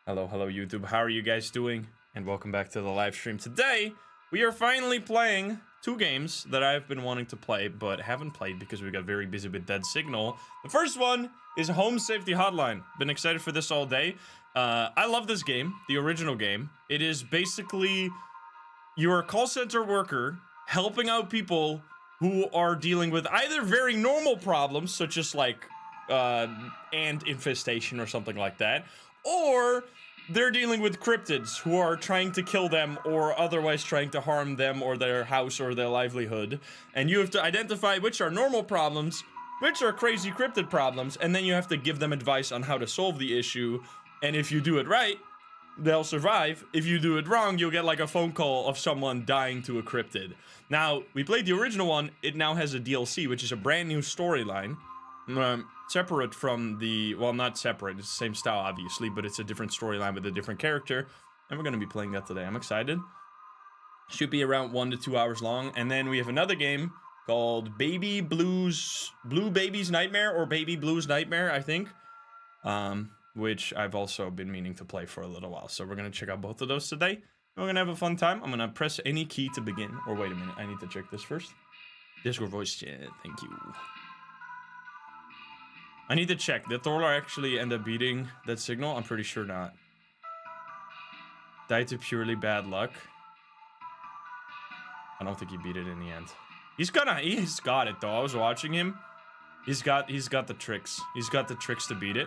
Hello, YouTube. How are you guys doing? And welcome back to the live stream. Today, we are finally playing two games that I've been wanting to play, but haven't played because we got very busy with Dead Signal. The first one is Home Safety Hotline. Been excited for this all day. I love this game, the original game. It is basically you're a call center worker helping out people who are dealing with either very normal problems, such as like ant infestation or something like that, or they're dealing with cryptids who are trying to kill them or otherwise trying to harm them or their house or their livelihood. And you have to identify which are normal problems, which are crazy cryptid problems, and then you have to give them advice on how to solve the issue. And if you do it right, they'll survive. If you do it wrong, you'll get like a phone call of someone dying to a cryptid. Now, we played the original one. It now has a DLC, which is a brand new storyline. Separate from the, well, not separate, it's the same style obviously, but it's a different storyline with a different character, and we're gonna be playing that today. I'm excited. Should be around 1 to 2 hours long. And then we have another game called Blue Baby's Nightmare, or Baby Blues Nightmare, I think, which I've also been meaning to play for a little while. So we're gonna check out both of those today, and we're gonna have a fun time. I'm gonna press any key to begin, or wait a minute, I need to check this first. Discord voice chat, thank you. I need to check. Did Thorlar actually end up beating that signal? I'm pretty sure not. Died to purely bad luck. I don't think he beat it in the end. He's got it though. I was watching him. He's got the tricks. He's got the tricks to beat it.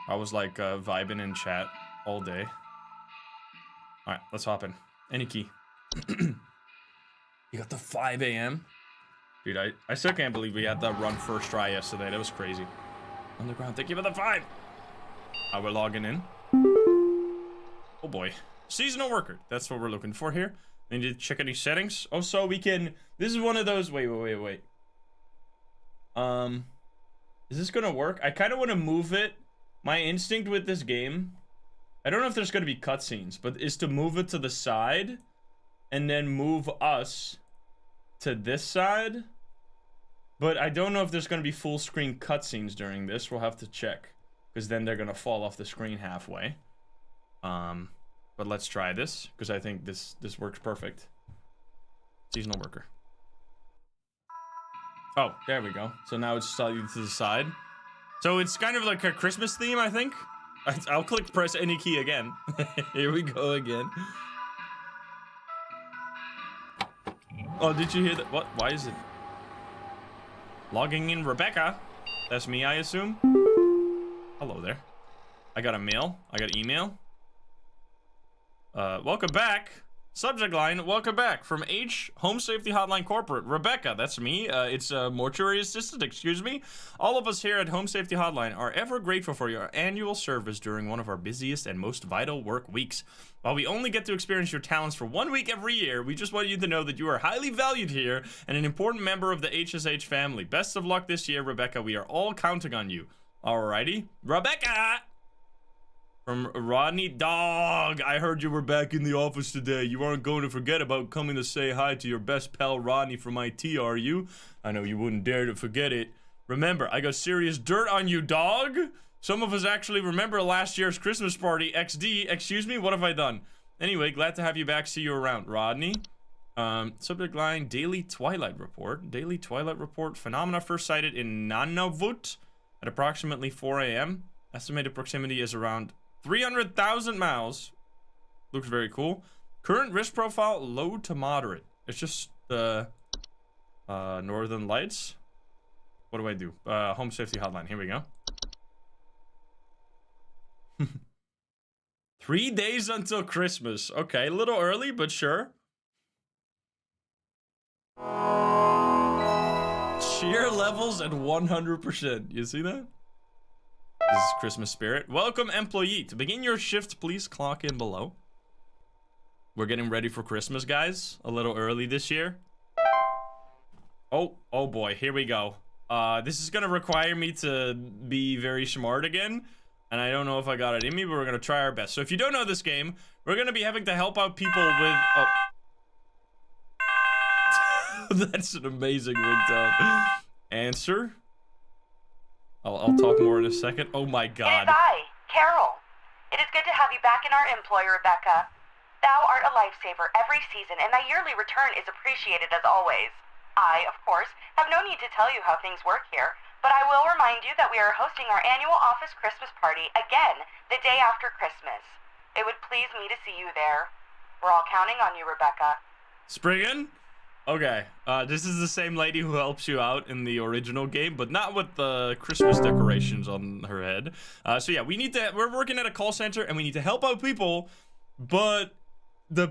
I was like vibing in chat all day. All right, let's hop in. Any key. You got the 5 a.m. Dude, I still can't believe we had that run first try yesterday. That was crazy. Underground, thank you for the 5. We're logging in. Oh boy. Seasonal worker. That's what we're looking for here. We need to check any settings. Oh, so we can... This is one of those... Wait. Is this gonna work? I kind of want to move it. My instinct with this game... I don't know if there's gonna be cutscenes, but is to move it to the side and then move us to this side, but I don't know if there's going to be full screen cutscenes during this. We'll have to check, because then they're going to fall off the screen halfway. But let's try this, because I think this works perfect. Seasonal worker. Oh, there we go. So now it's slightly to the side. So it's kind of like a Christmas theme, I think. I'll click press any key again. Here we go again. Oh, did you hear that? What? Why is it? Logging in Rebecca. That's me, I assume. Hello there. I got a mail. I got email. Welcome back. Subject line, welcome back. From Home Safety Hotline Corporate. Rebecca, that's me. It's a mortuary assistant, excuse me. All of us here at Home Safety Hotline are ever grateful for your annual service during one of our busiest and most vital work weeks. While we only get to experience your talents for 1 week every year, we just want you to know that you are highly valued here and an important member of the HSH family. Best of luck this year, Rebecca. We are all counting on you. Alrighty. Rebecca! From Rodney. Dog, I heard you were back in the office today. You aren't going to forget about coming to say hi to your best pal Rodney from IT, are you? I know you wouldn't dare to forget it. Remember, I got serious dirt on you, dog. Some of us actually remember last year's Christmas party. XD, excuse me, what have I done? Anyway, glad to have you back. See you around. Rodney. Subject line, Daily Twilight Report. Daily Twilight Report. Phenomena first sighted in Nunavut at approximately 4 a.m. Estimated proximity is around 300,000 miles. Looks very cool. Current risk profile, low to moderate. It's just the Northern Lights. What do I do? Home Safety Hotline. Here we go. 3 days until Christmas. Okay, a little early, but sure. Cheer levels at 100%. You see that? This is Christmas spirit. Welcome, employee. To begin your shift, please clock in below. We're getting ready for Christmas, guys. A little early this year. Oh boy, here we go. This is gonna require me to be very smart again. And I don't know if I got it in me, but we're gonna try our best. So if you don't know this game, we're gonna be having to help out people with... Oh. That's an amazing ringtone. Answer. I'll talk more in a second. Oh my god. It is I, Carol. It is good to have you back in our employ, Rebecca. Thou art a lifesaver every season, and thy yearly return is appreciated as always. I, of course, have no need to tell you how things work here, but I will remind you that we are hosting our annual office Christmas party again the day after Christmas. It would please me to see you there. We're all counting on you, Rebecca. Spriggan? Okay, this is the same lady who helps you out in the original game, but not with the Christmas decorations on her head. So yeah, we're working at a call center, and we need to help out people, but the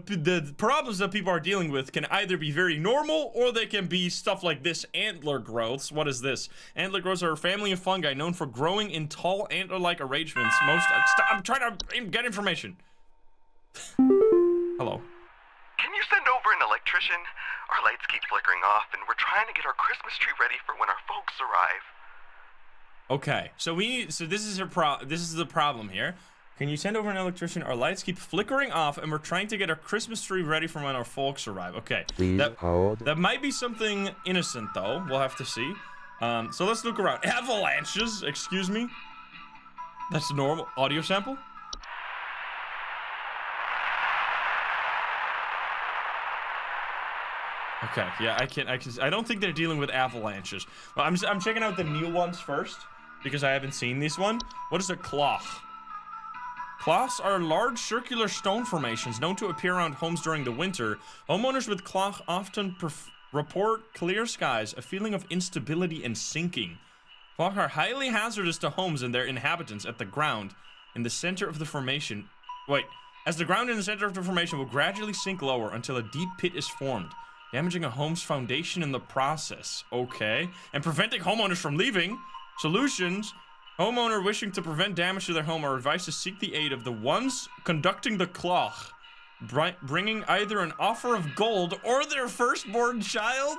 problems that people are dealing with can either be very normal, or they can be stuff like this, antler growths. What is this? Antler growths are a family of fungi known for growing in tall antler-like arrangements. I'm trying to get information. Hello. Can you send over an electrician? Our lights keep flickering off, and we're trying to get our Christmas tree ready for when our folks arrive. Okay, so this is the problem here. Can you send over an electrician? Our lights keep flickering off, and we're trying to get our Christmas tree ready for when our folks arrive. Okay, please hold. That might be something innocent, though. We'll have to see. So let's look around. Avalanches, excuse me. That's a normal audio sample. Okay, yeah, I don't think they're dealing with avalanches. Well, I'm checking out the new ones first, because I haven't seen this one. What is a cloth? Cloths are large circular stone formations known to appear around homes during the winter. Homeowners with cloth often report clear skies, a feeling of instability and sinking. Cloth are highly hazardous to homes and their inhabitants at the ground in the center of the formation. As the ground in the center of the formation will gradually sink lower until a deep pit is formed, damaging a home's foundation in the process. Okay. And preventing homeowners from leaving. Solutions. Homeowner wishing to prevent damage to their home are advised to seek the aid of the ones conducting the cloth, bringing either an offer of gold or their firstborn child.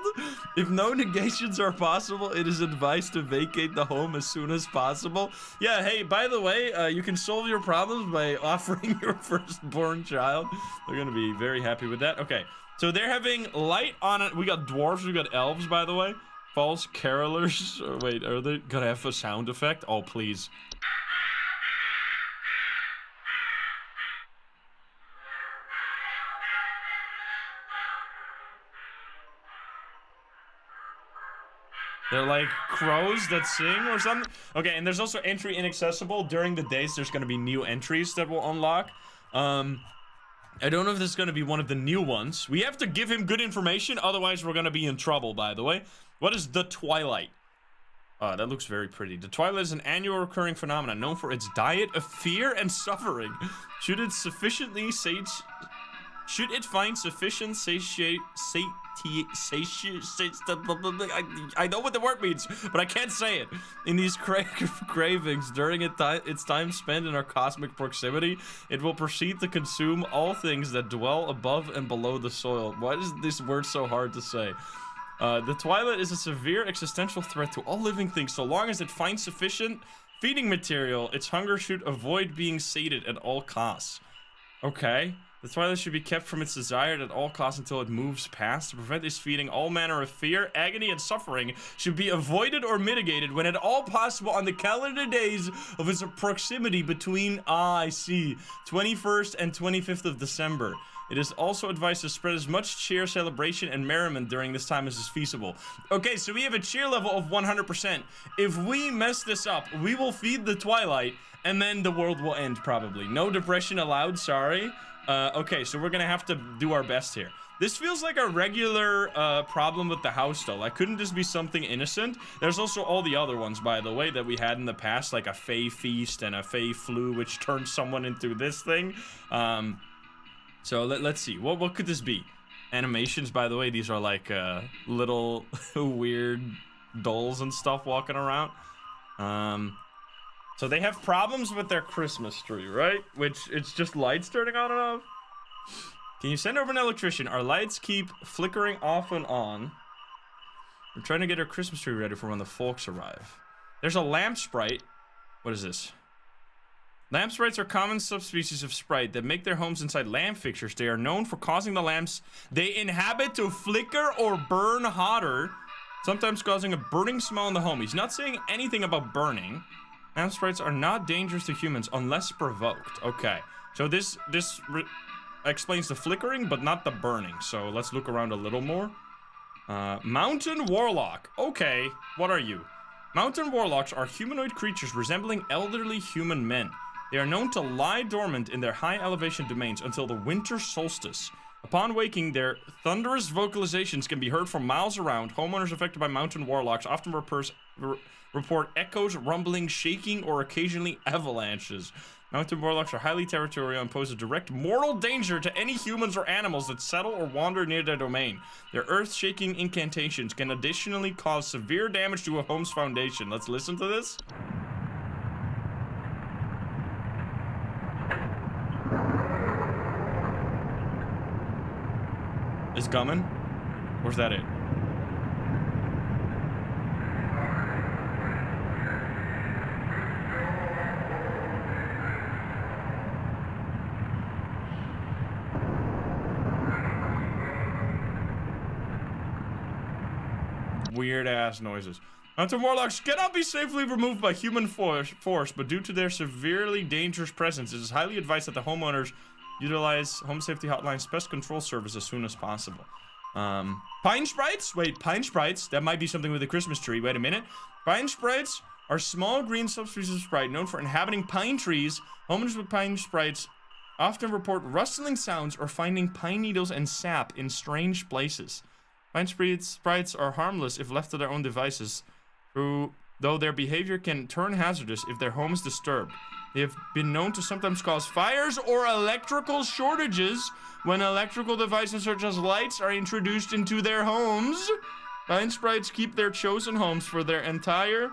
If no negations are possible, it is advised to vacate the home as soon as possible. Yeah, hey, by the way, you can solve your problems by offering your firstborn child. They're gonna be very happy with that. Okay. So they're having light on it. We got dwarves, we got elves, by the way. False carolers. Or wait, are they gonna have a sound effect? Oh, please. They're like crows that sing or something. Okay, and there's also entry inaccessible. During the days, there's gonna be new entries that will unlock. I don't know if this is going to be one of the new ones. We have to give him good information, otherwise we're going to be in trouble, by the way. What is the Twilight? That looks very pretty. The Twilight is an annual recurring phenomenon known for its diet of fear and suffering. Should it find sufficient I know what the word means, but I can't say it. In these cravings, during its time spent in our cosmic proximity, it will proceed to consume all things that dwell above and below the soil. Why is this word so hard to say? The Twilight is a severe existential threat to all living things. So long as it finds sufficient feeding material, its hunger should avoid being sated at all costs. Okay. The Twilight should be kept from its desire at all costs until it moves past. To prevent this feeding, all manner of fear, agony, and suffering should be avoided or mitigated when at all possible on the calendar days of its proximity between, I see, 21st and 25th of December. It is also advised to spread as much cheer, celebration, and merriment during this time as is feasible. Okay, so we have a cheer level of 100%. If we mess this up, we will feed the Twilight, and then the world will end, probably. No depression allowed, sorry. Okay, so we're gonna have to do our best here. This feels like a regular problem with the house, though. Like, couldn't this be something innocent? There's also all the other ones, by the way, that we had in the past, like a Fae Feast and a Fae Flu, which turned someone into this thing. So let's see. What could this be? Animations, by the way, these are like little weird dolls and stuff walking around. So they have problems with their Christmas tree, right? Which, it's just lights turning on and off. Can you send over an electrician? Our lights keep flickering off and on. We're trying to get our Christmas tree ready for when the folks arrive. There's a lamp sprite. What is this? Lamp sprites are common subspecies of sprite that make their homes inside lamp fixtures. They are known for causing the lamps they inhabit to flicker or burn hotter, sometimes causing a burning smell in the home. He's not saying anything about burning. And sprites are not dangerous to humans unless provoked. Okay, so this explains the flickering, but not the burning. So let's look around a little more. Mountain Warlock. Okay, what are you? Mountain Warlocks are humanoid creatures resembling elderly human men. They are known to lie dormant in their high elevation domains until the winter solstice. Upon waking, their thunderous vocalizations can be heard from miles around. Homeowners affected by Mountain Warlocks often report echoes, rumbling, shaking, or occasionally avalanches. Mountain Warlocks are highly territorial and pose a direct mortal danger to any humans or animals that settle or wander near their domain. Their earth-shaking incantations can additionally cause severe damage to a home's foundation. Let's listen to this. It's coming? Or is that it? Weird ass noises. Mountain Warlocks cannot be safely removed by human force, but due to their severely dangerous presence, it is highly advised that the homeowners utilize Home Safety Hotline's pest control service as soon as possible. Pine Sprites? Wait, Pine Sprites? That might be something with a Christmas tree. Wait a minute. Pine Sprites are small green subspecies of sprite known for inhabiting pine trees. Homeowners with Pine Sprites often report rustling sounds or finding pine needles and sap in strange places. Pine Sprites are harmless if left to their own devices, though their behavior can turn hazardous if their home is disturbed. They have been known to sometimes cause fires or electrical shortages when electrical devices such as lights are introduced into their homes. Pine Sprites keep their chosen homes for their entire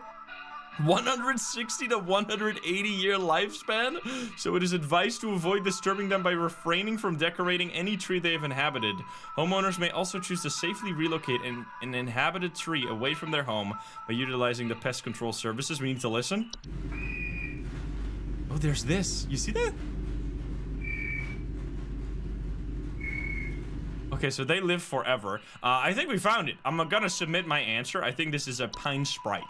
160 to 180 year lifespan, so it is advised to avoid disturbing them by refraining from decorating any tree they have inhabited. Homeowners may also choose to safely relocate an inhabited tree away from their home by utilizing the pest control services. We need to listen. Oh, there's this. You see that? Okay, so they live forever. I think we found it. I'm gonna submit my answer. I think this is a Pine Sprite.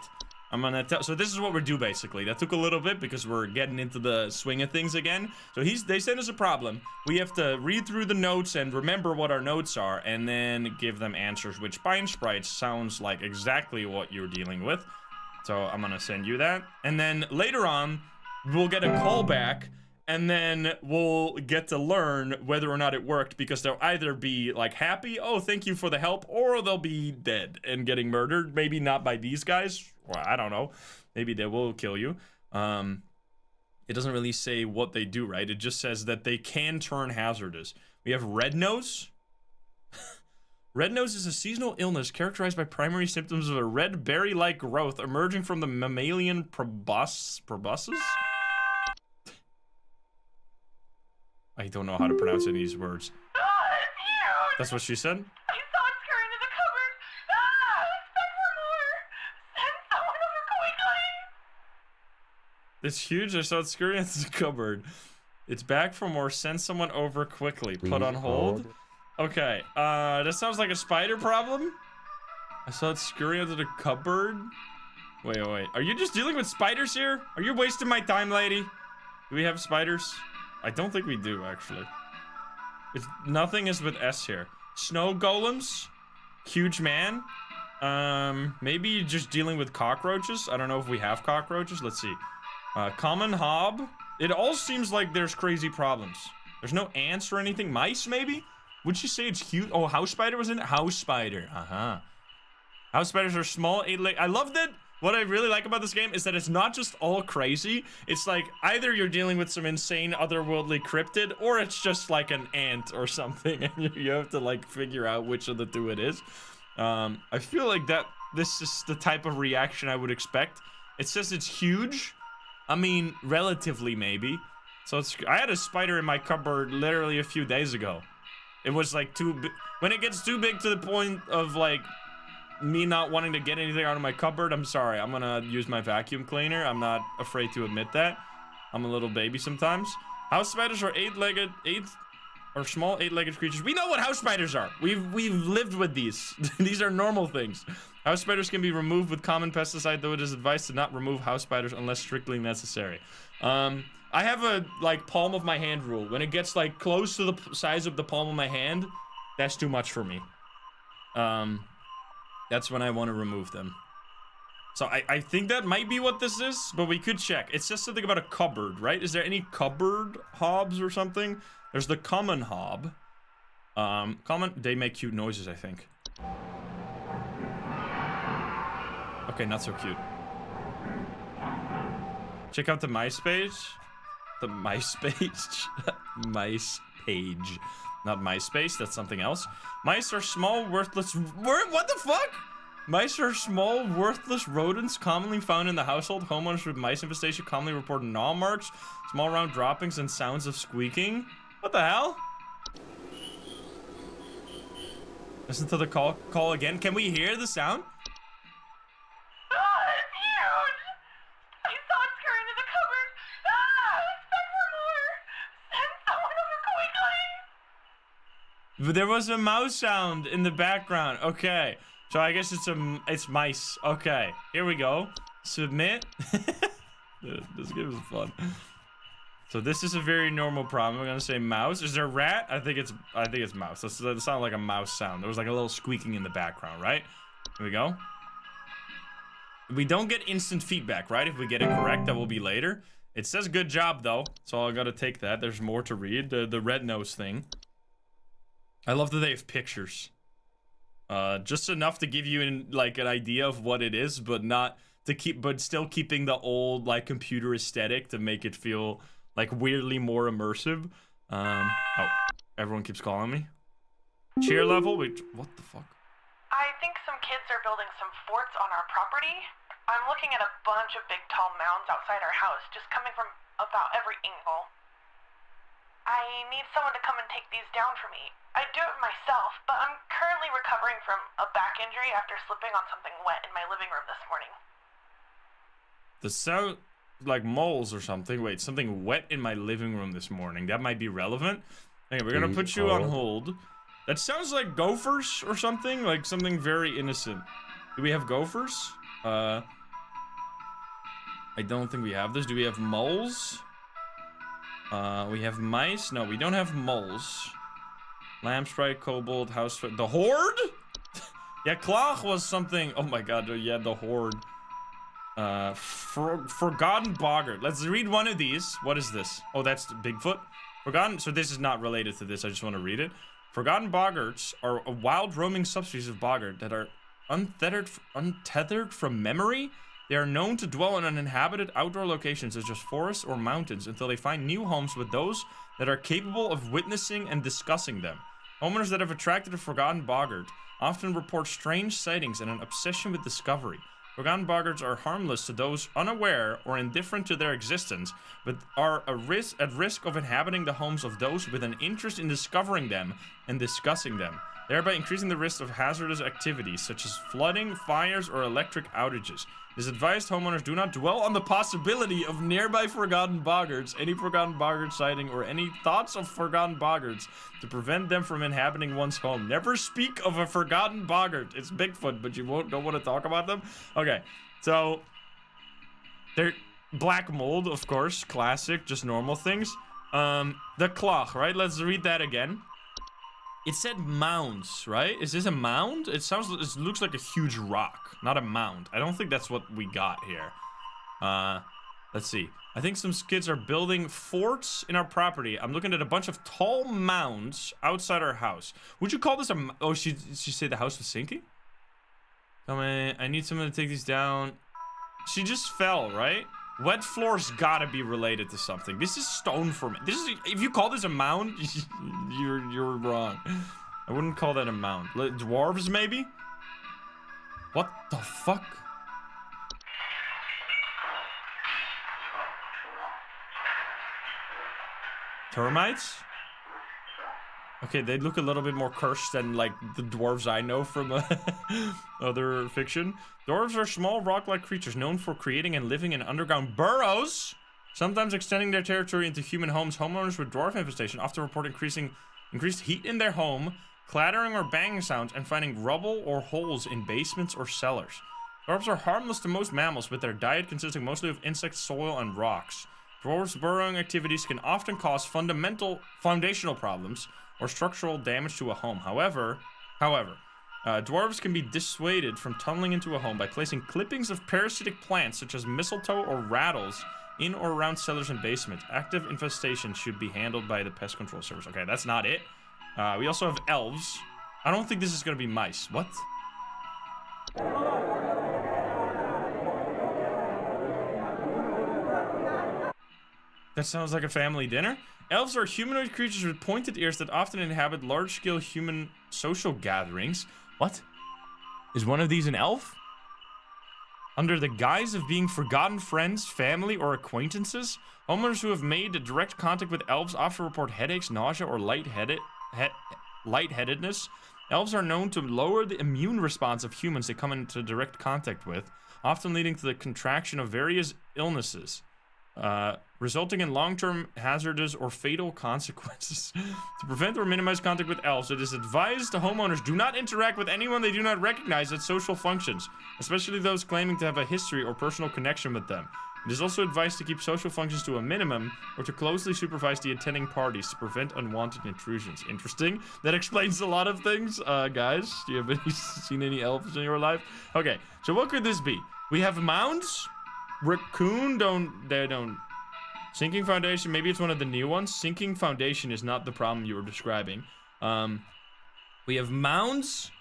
I'm gonna tell. So this is what we do basically. That took a little bit because we're getting into the swing of things again. So they sent us a problem. We have to read through the notes and remember what our notes are, and then give them answers. Which Pine Sprites sounds like exactly what you're dealing with. So I'm gonna send you that, and then later on, we'll get a call back, and then we'll get to learn whether or not it worked, because they'll either be like happy, oh, thank you for the help, or they'll be dead and getting murdered. Maybe not by these guys. Well, I don't know. Maybe they will kill you. It doesn't really say what they do, right? It just says that they can turn hazardous. We have red nose. Red nose is a seasonal illness characterized by primary symptoms of a red berry-like growth emerging from the mammalian proboscis? I don't know how to pronounce any of these words. That's what she said? It's huge. I saw it scurrying into the cupboard. It's back for more. Send someone over quickly. Put on hold. Okay. That sounds like a spider problem. I saw it scurry into the cupboard. Wait. Are you just dealing with spiders here? Are you wasting my time, lady? Do we have spiders? I don't think we do, actually. Nothing is with S here. Snow golems. Huge man. Maybe you're just dealing with cockroaches. I don't know if we have cockroaches. Let's see. Common hob. It all seems like there's crazy problems. There's no ants or anything. Mice, maybe? Would you say it's cute? Oh, house spider was in it? House spider. House spiders are small, 8-legged. I love that. What I really like about this game is that it's not just all crazy. It's like either you're dealing with some insane otherworldly cryptid, or it's just like an ant or something, and you have to like figure out which of the two it is. I feel like this is the type of reaction I would expect. It says it's huge. I mean, relatively maybe. So I had a spider in my cupboard literally a few days ago. It was like too big. When it gets too big to the point of like me not wanting to get anything out of my cupboard, I'm sorry. I'm gonna use my vacuum cleaner. I'm not afraid to admit that. I'm a little baby sometimes. House spiders are 8-legged, are small 8-legged creatures. We know what house spiders are. We've lived with these. These are normal things. House spiders can be removed with common pesticide, though it is advised to not remove house spiders unless strictly necessary. I have a like palm of my hand rule. When it gets like close to the size of the palm of my hand, that's too much for me. That's when I want to remove them. So I think that might be what this is, but we could check. It says something about a cupboard, right? Is there any cupboard hobs or something? There's the common hob. They make cute noises, I think. Okay, not so cute. Check out the mice page. The mice page? Mice page. Not MySpace, that's something else. Mice are small, worthless... What the fuck? Mice are small, worthless rodents commonly found in the household. Homeowners with mice infestation commonly report gnaw marks, small round droppings, and sounds of squeaking. What the hell? Listen to the call again. Can we hear the sound? It's huge! I saw it scurry into the cupboard. Expect for more! Send someone over quickly! There was a mouse sound in the background. Okay. So I guess it's mice. Okay. Here we go. Submit. This game is fun. So this is a very normal problem. I'm gonna say mouse. Is there a rat? I think it's mouse. That sounded like a mouse sound. There was like a little squeaking in the background, right? Here we go. We don't get instant feedback, right? If we get it correct, that will be later. It says good job though, so I gotta take that. There's more to read. The red nose thing. I love that they have pictures. Just enough to give you an idea of what it is, but not to but still keeping the old like computer aesthetic to make it feel like weirdly more immersive. Oh, everyone keeps calling me. Cheer level? Wait, what the fuck? I think some kids are building some forts on our property. I'm looking at a bunch of big tall mounds outside our house, just coming from about every angle. I need someone to come and take these down for me. I'd do it myself, but I'm currently recovering from a back injury after slipping on something wet in my living room this morning. The sound like moles or something. Wait, something wet in my living room this morning. That might be relevant. Okay, we're gonna put you on hold. That sounds like gophers or something, like something very innocent. Do we have gophers? I don't think we have this. Do we have moles? We have mice. No, we don't have moles. Lamb sprite, kobold, house. The horde? Yeah, Klach was something. Oh my god, yeah, the horde. Forgotten Boggart. Let's read one of these. What is this? Oh, that's Bigfoot. Forgotten. So this is not related to this. I just want to read it. Forgotten Boggarts are a wild roaming subspecies of Boggart that are untethered from memory. They are known to dwell in uninhabited outdoor locations such as forests or mountains until they find new homes with those that are capable of witnessing and discussing them. Homeowners that have attracted a Forgotten Boggart often report strange sightings and an obsession with discovery. Forgotten Boggarts are harmless to those unaware or indifferent to their existence, but are at risk of inhabiting the homes of those with an interest in discovering them and discussing them, thereby increasing the risk of hazardous activities such as flooding, fires, or electric outages. It is advised homeowners do not dwell on the possibility of nearby Forgotten Boggarts, any Forgotten Boggart sighting, or any thoughts of Forgotten Boggarts to prevent them from inhabiting one's home. Never speak of a Forgotten Boggart. It's Bigfoot, but you don't want to talk about them? Okay, so they're black mold, of course, classic, just normal things. The clock, right? Let's read that again. It said mounds, right? Is this a mound? It looks like a huge rock, not a mound. I don't think that's what we got here. Let's see. I think some kids are building forts in our property. I'm looking at a bunch of tall mounds outside our house. Would you call this a... Oh, she said the house was sinking? Come in. I need someone to take these down. She just fell, right? Wet floors gotta be related to something. This is stone for me. If you call this a mound, you're wrong. I wouldn't call that a mound. Dwarves, maybe? What the fuck? Termites? Okay, they look a little bit more cursed than like the dwarves I know from other fiction. Dwarves are small rock-like creatures known for creating and living in underground burrows, sometimes extending their territory into human homes. Homeowners with dwarf infestation often report increasing increased heat in their home, clattering or banging sounds, and finding rubble or holes in basements or cellars. Dwarves are harmless to most mammals, with their diet consisting mostly of insects, soil, and rocks. Dwarves' burrowing activities can often cause foundational problems or structural damage to a home. However, dwarves can be dissuaded from tunneling into a home by placing clippings of parasitic plants such as mistletoe or rattles in or around cellars and basements. Active infestation should be handled by the pest control service. Okay, that's not it. We also have elves. I don't think this is gonna be mice. What? That sounds like a family dinner. Elves are humanoid creatures with pointed ears that often inhabit large-scale human social gatherings. What? Is one of these an elf? Under the guise of being forgotten friends, family, or acquaintances, homeowners who have made direct contact with elves often report headaches, nausea, or lightheadedness. Elves are known to lower the immune response of humans they come into direct contact with, often leading to the contraction of various illnesses, resulting in long-term hazardous or fatal consequences. To prevent or minimize contact with elves, it is advised to homeowners do not interact with anyone they do not recognize at social functions, especially those claiming to have a history or personal connection with them. It is also advised to keep social functions to a minimum or to closely supervise the attending parties to prevent unwanted intrusions. Interesting. That explains a lot of things. Guys, do you have seen any elves in your life? Okay, so what could this be? We have mounds. Raccoon they don't. Sinking foundation, maybe it's one of the new ones. Sinking foundation is not the problem you were describing. We have mounds,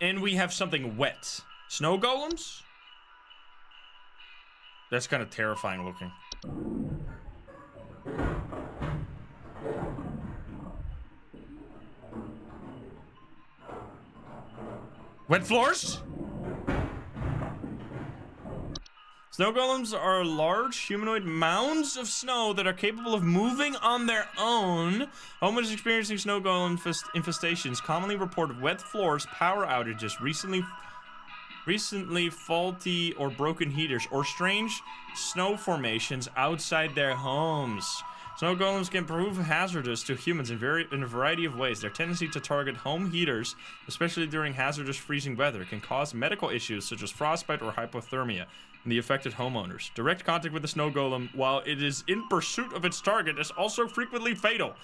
and we have something wet. Snow golems? That's kind of terrifying looking. Wet floors? Snow golems are large humanoid mounds of snow that are capable of moving on their own. Homeowners experiencing snow golem infestations commonly report wet floors, power outages, recently faulty or broken heaters, or strange snow formations outside their homes. Snow golems can prove hazardous to humans in a variety of ways. Their tendency to target home heaters, especially during hazardous freezing weather, can cause medical issues such as frostbite or hypothermia in the affected homeowners. Direct contact with the snow golem, while it is in pursuit of its target, is also frequently fatal.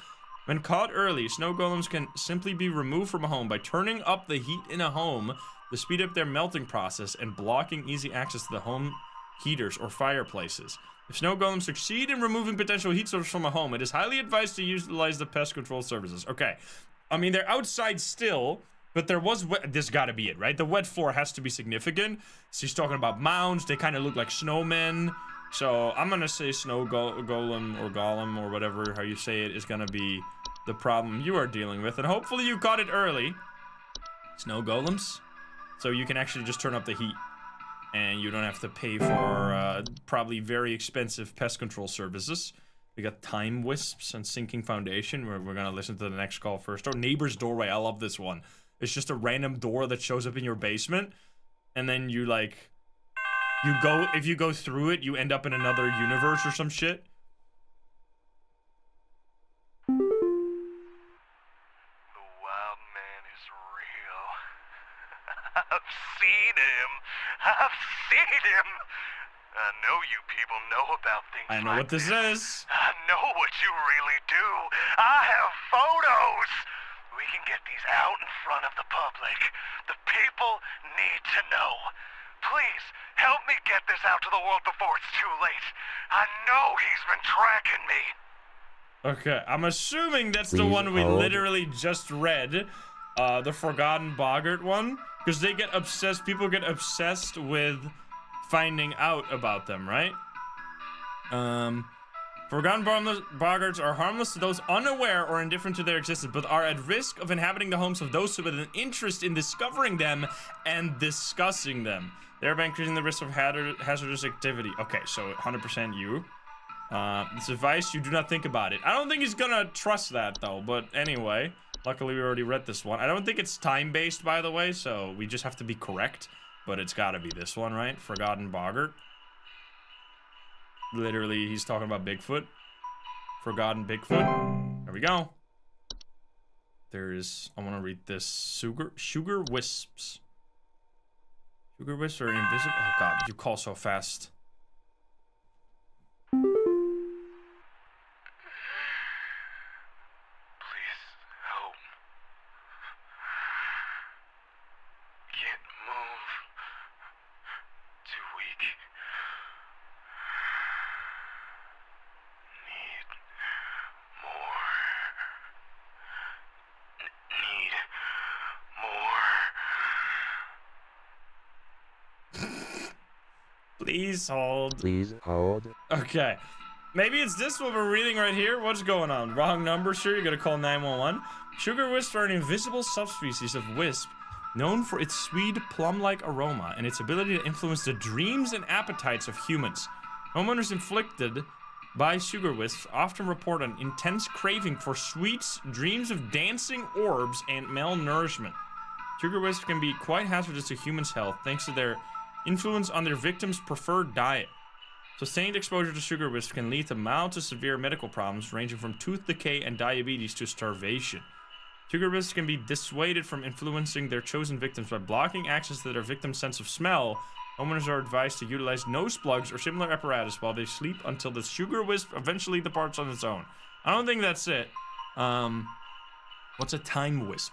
When caught early, snow golems can simply be removed from a home by turning up the heat in a home to speed up their melting process and blocking easy access to the home heaters or fireplaces. If snow golems succeed in removing potential heat sources from a home, it is highly advised to utilize the pest control services. Okay, I mean, they're outside still, but there was this gotta be it, right? The wet floor has to be significant. She's talking about mounds. They kind of look like snowmen. So I'm gonna say snow golem or golem or whatever how you say it is gonna be the problem you are dealing with. And hopefully you caught it early. Snow golems. So you can actually just turn up the heat. And you don't have to pay for probably very expensive pest control services. We got time wisps and sinking foundation. We're gonna listen to the next call first. Oh, neighbor's doorway. I love this one. It's just a random door that shows up in your basement, and then you like, if you go through it, you end up in another universe or some shit. The wild man is real. I've seen him. I've seen him. I know you people know about things I know like what this is. I know what you really do. I have photos. We can get these out in front of the public. The people need to know. Please, help me get this out to the world before it's too late. I know he's been tracking me. Okay, I'm assuming that's the one we literally just read. The Forgotten Boggart one. Because they get obsessed, people get obsessed with finding out about them, right? Forgotten Boggarts are harmless to those unaware or indifferent to their existence, but are at risk of inhabiting the homes of those with an interest in discovering them and discussing them, thereby increasing the risk of hazardous activity. Okay, so 100% you. This advice, you do not think about it. I don't think he's gonna trust that, though, but anyway. Luckily, we already read this one. I don't think it's time-based, by the way, so we just have to be correct. But it's gotta be this one, right? Forgotten Boggart. Literally, he's talking about Bigfoot. Forgotten Bigfoot. There we go. there's, I want to read this. Sugar wisps. Sugar wisps are invisible. Oh god, you call so fast. Please help. Can't move. Too weak. Need more. Need more. Please hold. Please hold. Okay. Maybe it's this what we're reading right here. What's going on? Wrong number, sure. You gotta call 911. Sugar wisps are an invisible subspecies of wisp known for its sweet plum-like aroma and its ability to influence the dreams and appetites of humans. Homeowners inflicted by sugar wisps often report an intense craving for sweets, dreams of dancing orbs, and malnourishment. Sugar wisps can be quite hazardous to humans' health thanks to their influence on their victims' preferred diet. Sustained exposure to sugar wisps can lead to mild to severe medical problems ranging from tooth decay and diabetes to starvation. Sugar wisps can be dissuaded from influencing their chosen victims by blocking access to their victim's sense of smell. Homeowners are advised to utilize nose plugs or similar apparatus while they sleep until the sugar wisp eventually departs on its own. I don't think that's it. What's a time wisp?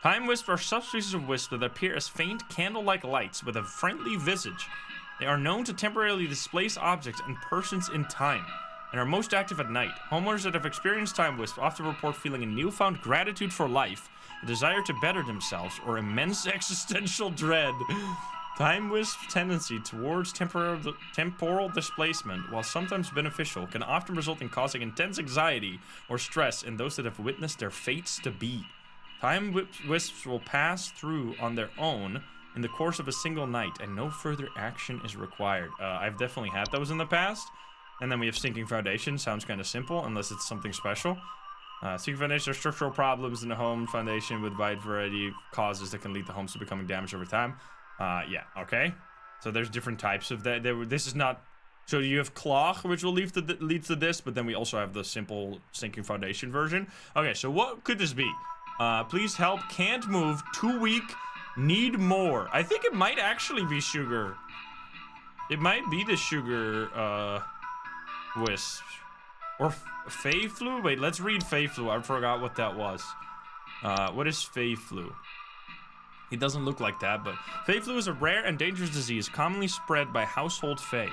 Time wisps are subspecies of wisps that appear as faint candle-like lights with a friendly visage. They are known to temporarily displace objects and persons in time, and are most active at night. Homeowners that have experienced time wisps often report feeling a newfound gratitude for life, a desire to better themselves, or immense existential dread. Time wisps' tendency towards temporal displacement, while sometimes beneficial, can often result in causing intense anxiety or stress in those that have witnessed their fates to be. Time wisps will pass through on their own in the course of a single night, and no further action is required. I've definitely had those in the past. And then we have Sinking Foundation. Sounds kind of simple, unless it's something special. Sinking Foundation are structural problems in the home foundation with wide variety of causes that can lead to homes to becoming damaged over time. Yeah, okay. So there's different types of that. This is not... So you have Cloth, which will lead to this, but then we also have the simple Sinking Foundation version. Okay, so what could this be? Please help, can't move, too weak, need more. I think it might actually be sugar. It might be the sugar, wisp. Or Fae flu? Wait, let's read Fae flu. I forgot what that was. What is Fae flu? It doesn't look like that, but Fae flu is a rare and dangerous disease commonly spread by household Fae.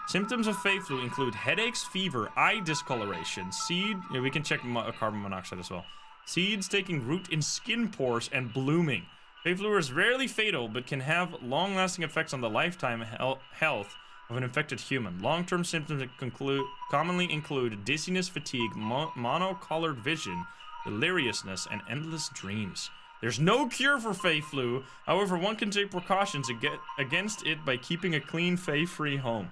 Symptoms of Fae flu include headaches, fever, eye discoloration, we can check carbon monoxide as well. Seeds taking root in skin pores and blooming. Fae flu is rarely fatal, but can have long-lasting effects on the lifetime health of an infected human. Long-term symptoms commonly include dizziness, fatigue, monocolored vision, deliriousness, and endless dreams. There's no cure for Fae flu. However, one can take precautions against it by keeping a clean, Fae-free home.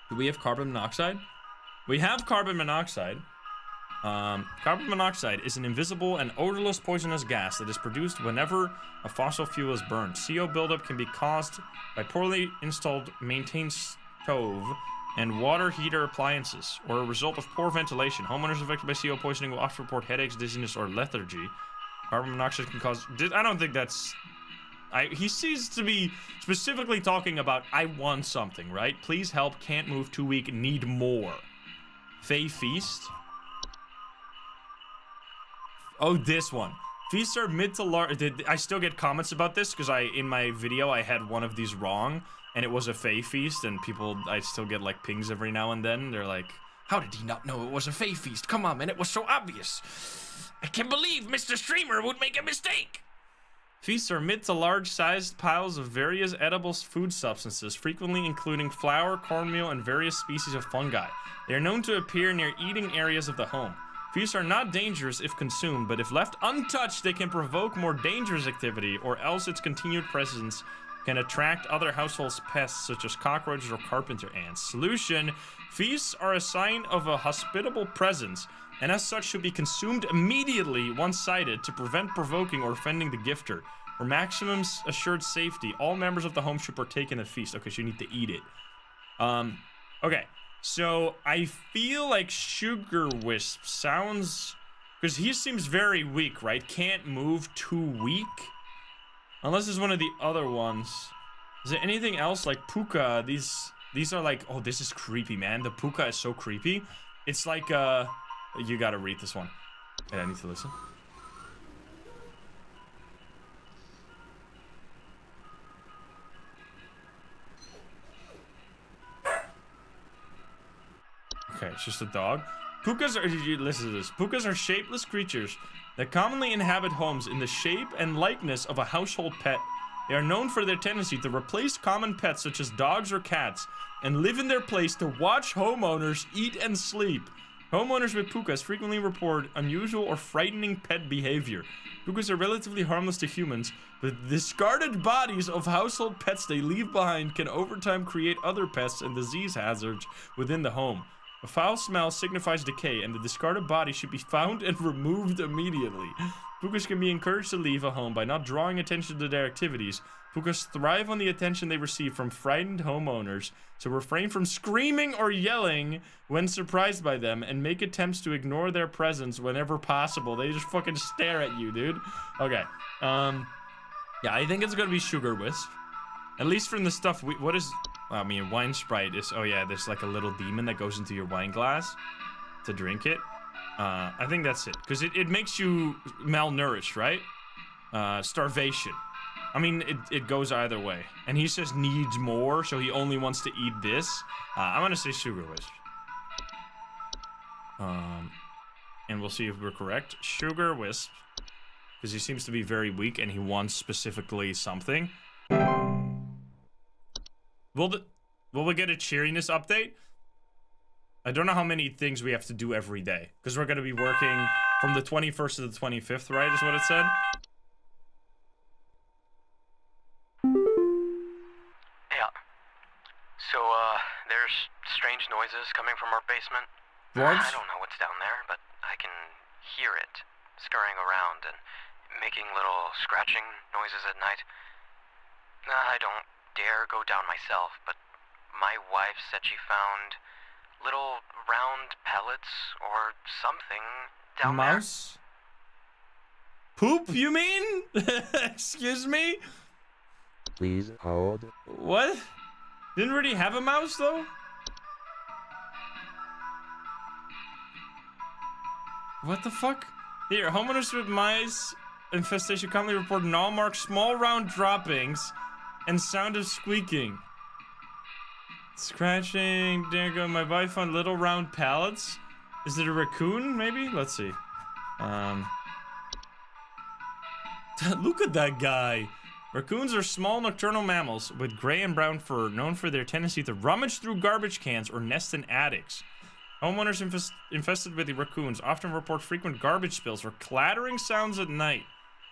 Do we have carbon monoxide? We have carbon monoxide. Carbon monoxide is an invisible and odorless poisonous gas that is produced whenever a fossil fuel is burned. CO buildup can be caused by poorly installed maintained stove and water heater appliances, or a result of poor ventilation. Homeowners affected by CO poisoning will often report headaches, dizziness, or lethargy. Carbon monoxide can cause... I don't think that's... he seems to be specifically talking about, I want something, right? Please help, can't move, too weak, need more. Fae Feast. Oh, this one. Feasts are mid to large... I still get comments about this, because in my video, I had one of these wrong, and it was a Fae Feast, and I still get, like, pings every now and then. They're like, how did he not know it was a Fae Feast? Come on, man, it was so obvious. I can't believe Mr. Streamer would make a mistake. Feasts are mid to large-sized piles of various edible food substances, frequently including flour, cornmeal, and various species of fungi. They are known to appear near eating areas of the home. Feasts are not dangerous if consumed, but if left untouched, they can provoke more dangerous activity, or else its continued presence can attract other household pests such as cockroaches or carpenter ants. Solution: feasts are a sign of a hospitable presence, and as such should be consumed immediately once sighted to prevent provoking or offending the gifter. For maximum assured safety, all members of the home should partake in the feast. Okay, so you need to eat it. Okay. So, I feel like sugar wisp sounds Because he seems very weak, right? Can't move, too weak. Unless it's one of the other ones. Is there anything else like Puka? These are like, oh, this is creepy, man. The Puka is so creepy. It's like, you gotta read this one. And I need to listen. Okay, it's just a dog. Pukas are, listen to this. Pukas are shapeless creatures that commonly inhabit homes in the shape and likeness of a household pet. They are known for their tendency to replace common pets such as dogs or cats and live in their place to watch homeowners eat and sleep. Homeowners with pukas frequently report unusual or frightening pet behavior. Pukas are relatively harmless to humans, but the discarded bodies of household pets they leave behind can over time create other pests and disease hazards within the home. A foul smell signifies decay, and the discarded body should be found and removed immediately. Pukas can be encouraged to leave a home by not drawing attention to their activities. Pukas thrive on the attention they receive from frightened homeowners, so refrain from screaming or yelling when surprised by them, and make attempts to ignore their presence whenever possible. They just fucking stare at you, dude. Okay. Yeah, I think it's gonna be Sugar Wisp. At least from the stuff we... What is... I mean, wine sprite is... Oh, yeah, there's like a little demon that goes into your wine glass to drink it. I think that's it. Because it makes you malnourished, right? Starvation. I mean, it goes either way. And he says needs more, so he only wants to eat this. I'm gonna say Sugar Wisp. And we'll see if we're correct. Sugar Wisp. Because he seems to be very weak and he wants specifically something. Will we get a cheeriness update? I don't know how many things we have to do every day. Because we're going to be working from the 21st to the 25th, right? Is what it said? Yeah. So, there's strange noises coming from our basement. Dwarves? I don't know what's down there, but I can hear it scurrying around and making little scratching noises at night. I don't dare go down myself, but my wife said she found little round pellets or something down Mouse? There. Poop, you mean? Excuse me? Please hold. What? Didn't really have a mouse, though? What the fuck? Here, homeowners with mice infestation commonly report null-marked small round droppings and sound of squeaking. Scratching. There go. My wife found little round pellets. Is it a raccoon, maybe? Let's see. Look at that guy. Raccoons are small nocturnal mammals with gray and brown fur, known for their tendency to rummage through garbage cans or nest in attics. Homeowners infested with the raccoons often report frequent garbage spills or clattering sounds at night.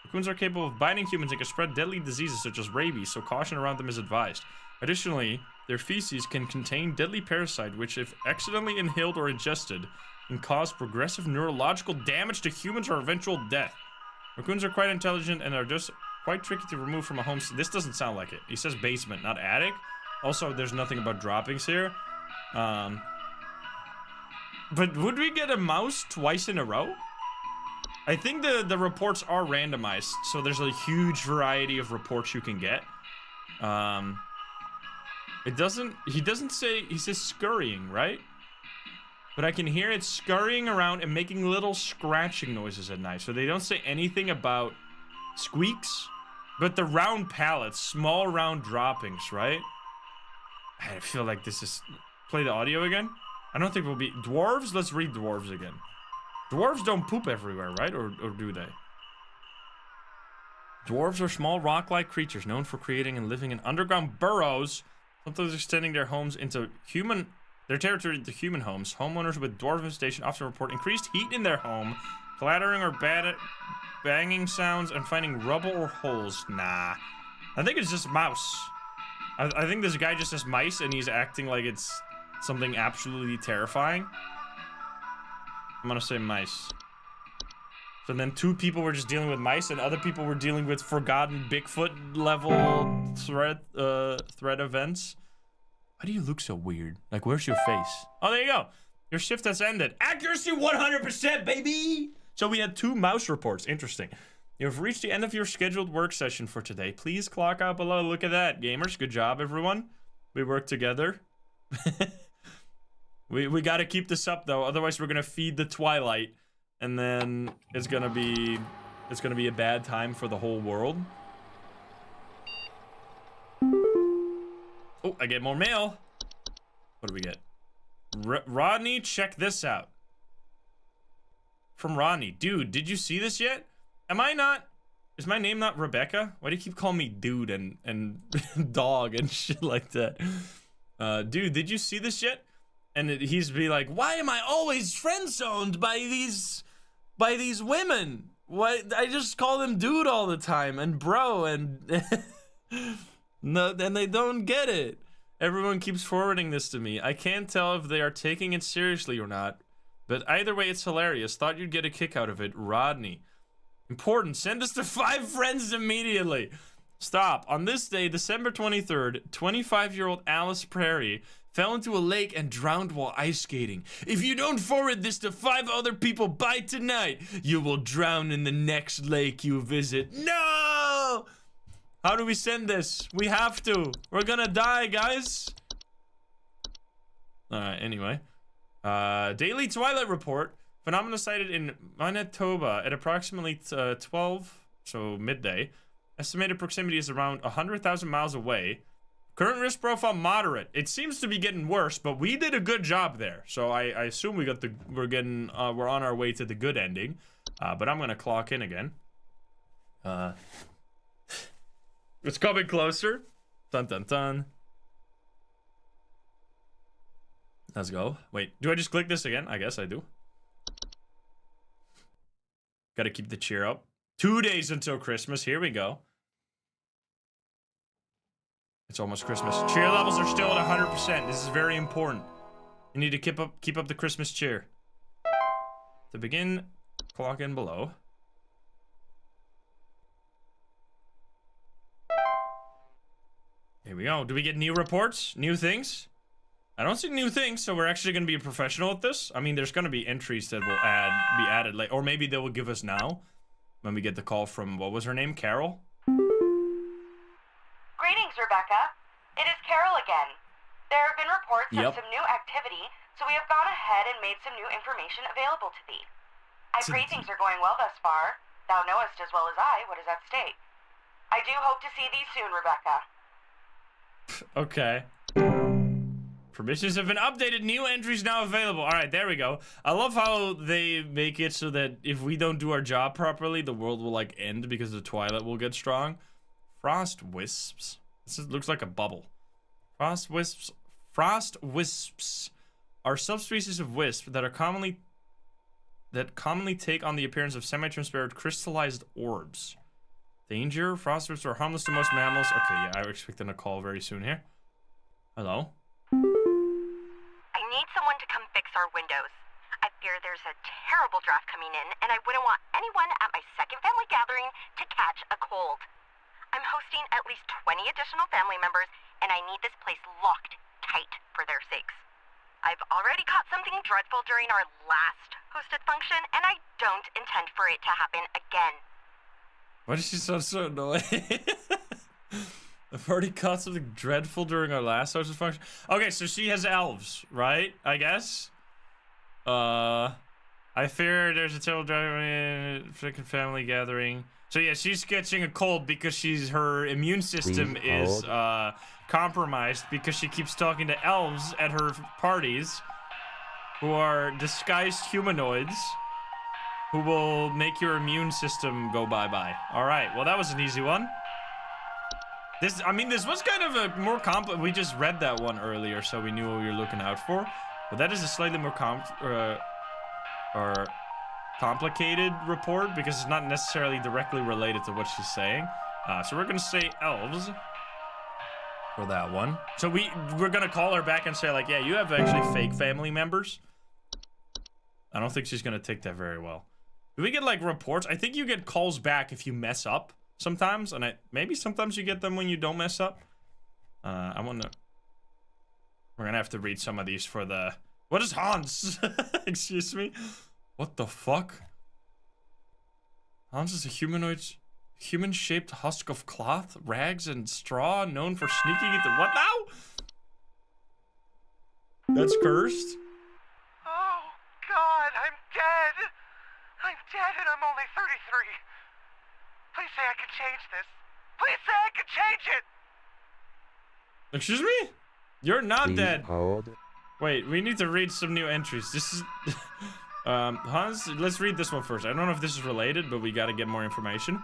Raccoons are capable of biting humans and can spread deadly diseases such as rabies, so caution around them is advised. Additionally, their feces can contain deadly parasite, which, if accidentally inhaled or ingested, can cause progressive neurological damage to humans or eventual death. Raccoons are quite intelligent and are just quite tricky to remove from a home. This doesn't sound like it. He says basement, not attic. Also, there's nothing about droppings here. But would we get a mouse twice in a row? I think the reports are randomized, so there's a huge variety of reports you can get. He doesn't say, he says scurrying, right? But I can hear it scurrying around and making little scratching noises at night. So they don't say anything about squeaks, but the round pallets, small round droppings, right? I feel like this is, play the audio again? I don't think we'll be, dwarves? Let's read dwarves again. Dwarves don't poop everywhere, right? Or do they? Dwarves are small rock-like creatures known for creating and living in underground burrows, sometimes extending their homes into their territory into human homes. Homeowners with dwarf infestation often report increased heat in their home, clattering or banging sounds, and finding rubble or holes. Nah. I think it's just mouse. I think this guy just has mice and he's acting like it's something absolutely terrifying. I'm gonna say mice. So then 2 people were just dealing with mice and other people were dealing with forgotten Bigfoot level threat events. Why do you look so weird? Like, where's your face? Oh, there you go. Your shift has ended. Accuracy 100%, baby! So we had 2 mouse reports. Interesting. You have reached the end of your scheduled work session for today. Please clock out below. Look at that, gamers. Good job, everyone. We work together. we got to keep this up though, otherwise we're gonna feed the twilight, and then it's gonna be a bad time for the whole world. Oh, I get more mail. What do we get? Rodney, check this out. From Rodney. Dude, did you see this yet? Is my name not Rebecca? Why do you keep calling me dude and dog and shit like that? Dude, did you see this yet? And he's be like, why am I always friend-zoned by these women? Why, I just call them dude all the time and bro and no, and they don't get it. Everyone keeps forwarding this to me. I can't tell if they are taking it seriously or not, but either way, it's hilarious. Thought you'd get a kick out of it. Rodney. Important. Send us to 5 friends immediately. Stop. On this day, December 23rd, 25-year-old Alice Prairie fell into a lake and drowned while ice skating. If you don't forward this to 5 other people by tonight, you will drown in the next lake you visit. No! How do we send this? We have to. We're gonna die, guys. Anyway. Daily Twilight Report. Phenomena sighted in Manitoba at approximately 12, so midday. Estimated proximity is around 100,000 miles away. Current risk profile moderate. It seems to be getting worse, but we did a good job there. So I assume we're on our way to the good ending. But I'm gonna clock in again. It's coming closer. Dun dun dun. Let's go. Wait, do I just click this again? I guess I do. Gotta keep the cheer up. 2 days until Christmas. Here we go. It's almost Christmas. Cheer levels are still at 100%. This is very important. You need to keep up the Christmas cheer. To begin, clock in below. Here we go. Do we get new reports? New things? I don't see new things, so we're actually going to be a professional at this. I mean, there's going to be entries that will be added later, or maybe they will give us now when we get the call from, what was her name? Carol? Greetings, Rebecca. It is Carol again. There have been reports of some new activity, so we have gone ahead and made some new information available to thee. I pray things are going well thus far. Thou knowest as well as I what is at stake. I do hope to see thee soon, Rebecca. Okay. Permissions have been updated. New entries now available. All right, there we go. I love how they make it so that if we don't do our job properly, the world will like end because the twilight will get strong. Frost wisps. This looks like a bubble. Frost wisps are subspecies of wisp that commonly take on the appearance of semi-transparent crystallized orbs. Danger. Frost wisps are harmless to most mammals. Okay, yeah, I'm expecting a call very soon here. Hello. I need someone to come fix our windows. I fear there's a terrible draft coming in, and I wouldn't want anyone at my second family gathering to catch a cold. I'm hosting at least 20 additional family members, and I need this place locked tight for their sakes. I've already caught something dreadful during our last hosted function, and I don't intend for it to happen again. Why does she sound so annoying? I've already caught something dreadful during our last hosted function. Okay, so she has elves, right? I guess. I fear there's a terrible freaking family gathering. So yeah, she's catching a cold because her immune system is compromised because she keeps talking to elves at her parties, who are disguised humanoids, who will make your immune system go bye-bye. All right, well that was an easy one. This was kind of a more complex. We just read that one earlier, so we knew what we were looking out for. But that is a slightly more complicated report because it's not necessarily directly related to what she's saying. So we're gonna say elves for that one. So we're gonna call her back and say like, yeah, you have actually fake family members. I don't think she's gonna take that very well. Do we get like reports? I think you get calls back if you mess up sometimes, and maybe sometimes you get them when you don't mess up. We're gonna have to read some of these for the. What is Hans? Excuse me. What the fuck? Hans is a human-shaped husk of cloth, rags, and straw, known for sneaking into what now? That's cursed. Oh, God, I'm dead. I'm dead and I'm only 33. Please say I can change this. Please say I can change it. Excuse me? You're not Please dead. hold. Wait, we need to read some new entries. This is... Hans, let's read this one first. I don't know if this is related, but we gotta get more information.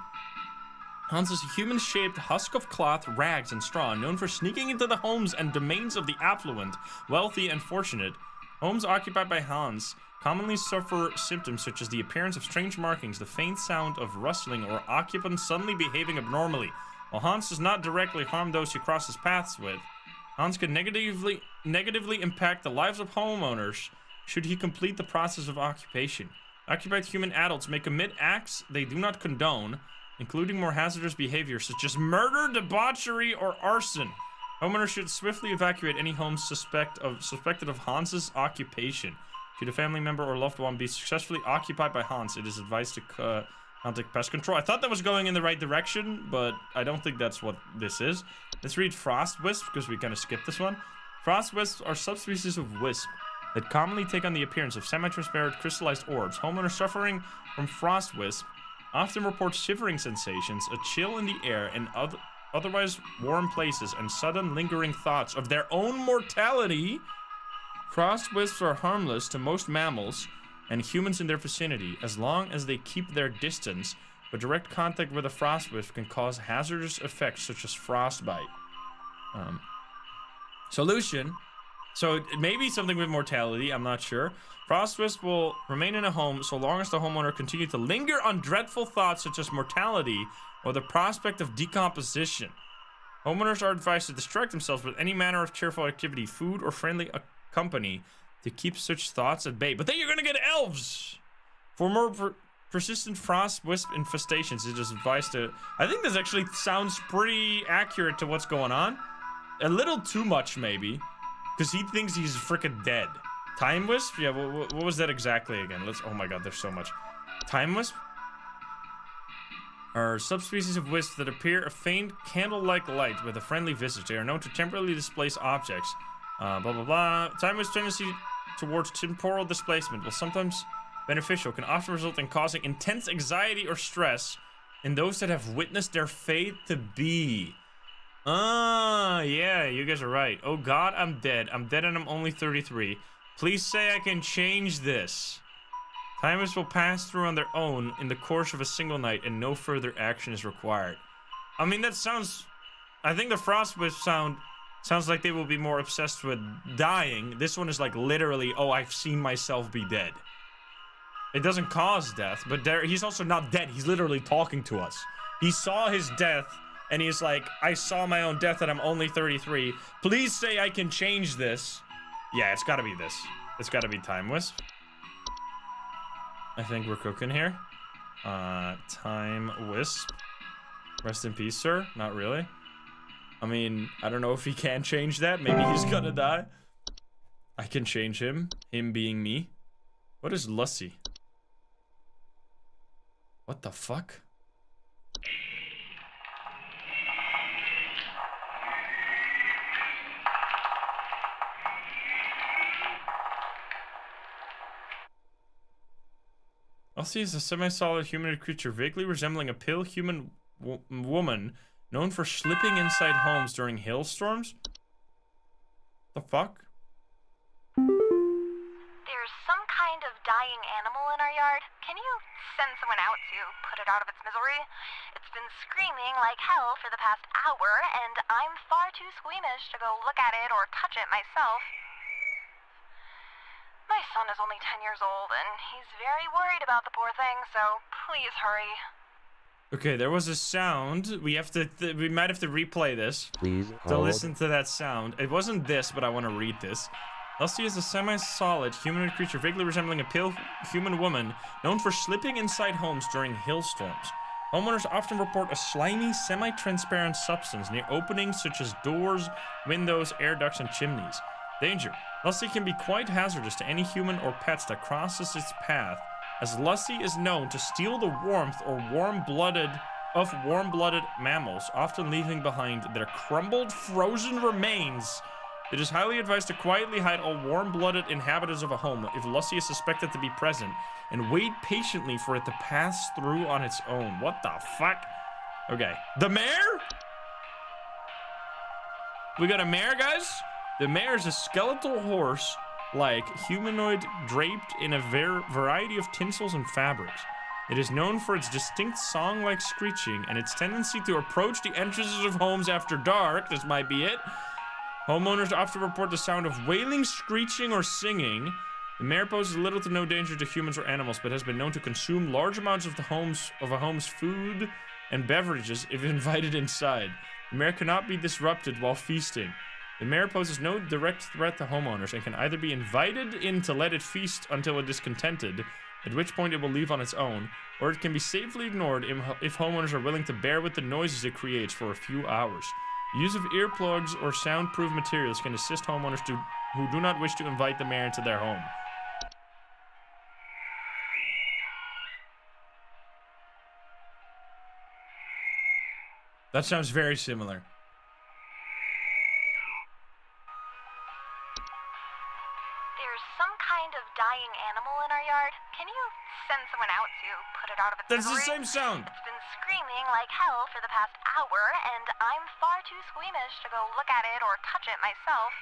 Hans is a human-shaped husk of cloth, rags, and straw, known for sneaking into the homes and domains of the affluent, wealthy, and fortunate. Homes occupied by Hans commonly suffer symptoms such as the appearance of strange markings, the faint sound of rustling, or occupants suddenly behaving abnormally. While Hans does not directly harm those he crosses paths with, Hans can negatively impact the lives of homeowners should he complete the process of occupation. Occupied human adults may commit acts they do not condone, including more hazardous behavior such as murder, debauchery, or arson. Homeowners should swiftly evacuate any homes suspected of Hans's occupation. Should a family member or loved one be successfully occupied by Hans, it is advised to contact pest control. I thought that was going in the right direction, but I don't think that's what this is. Let's read frost wisp, because we kind of skipped this one. Frost wisps are subspecies of wisp that commonly take on the appearance of semi-transparent crystallized orbs. Homeowners suffering from frost wisp often report shivering sensations, a chill in the air, and otherwise warm places, and sudden lingering thoughts of their own mortality. Frost wisps are harmless to most mammals and humans in their vicinity, as long as they keep their distance, but direct contact with a frost wisp can cause hazardous effects such as frostbite. Solution. So it may be something with mortality, I'm not sure. Frost wisp will remain in a home so long as the homeowner continues to linger on dreadful thoughts such as mortality or the prospect of decomposition. Homeowners are advised to distract themselves with any manner of cheerful activity, food, or friendly company to keep such thoughts at bay. But then you're gonna get elves! For more persistent frost wisp infestations, it is advised to... I think this actually sounds pretty accurate to what's going on. A little too much, maybe. Because he thinks he's freaking dead. Time wisp? Yeah, what was that exactly again? Oh my god, there's so much. Time wisp are subspecies of wisps that appear a faint candle-like light with a friendly visage. They are known to temporarily displace objects. Blah, blah, blah. Time wisp tendency towards temporal displacement, while sometimes beneficial, can often result in causing intense anxiety or stress in those that have witnessed their fate to be. Yeah, you guys are right. Oh god, I'm dead. I'm dead and I'm only 33. Please say I can change this. Time wisps will pass through on their own in the course of a single night and no further action is required. I mean, that sounds... I think the frost wisp sounds like they will be more obsessed with dying. This one is like literally, oh, I've seen myself be dead. It doesn't cause death, but he's also not dead. He's literally talking to us. He saw his death, and he's like, I saw my own death and I'm only 33. Please say I can change this. Yeah, it's gotta be this. It's gotta be Time Wisp. I think we're cooking here. Time Wisp. Rest in peace, sir. Not really. I mean, I don't know if he can change that. Maybe he's gonna die. I can change him. Him being me. What is Lussy? What the fuck? Lussy is a semi-solid humanoid creature vaguely resembling a pale human woman known for slipping inside homes during hailstorms? The fuck? There's some kind of dying animal in our yard. Can you send someone out to put it out of its misery? It's been screaming like hell for the past hour, and I'm far too squeamish to go look at it or touch it myself. My son is only 10 years old, and he's very worried about the poor thing, so please hurry. Okay, there was a sound. We have to. We might have to replay this Please to hold. listen to that sound. It wasn't this, but I want to read this. Lussy is a semi-solid humanoid creature vaguely resembling a pale human woman known for slipping inside homes during hailstorms. Homeowners often report a slimy, semi-transparent substance near openings such as doors, windows, air ducts, and chimneys. Danger. Lussy can be quite hazardous to any human or pets that crosses its path as lusty is known to steal the warmth or warm-blooded mammals, often leaving behind their crumbled, frozen remains. It is highly advised to quietly hide all warm-blooded inhabitants of a home if lusty is suspected to be present, and wait patiently for it to pass through on its own. What the fuck? Okay, the mare? We got a mare, guys? The mare is a skeletal horse, like humanoid, draped in a variety of tinsels and fabrics. It is known for its distinct song-like screeching and its tendency to approach the entrances of homes after dark. This might be it. Homeowners often report the sound of wailing, screeching, or singing. The mare poses little to no danger to humans or animals, but has been known to consume large amounts of a home's food and beverages if invited inside. The mare cannot be disrupted while feasting. The mare poses no direct threat to homeowners and can either be invited in to let it feast until it is contented, at which point it will leave on its own, or it can be safely ignored if homeowners are willing to bear with the noises it creates for a few hours. The use of earplugs or soundproof materials can assist homeowners who do not wish to invite the mare into their home. That sounds very similar. There's some kind of dying animal in our yard. Can you send someone out to put it out of its That's the misery? same sound. It's been screaming like hell for the past hour, and I'm far too squeamish to go look at it or touch it myself.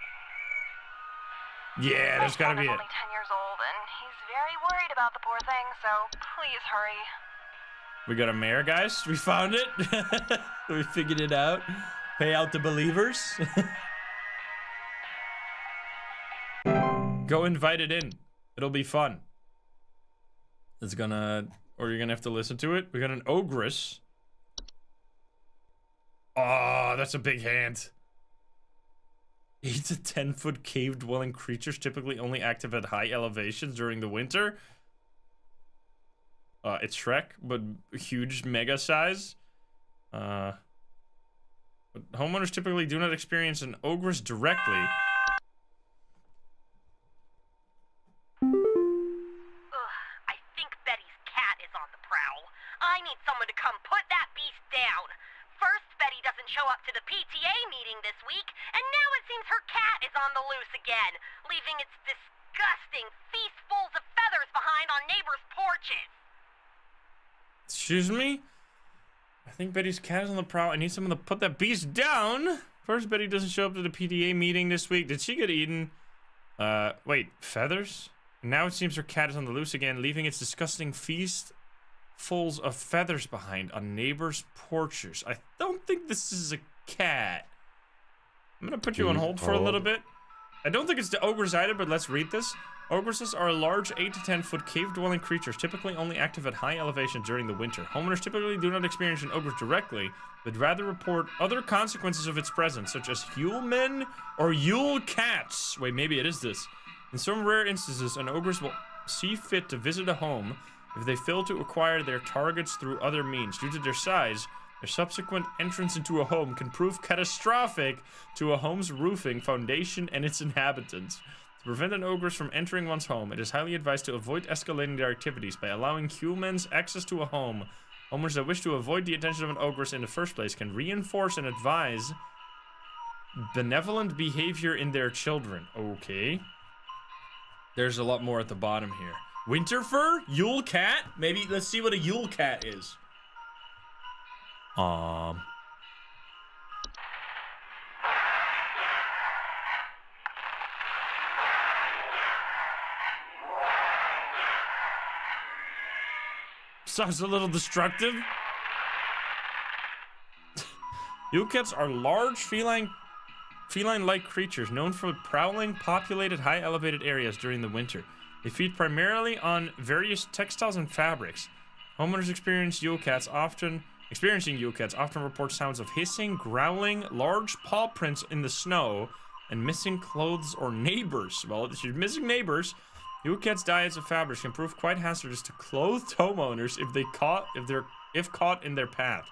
Yeah, that's gotta be My it. son is only 10 years old, and he's very worried about the poor thing, so please hurry. We got a mare, guys. We found it. We figured it out. Pay out the believers. Go invite it in. It'll be fun. It's gonna... Or you're gonna have to listen to it. We got an ogress. Oh, that's a big hand. 8 to 10-foot cave-dwelling creatures typically only active at high elevations during the winter. It's Shrek, but huge mega size. But homeowners typically do not experience an ogress directly. Ugh, I think Betty's cat is on the prowl. I need someone to come put that beast down. First, Betty doesn't show up to the PTA meeting this week, and now it seems her cat is on the loose again, leaving its disgusting feastfuls of feathers behind on neighbors' porches. Excuse me? I think Betty's cat is on the prowl. I need someone to put that beast down. First, Betty doesn't show up to the PTA meeting this week. Did she get eaten? Wait, feathers? Now it seems her cat is on the loose again, leaving its disgusting feastfuls of feathers behind on neighbors' porches. I don't think this is a cat. I'm gonna put you on hold for a little bit. I don't think it's the ogres either, but let's read this. Ogresses are large 8 to 10-foot cave-dwelling creatures, typically only active at high elevation during the winter. Homeowners typically do not experience an ogre directly, but rather report other consequences of its presence, such as Yule men or Yule Cats. Wait, maybe it is this. In some rare instances, an ogress will see fit to visit a home if they fail to acquire their targets through other means. Due to their size, their subsequent entrance into a home can prove catastrophic to a home's roofing, foundation, and its inhabitants. To prevent an ogress from entering one's home, it is highly advised to avoid escalating their activities by allowing humans access to a home. Homeowners that wish to avoid the attention of an ogress in the first place can reinforce and advise benevolent behavior in their children. Okay. There's a lot more at the bottom here. Winter fur? Yule cat? Maybe let's see what a Yule cat is. Sounds a little destructive. Yule cats are large feline-like creatures known for prowling populated high elevated areas during the winter. They feed primarily on various textiles and fabrics. Homeowners experiencing Yule cats often report sounds of hissing, growling, large paw prints in the snow, and missing clothes or neighbors. Well, if you're missing neighbors, Yule cats' diets of fabrics can prove quite hazardous to clothed homeowners if caught in their path.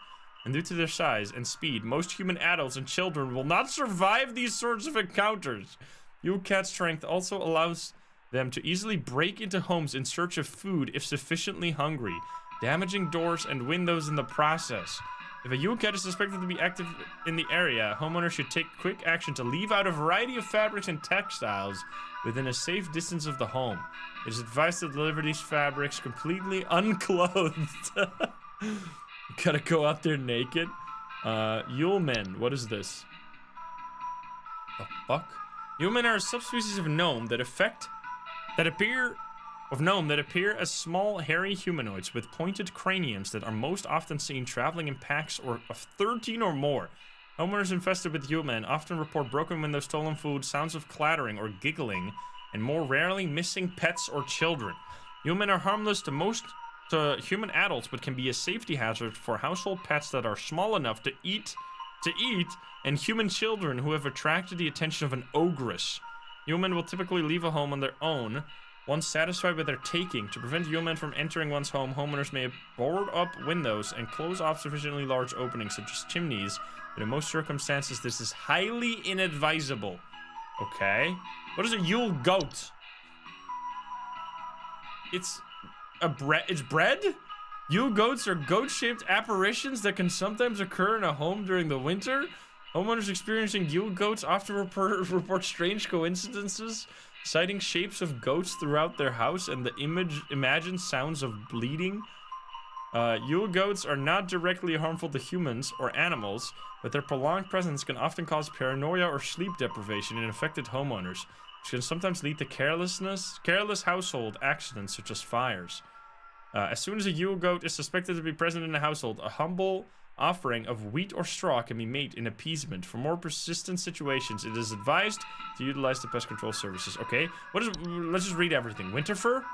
And due to their size and speed, most human adults and children will not survive these sorts of encounters. Yule cat's strength also allows them to easily break into homes in search of food if sufficiently hungry, damaging doors and windows in the process. If a Yule Cat is suspected to be active in the area, homeowners should take quick action to leave out a variety of fabrics and textiles within a safe distance of the home. It is advised to deliver these fabrics completely unclothed. Gotta go out there naked. Yule Men, what is this? The fuck? Yule Men are a subspecies of gnome that appear as small, hairy humanoids with pointed craniums that are most often seen traveling in packs of 13 or more. Homeowners infested with Yule Men often report broken windows, stolen food, sounds of clattering or giggling, and more rarely missing pets or children. Yule Men are harmless to human adults, but can be a safety hazard for household pets that are small enough to eat, and human children who have attracted the attention of an ogress. Yule Men will typically leave a home on their own once satisfied with their taking. To prevent Yule Men from entering one's home, homeowners may board up windows and close off sufficiently large openings, such as chimneys, but in most circumstances, this is highly inadvisable. Okay. What is a Yule Goat? It's bread? Yule Goats are goat-shaped apparitions that can sometimes occur in a home during the winter. Homeowners experiencing Yule Goats often report strange coincidences, citing shapes of goats throughout their house and the imagined sounds of bleeding. Yule Goats are not directly harmful to humans or animals, but their prolonged presence can often cause paranoia or sleep deprivation in affected homeowners, which can sometimes lead to careless household accidents such as fires. As soon as a Yule Goat is suspected to be present in a household, a humble offering of wheat or straw can be made in appeasement. For more persistent situations, it is advised to utilize the pest control services. Okay, let's just read everything. Winter fur?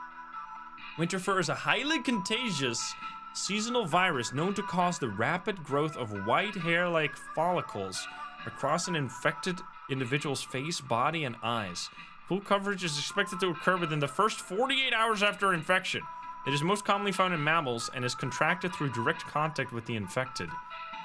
Winter fur is a highly contagious seasonal virus known to cause the rapid growth of white hair-like follicles across an infected individual's face, body, and eyes. Full coverage is expected to occur within the first 48 hours after infection. It is most commonly found in mammals and is contracted through direct contact with the infected.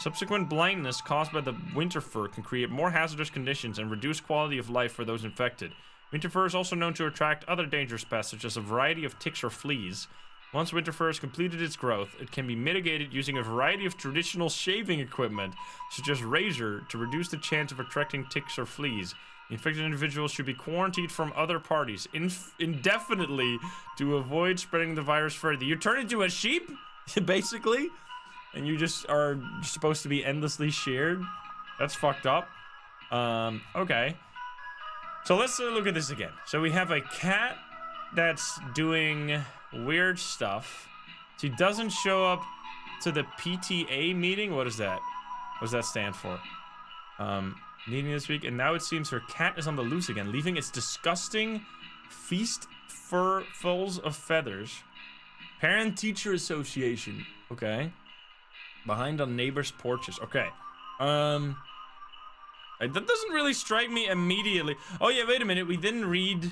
Subsequent blindness caused by the winter fur can create more hazardous conditions and reduce quality of life for those infected. Winter fur is also known to attract other dangerous pests, such as a variety of ticks or fleas. Once winter fur has completed its growth, it can be mitigated using a variety of traditional shaving equipment, such as razor, to reduce the chance of attracting ticks or fleas. The infected individuals should be quarantined from other parties indefinitely to avoid spreading the virus further. You turn into a sheep, basically, and you just are supposed to be endlessly sheared. That's fucked up. Okay. So let's look at this again. So we have a cat that's doing weird stuff. She doesn't show up to the PTA meeting. What is that? What does that stand for? Meeting this week, and now it seems her cat is on the loose again, leaving its disgusting feast fulls of feathers. Parent-teacher association. Okay. Behind on neighbors' porches. Okay. That doesn't really strike me immediately. Oh yeah, wait a minute. We didn't read.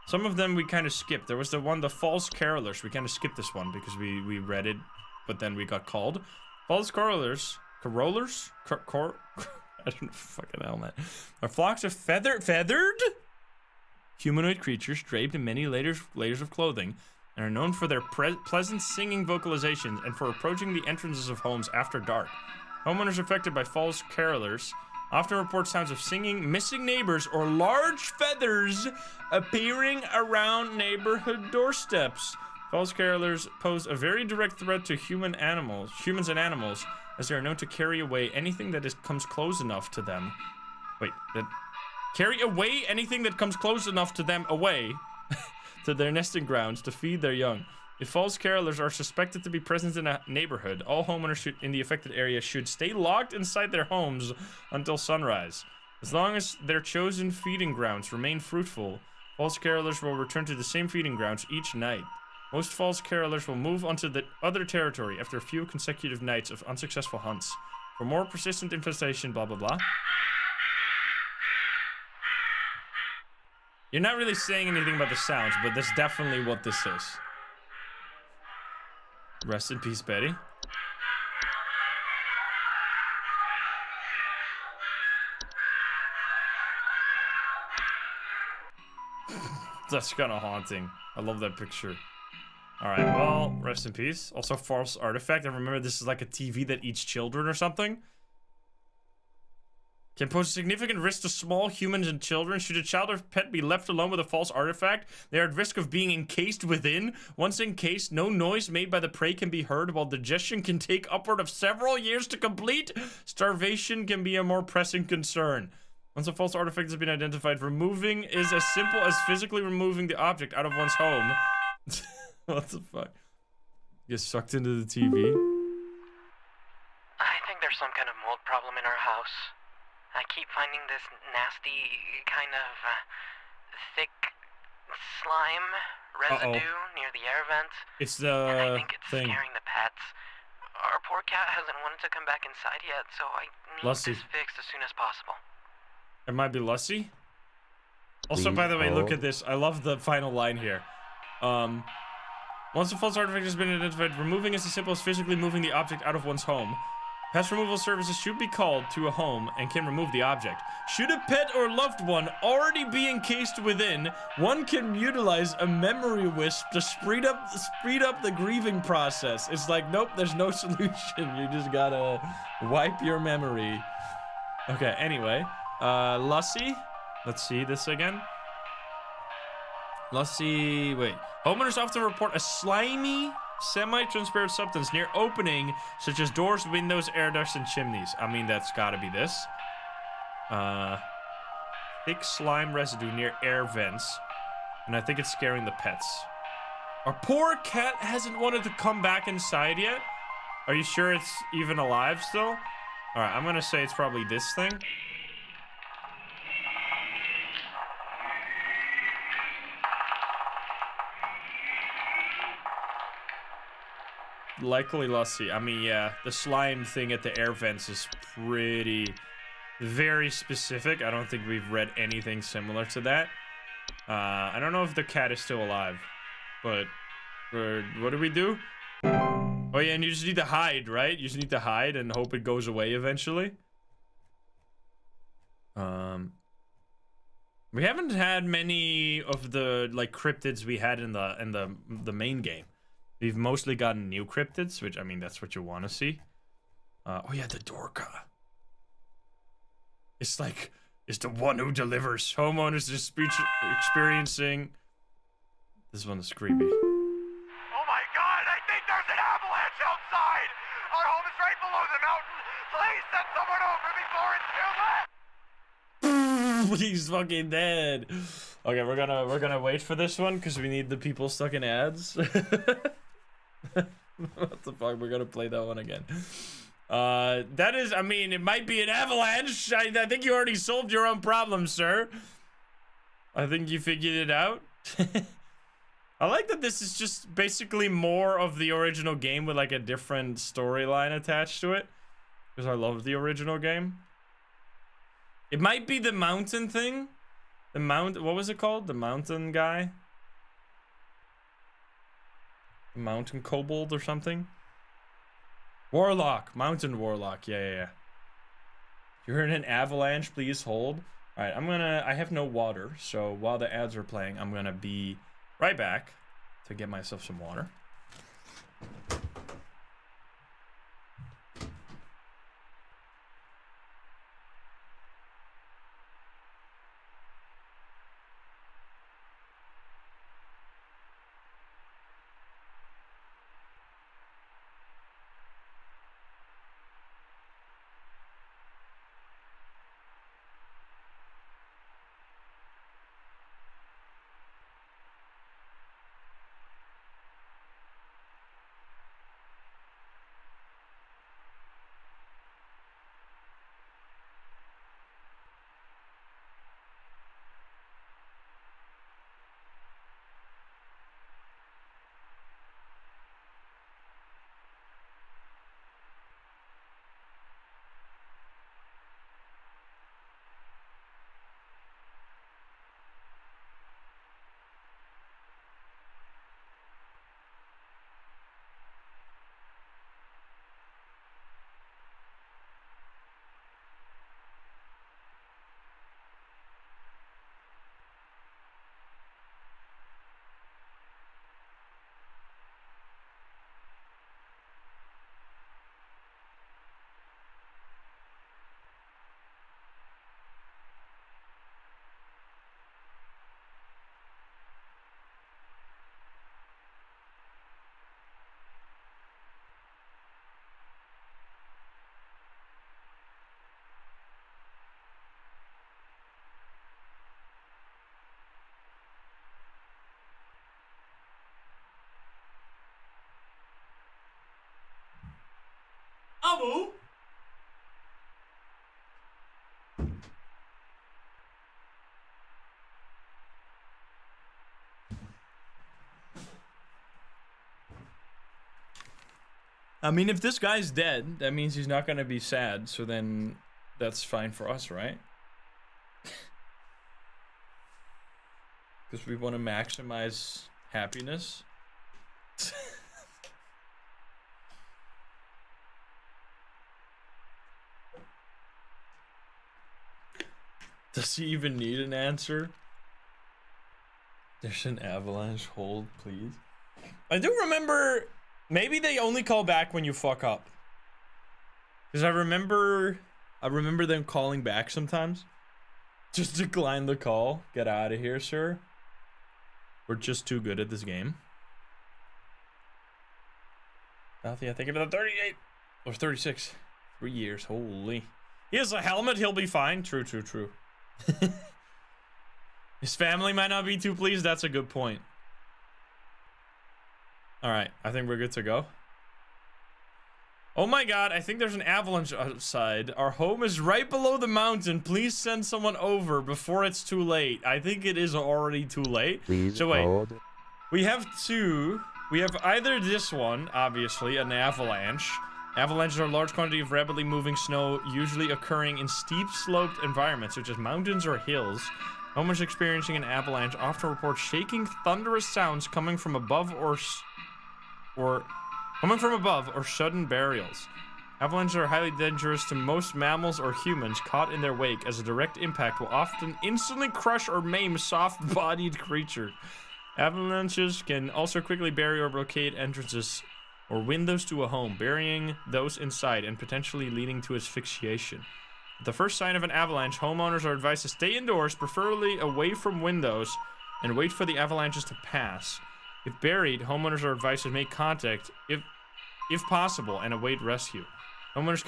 Some of them we kind of skipped. There was the one, the false carolers. We kind of skipped this one because we read it, but then we got called. False carolers. I don't know, fucking hell, man. Are flocks of feathered humanoid creatures draped in many layers of clothing, and are known for their pleasant singing vocalizations and for approaching the entrances of homes after dark. Homeowners affected by false carolers often report sounds of singing, missing neighbors, or large feathers appearing around neighborhood doorsteps. False carolers pose a very direct threat to humans and animals, as they are known to carry away anything that comes close enough to them. Carry away anything that comes close enough to them away to their nesting grounds to feed their young. If false carolers are suspected to be present in a neighborhood, all homeowners in the affected area should stay locked inside their homes until sunrise. As long as their chosen feeding grounds remain fruitful, false carolers will return to the same feeding grounds each night. Most false carolers will move onto the other territory after a few consecutive nights of unsuccessful hunts. For more persistent infestation, blah, blah, blah. You're not really saying anything about the sounds, but that's definitely what this is. Rest in peace, Betty. That's kind of haunting. I love that picture. All right, well, rest in peace. Also, false artifact. I remember this is like a TV that eats children or something. Can pose significant risk to small humans and children. Should a child or pet be left alone with a false artifact, they are at risk of being encased within. Once encased, no noise made by the prey can be heard, while digestion can take upward of several years to complete. Starvation can be a more pressing concern. Once a false artifact has been identified, removing is as simple as physically removing the object out of one's home. What the fuck? Get sucked into the TV? I think there's some kind of mold problem in our house. I keep finding this nasty kind of thick slime residue near the air vent. It's and I think it's thing. scaring the pets. Our poor cat hasn't wanted to come back inside yet, so I need Lussie. this fixed as soon as possible. It might be Lussie. Also, by the way, look at this. I love the final line here. Once a false artifact has been identified, removing is as simple as physically moving the object out of one's home. Pest removal services should be called to a home and can remove the object. Should a pet or loved one already be encased within, one can utilize a memory wisp to speed up the grieving process. It's like, nope, there's no solution. You just gotta wipe your memory. Okay, anyway. Lussie. Let's see this again. Lussie, wait. Homeowners often report a slimy, semi-transparent substance near opening, such as doors, windows, air ducts, and chimneys. I mean, that's gotta be this. Thick slime residue near air vents. And I think it's scaring the pets. Our poor cat hasn't wanted to come back inside yet. Are you sure it's even alive still? Alright, I'm gonna say it's probably this thing. Likely Lussie. I mean, yeah, the slime thing at the air vents is very specific. I don't think we've read anything similar to that. I don't know if the cat is still alive, but what do we do? Oh yeah, and you just need to hide, right? You just need to hide and hope it goes away eventually. We haven't had many of the like cryptids we had in the main game. We've mostly gotten new cryptids, which, I mean, that's what you want to see. Oh yeah, the Dorka. It's like, it's the one who delivers. Homeowners just experiencing. This one is creepy. Oh my god, I think there's an avalanche outside! Our home is right below the mountain! Please send someone over before it's too late! He's fucking dead. Okay, we're gonna wait for this one because we need the people stuck in ads. What the fuck? We're gonna play that one again. That is, I mean, it might be an avalanche. I think you already solved your own problem, sir. I think you figured it out. I like that this is just basically more of the original game with like a different storyline attached to it. Because I love the original game. It might be the mountain thing. What was it called? The mountain guy? The mountain kobold or something? Warlock. Mountain Warlock. Yeah. You're in an avalanche, please hold. Alright, I have no water, so while the ads are playing, I'm gonna be right back to get myself some water. I mean, if this guy's dead, that means he's not gonna be sad, so then that's fine for us, right? Because we want to maximize happiness. Does he even need an answer? There's an avalanche. Hold, please. I do remember, maybe they only call back when you fuck up. Because I remember them calling back sometimes. Just decline the call. Get out of here, sir. We're just too good at this game. Nothing, I think about 38 or 36. 3 years, holy. He has a helmet, he'll be fine. True, true, true. His family might not be too pleased. That's a good point. All right, I think we're good to go. Oh my god, I think there's an avalanche outside. Our home is right below the mountain. Please send someone over before it's too late. I think it is already too late. Please so wait, hold. we have two. We have either this one, obviously, an avalanche. Avalanches are a large quantity of rapidly moving snow, usually occurring in steep sloped environments such as mountains or hills. Homeowners experiencing an avalanche often report shaking, thunderous sounds coming from above or sudden burials. Avalanches are highly dangerous to most mammals or humans caught in their wake, as a direct impact will often instantly crush or maim soft-bodied creatures. Avalanches can also quickly bury or blockade entrances or windows to a home, burying those inside and potentially leading to asphyxiation. At the first sign of an avalanche, homeowners are advised to stay indoors, preferably away from windows, and wait for the avalanches to pass. If buried, homeowners are advised to make contact if possible and await rescue. Homeowners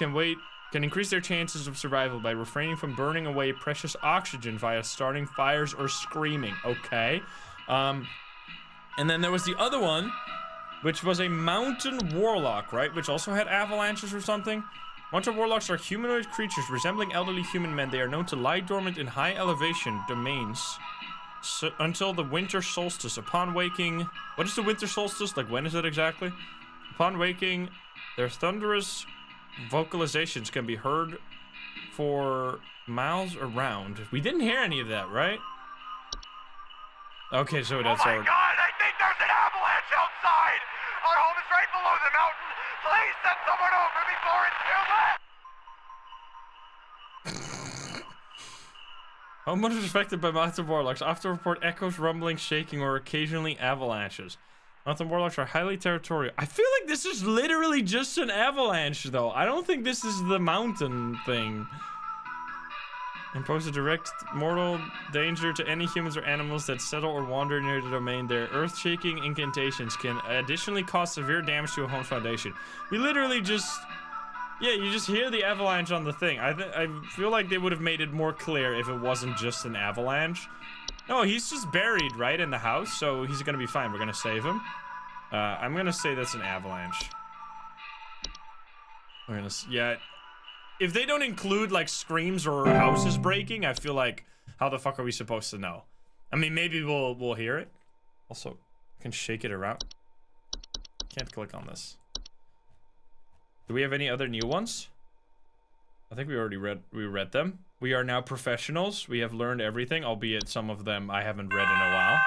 can increase their chances of survival by refraining from burning away precious oxygen via starting fires or screaming. Okay. And then there was the other one, which was a Mountain Warlock, right? Which also had avalanches or something. Mountain Warlocks are humanoid creatures resembling elderly human men. They are known to lie dormant in high elevation domains until the winter solstice. Upon waking, what is the winter solstice? Like, when is it exactly? Upon waking, their thunderous vocalizations can be heard for miles around. We didn't hear any of that, right? Okay, so that's our... Oh my god, I think there's an avalanche outside! Our home is right below the mountain! Please send someone over before it's too late! Homeowners affected by Mountain Warlocks often report echoes, rumbling, shaking, or occasionally avalanches. Mountain Warlocks are highly territorial. I feel like this is literally just an avalanche, though. I don't think this is the mountain thing. Impose a direct mortal danger to any humans or animals that settle or wander near the domain. Their earth-shaking incantations can additionally cause severe damage to a home's foundation. We literally just... Yeah, you just hear the avalanche on the thing. I feel like they would have made it more clear if it wasn't just an avalanche. No, he's just buried, right, in the house, so he's gonna be fine. We're gonna save him. I'm gonna say that's an avalanche. We're gonna... Yeah... If they don't include, like, screams or houses breaking, I feel like, how the fuck are we supposed to know? I mean, maybe we'll hear it. Also, I can shake it around. Can't click on this. Do we have any other new ones? I think we already read them. We are now professionals. We have learned everything, albeit some of them I haven't read in a while.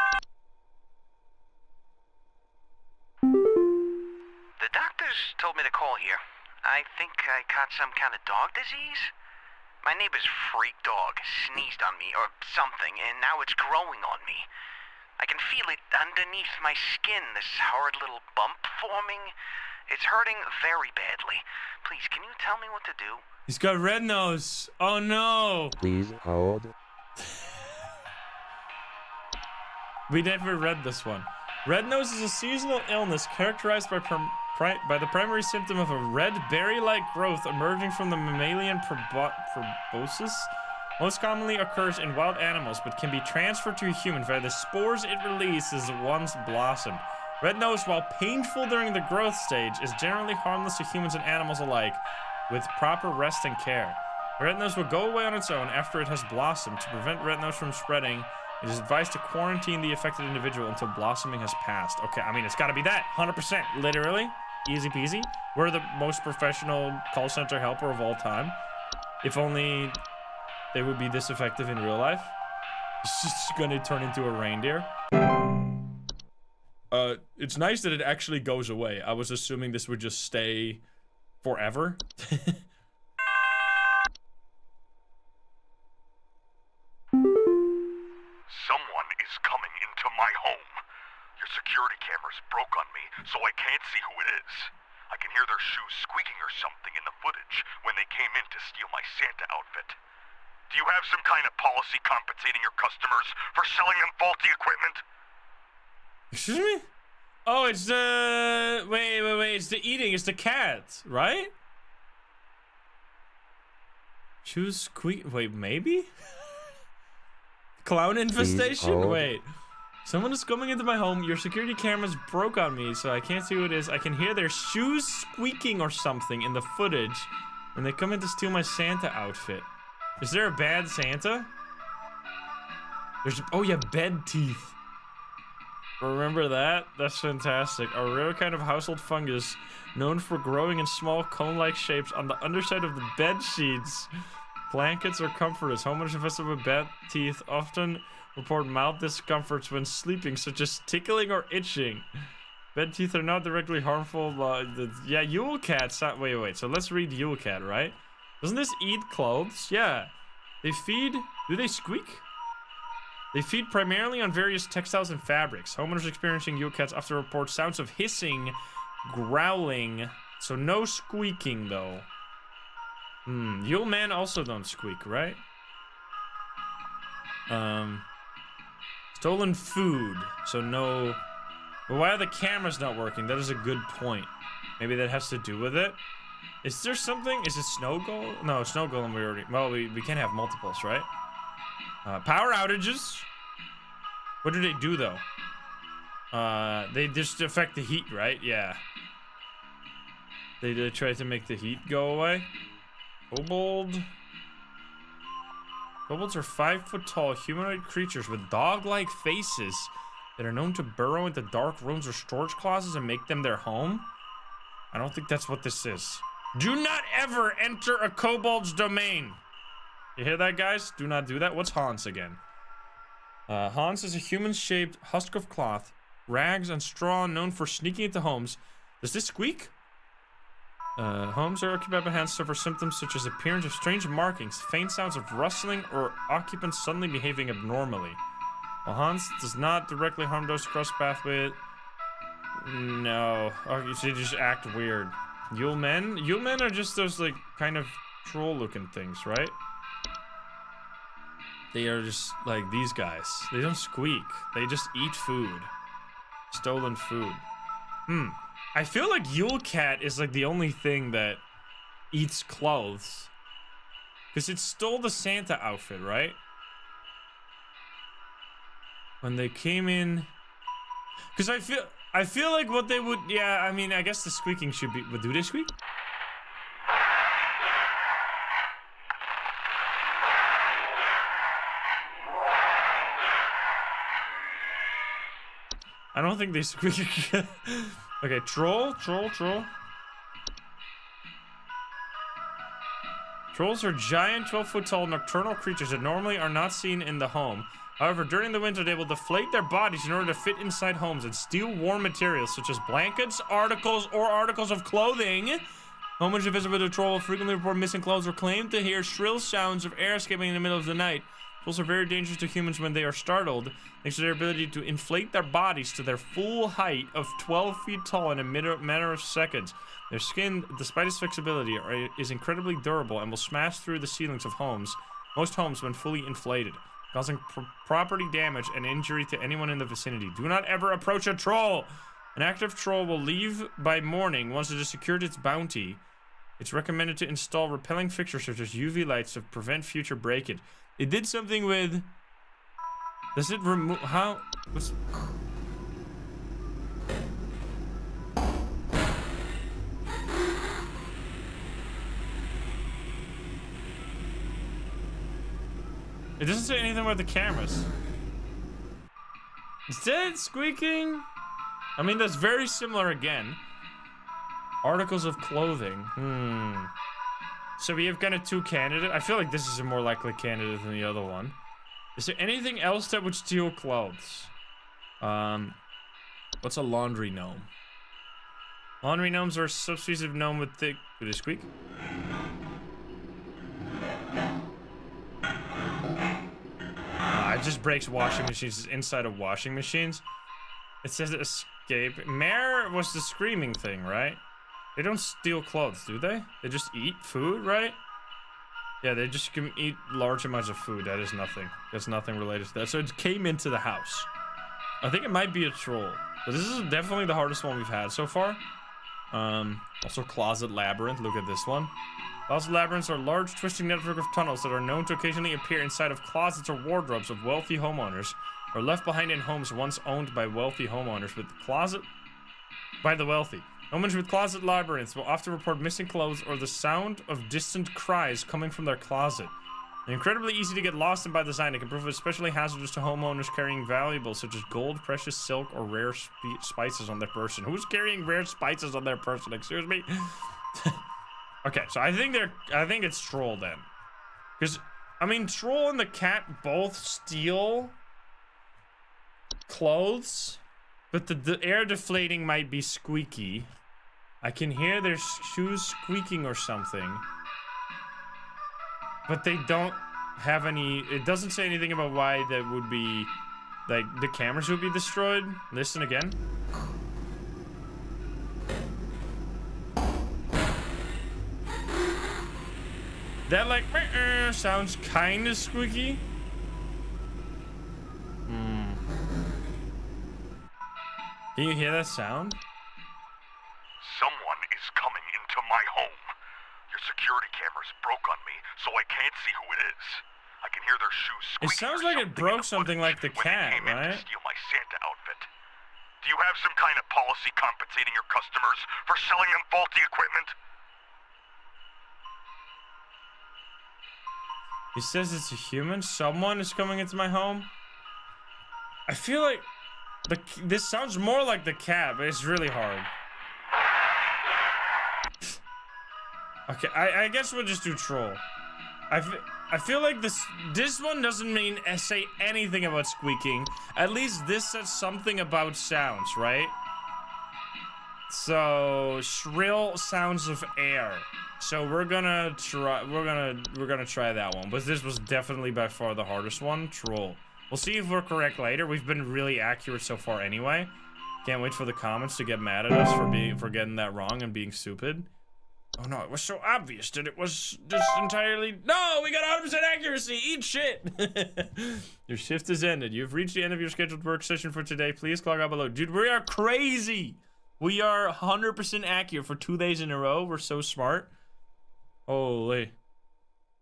The doctors told me to call here. I think I caught some kind of dog disease. My neighbor's freak dog sneezed on me or something, and now it's growing on me. I can feel it underneath my skin, this horrid little bump forming. It's hurting very badly. Please, can you tell me what to do? He's got red nose. Oh no. Please hold. We never read this one. Red nose is a seasonal illness characterized by the primary symptom of a red berry-like growth emerging from the mammalian proboscis. Most commonly occurs in wild animals, but can be transferred to a human via the spores it releases once blossomed. Red nose, while painful during the growth stage, is generally harmless to humans and animals alike, with proper rest and care. Red nose will go away on its own after it has blossomed. To prevent red nose from spreading, it is advised to quarantine the affected individual until blossoming has passed. Okay, I mean, it's gotta be that, 100%, literally. Easy peasy. We're the most professional call center helper of all time. If only they would be this effective in real life. It's just gonna turn into a reindeer. It's nice that it actually goes away. I was assuming this would just stay forever. Someone is coming into my home. Your security cameras broke on me, so I can't see who it is. I can hear their shoes squeaking or something in the footage when they came in to steal my Santa outfit. Do you have some kind of policy compensating your customers for selling them faulty equipment? Excuse me? Oh, it's the... Wait. It's the eating. It's the cat, right? Shoes squeak... Wait, maybe? Clown infestation? Wait. Someone is coming into my home. Your security cameras broke on me, so I can't see who it is. I can hear their shoes squeaking or something in the footage when they come in to steal my Santa outfit. Is there a bad Santa? There's... Oh, yeah, bed teeth. Remember that? That's fantastic. A rare kind of household fungus known for growing in small cone-like shapes on the underside of the bed sheets, blankets, or comforters. Homeowners infested with bad teeth often report mild discomforts when sleeping, such as tickling or itching. Bed teeth are not directly harmful. Yeah, Yule Cat. Wait. So let's read Yule Cat, right? Doesn't this eat clothes? Yeah. They feed... Do they squeak? They feed primarily on various textiles and fabrics. Homeowners experiencing Yule Cats often report sounds of hissing, growling. So no squeaking, though. Yule Men also don't squeak, right? Stolen food. So no... But why are the cameras not working? That is a good point. Maybe that has to do with it. Is there something? Is it Snow Golem? No, Snow Golem we already... Well, we can't have multiples, right? Power outages. What do they do, though? They just affect the heat, right? Yeah. They try to make the heat go away. Kobold. Kobolds are 5 foot tall humanoid creatures with dog-like faces that are known to burrow into dark rooms or storage closets and make them their home. I don't think that's what this is. Do not ever enter a kobold's domain. You hear that, guys? Do not do that. What's Hans again? Hans is a human-shaped husk of cloth, rags, and straw known for sneaking into homes. Does this squeak? Homes are occupied by Hans suffer symptoms such as appearance of strange markings, faint sounds of rustling, or occupants suddenly behaving abnormally. While Hans does not directly harm those across path with... No. Oh, they just act weird. Yule Men? Yule Men are just those, like, kind of troll-looking things, right? They are just like these guys. They don't squeak. They just eat food. Stolen food. I feel like Yule Cat is like the only thing that eats clothes. Because it stole the Santa outfit, right? When they came in... Because I feel like what they would... Yeah, I mean, I guess the squeaking should be... But do they squeak? I don't think they squeak. Okay, troll. Trolls are giant 12-foot tall nocturnal creatures that normally are not seen in the home. However, during the winter, they will deflate their bodies in order to fit inside homes and steal warm materials such as blankets, articles of clothing. Homeowners who visit with a troll will frequently report missing clothes or claim to hear shrill sounds of air escaping in the middle of the night. Trolls are very dangerous to humans when they are startled, thanks to their ability to inflate their bodies to their full height of 12 feet tall in a matter of seconds. Their skin, despite its flexibility, is incredibly durable and will smash through the ceilings of most homes when fully inflated, causing property damage and injury to anyone in the vicinity. Do not ever approach a troll! An active troll will leave by morning once it has secured its bounty. It's recommended to install repelling fixtures such as UV lights to prevent future breakage. It did something with... Does it remove... How... What's... It doesn't say anything about the cameras. Is that squeaking? I mean, that's very similar again. Articles of clothing. So we have kind of two candidates. I feel like this is a more likely candidate than the other one. Is there anything else that would steal clothes? What's a laundry gnome? Laundry gnomes are a subspecies of gnome with thick... Did it squeak? It just breaks washing machines. It's inside of washing machines. It says escape. Mare was the screaming thing, right? They don't steal clothes, do they? They just eat food, right? Yeah, they just can eat large amounts of food. That is nothing. That's nothing related to that. So it came into the house. I think it might be a troll. But this is definitely the hardest one we've had so far. Also Closet Labyrinth. Look at this one. Closet labyrinths are a large twisting network of tunnels that are known to occasionally appear inside of closets or wardrobes of wealthy homeowners, or left behind in homes once owned by wealthy homeowners with the wealthy. Homeowners with closet labyrinths will often report missing clothes or the sound of distant cries coming from their closet. They're incredibly easy to get lost in by design. It can prove especially hazardous to homeowners carrying valuables such as gold, precious silk, or rare spices on their person. Who's carrying rare spices on their person? Excuse me? Okay, so I think it's Troll then. Because, I mean, Troll and the cat both steal clothes, but the air deflating might be squeaky. I can hear their shoes squeaking or something. But they don't have any... It doesn't say anything about why that would be... Like, the cameras would be destroyed. Listen again. That, like, sounds kind of squeaky. Can you hear that sound? Someone is coming into my home. Your security cameras broke on me, so I can't see who it is. I can hear their shoes squeaking. It sounds like it broke something like the cat, when they came right? in to steal my Santa outfit. Do you have some kind of policy compensating your customers for selling them faulty equipment? He says it's a human. Someone is coming into my home. I feel like this sounds more like the cat, but it's really hard. Okay, I guess we'll just do troll. I feel like this one doesn't say anything about squeaking. At least this says something about sounds, right? So shrill sounds of air. So we're gonna try that one. But this was definitely by far the hardest one. Troll. We'll see if we're correct later. We've been really accurate so far anyway. Can't wait for the comments to get mad at us for getting that wrong and being stupid. Oh no, it was so obvious that it was just entirely... No, we got 100% accuracy! Eat shit! Your shift is ended. You've reached the end of your scheduled work session for today. Please clock out below. Dude, we are crazy! We are 100% accurate for 2 days in a row. We're so smart. Holy.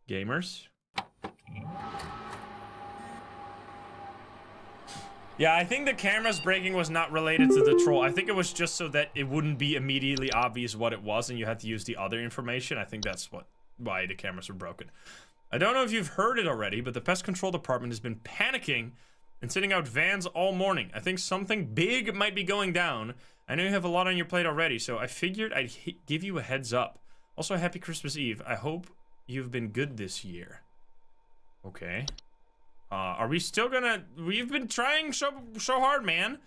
Gamers. Yeah, I think the camera's breaking was not related to the troll. I think it was just so that it wouldn't be immediately obvious what it was and you had to use the other information. I think that's why the cameras were broken. I don't know if you've heard it already, but the pest control department has been panicking and sending out vans all morning. I think something big might be going down. I know you have a lot on your plate already, so I figured I'd give you a heads up. Also, happy Christmas Eve. I hope you've been good this year. Okay. Are we still gonna... We've been trying so hard, man.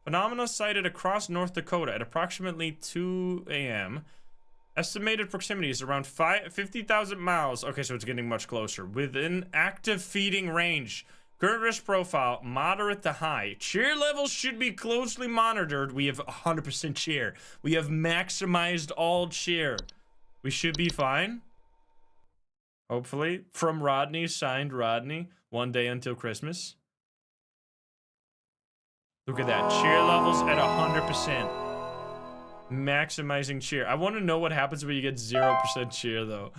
Phenomena sighted across North Dakota at approximately 2 a.m. Estimated proximity is around 50,000 miles. Okay, so it's getting much closer. Within active feeding range. Current risk profile, moderate to high. Cheer levels should be closely monitored. We have 100% cheer. We have maximized all cheer. We should be fine. Hopefully. From Rodney, signed Rodney. 1 day until Christmas. Look at that. Cheer levels at 100%. Maximizing cheer. I want to know what happens when you get 0% cheer, though.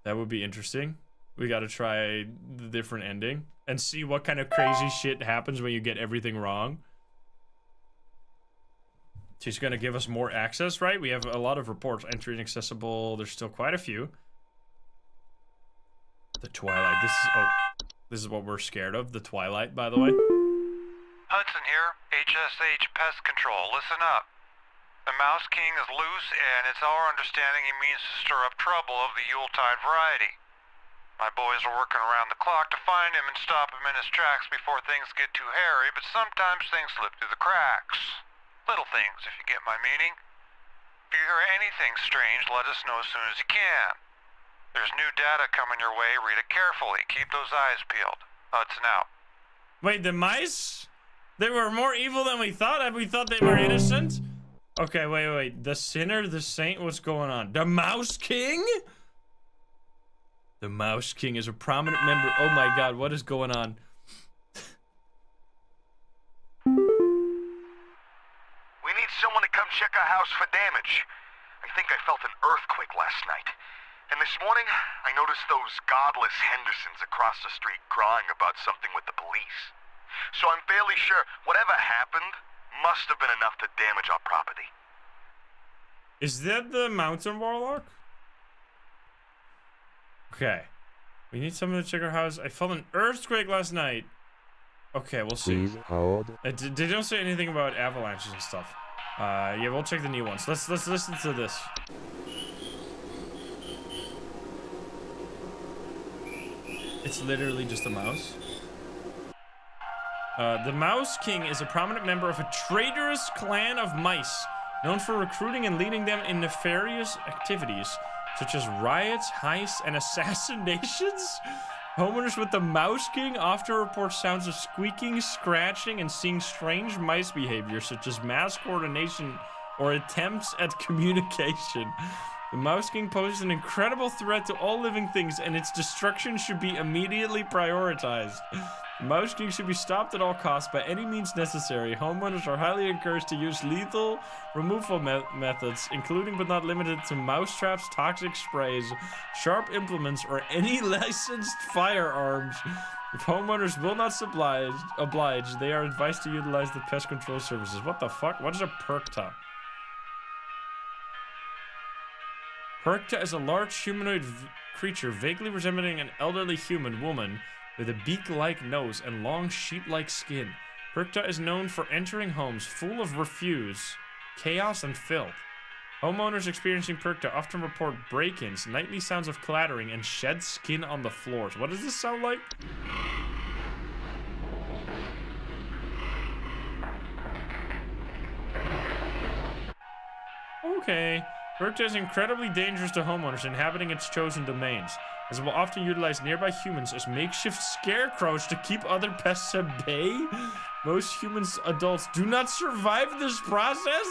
That would be interesting. We got to try the different ending and see what kind of crazy shit happens when you get everything wrong. She's going to give us more access, right? We have a lot of reports. Entry inaccessible. There's still quite a few. The Twilight. This is what we're scared of. The Twilight, by the way. Hudson here, HSH Pest Control. Listen up. The Mouse King is loose, and it's our understanding he means to stir up trouble of the Yuletide variety. My boys are working around the clock to find him and stop him in his tracks before things get too hairy, but sometimes things slip through the cracks. Little things, if you get my meaning. If you hear anything strange, let us know as soon as you can. There's new data coming your way. Read it carefully. Keep those eyes peeled. Hudson out. Wait, the mice? They were more evil than we thought? We thought they were innocent? Okay, wait. The sinner, the saint, what's going on? The Mouse King? The Mouse King is a prominent member. Oh my god, what is going on? We need someone to come check our house for damage. I think I felt an earthquake last night. And this morning, I noticed those godless Hendersons across the street crying about something with the police. So I'm fairly sure whatever happened must have been enough to damage our property. Is that the Mountain Warlock? Okay. We need someone to check our house. I felt an earthquake last night. Okay, we'll see. Please hold. They don't say anything about avalanches and stuff. Yeah, we'll check the new ones. Let's listen to this. It's literally just a mouse. The Mouse King is a prominent member of a traitorous clan of mice, known for recruiting and leading them in nefarious activities, such as riots, heists, and assassinations. Homeowners with the Mouse King often report sounds of squeaking, scratching, and seeing strange mice behavior, such as mass coordination or attempts at communication. The Mouse King poses an incredible threat to all living things, and its destruction should be immediately prioritized. The Mouse King should be stopped at all costs by any means necessary. Homeowners are highly encouraged to use lethal removal methods, including but not limited to mouse traps, toxic sprays, sharp implements, or any licensed firearms. If homeowners will not oblige, they are advised to utilize the pest control services. What the fuck? What is a perkta? Perkta is a large humanoid creature vaguely resembling an elderly human woman with a beak-like nose and long sheet-like skin. Perkta is known for entering homes full of refuse, chaos, and filth. Homeowners experiencing Perkta often report break-ins, nightly sounds of clattering, and shed skin on the floors. What does this sound like? Okay. Perkta is incredibly dangerous to homeowners inhabiting its chosen domains, as it will often utilize nearby humans as makeshift scarecrows to keep other pests at bay. Most adults do not survive this process.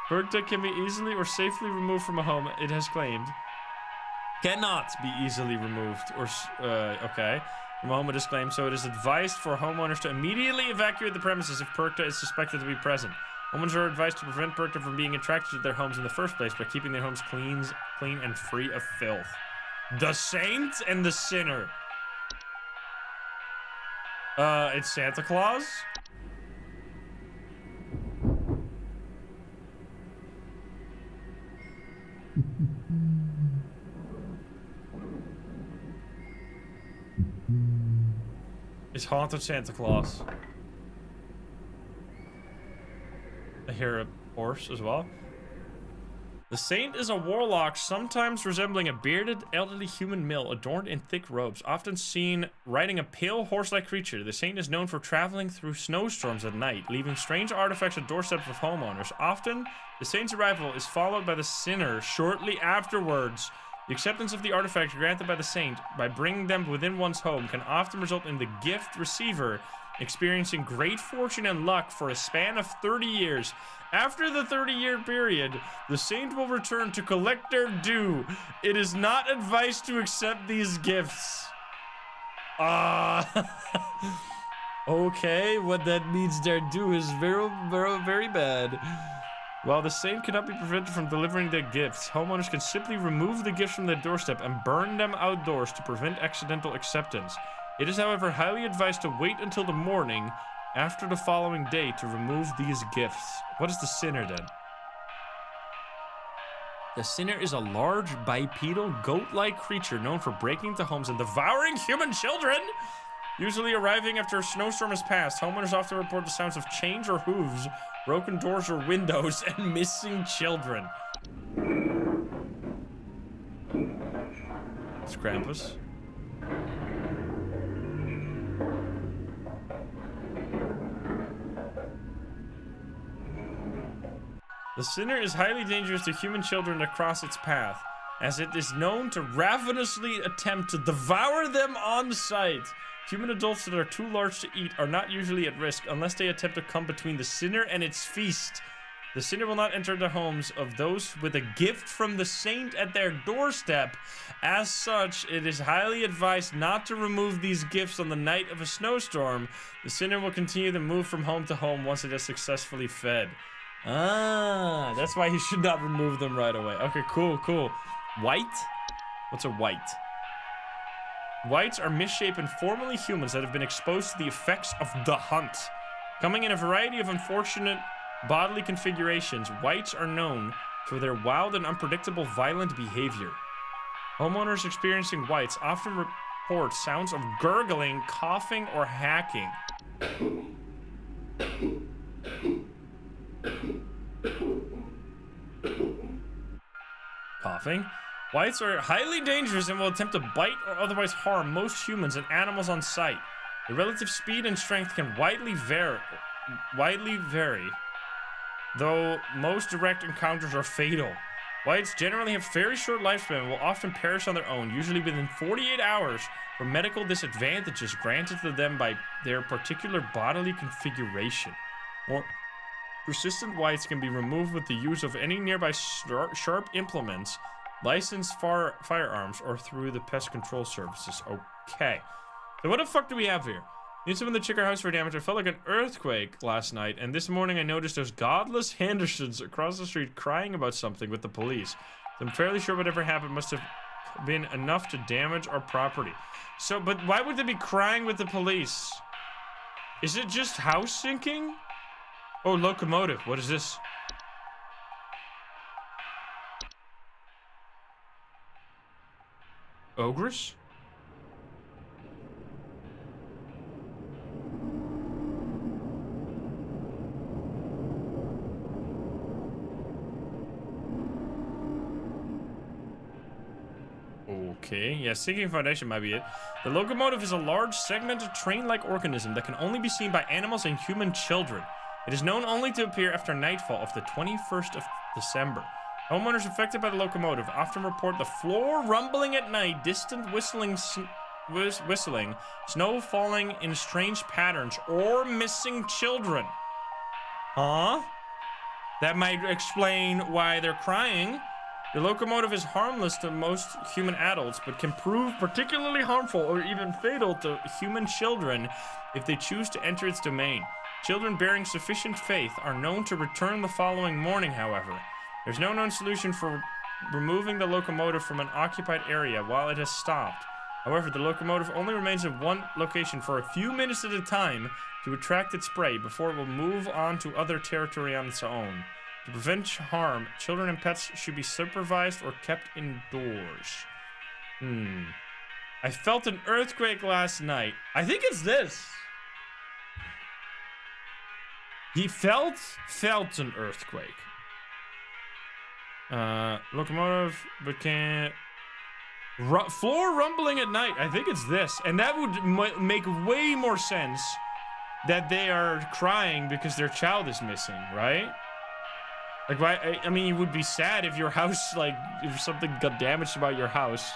Perkta can be easily or safely removed from a home, it has claimed. Cannot be easily removed or, from a home, it is claimed, so it is advised for homeowners to immediately evacuate the premises if Perkta is suspected to be present. Homeowners are advised to prevent Perkta from being attracted to their homes in the first place by keeping their homes clean and free of filth. The Saint and the Sinner. It's Santa Claus? It's Haunted Santa Claus. I hear a horse as well. The Saint is a warlock, sometimes resembling a bearded, elderly human male adorned in thick robes, often seen riding a pale horse-like creature. The Saint is known for traveling through snowstorms at night, leaving strange artifacts at doorsteps of homeowners. Often, the Saint's arrival is followed by the Sinner shortly afterwards. The acceptance of the artifact granted by the Saint by bringing them within one's home can often result in the gift receiver experiencing great fortune and luck for a span of 30 years. After the 30-year period, the Saint will return to collect their due. It is not advised to accept these gifts. Okay, what that means their due is very, very, very bad. While the Saint cannot be prevented from delivering their gifts, homeowners can simply remove the gifts from their doorstep and burn them outdoors to prevent accidental acceptance. It is, however, highly advised to wait until the morning after the following day to remove these gifts. What is the Sinner then? The Sinner is a large, bipedal, goat-like creature known for breaking into homes and devouring human children. Usually arriving after a snowstorm has passed, homeowners often report the sounds of chains or hooves broken doors or windows, and missing children. It's Krampus. The sinner is highly dangerous to human children that cross its path, as it is known to ravenously attempt to devour them on sight. Human adults that are too large to eat are not usually at risk unless they attempt to come between the sinner and its feast. The sinner will not enter the homes of those with a gift from the saint at their doorstep. As such, it is highly advised not to remove these gifts on the night of a snowstorm. The sinner will continue to move from home to home once it has successfully fed. Ah, that's why he should not remove them right away. Okay, cool, cool. White? What's a white? Whites are misshapen, formerly humans that have been exposed to the effects of the hunt. Coming in a variety of unfortunate bodily configurations, whites are known for their wild and unpredictable violent behavior. Homeowners experiencing whites often report sounds of gurgling, coughing, or hacking. Coughing. Whites are highly dangerous and will attempt to bite or otherwise harm most humans and animals on sight. Their relative speed and strength can widely vary, though most direct encounters are fatal. Whites generally have very short lifespan and will often perish on their own, usually within 48 hours, from medical disadvantages granted to them by their particular bodily configuration. More persistent whites can be removed with the use of any nearby sharp implements, licensed firearms, or through the pest control services. Okay. So what the fuck do we have here? Need someone to check our house for damage. I felt like an earthquake last night, and this morning I noticed those godless Hendersons across the street crying about something with the police. So I'm fairly sure whatever happened must have been enough to damage our property. So, but why would they be crying with the police? Is it just house sinking? Oh, locomotive. What is this? Ogress? Okay, yeah, sinking foundation might be it. The locomotive is a large, segmented, train-like organism that can only be seen by animals and human children. It is known only to appear after nightfall of the 21st of December. Homeowners affected by the locomotive often report the floor rumbling at night, distant whistling, snow falling in strange patterns, or missing children. Huh? That might explain why they're crying. The locomotive is harmless to most human adults, but can prove particularly harmful or even fatal to human children if they choose to enter its domain. Children bearing sufficient faith are known to return the following morning, however. There's no known solution for removing the locomotive from an occupied area while it has stopped. However, the locomotive only remains in one location for a few minutes at a time to attract its prey before it will move on to other territory on its own. To prevent harm, children and pets should be supervised or kept indoors. I felt an earthquake last night. I think it's this. He felt an earthquake. Locomotive, but can't... floor rumbling at night. I think it's this. And that would make way more sense that they are crying because their child is missing, right? Like, why? I mean, you would be sad if your house, like, if something got damaged about your house.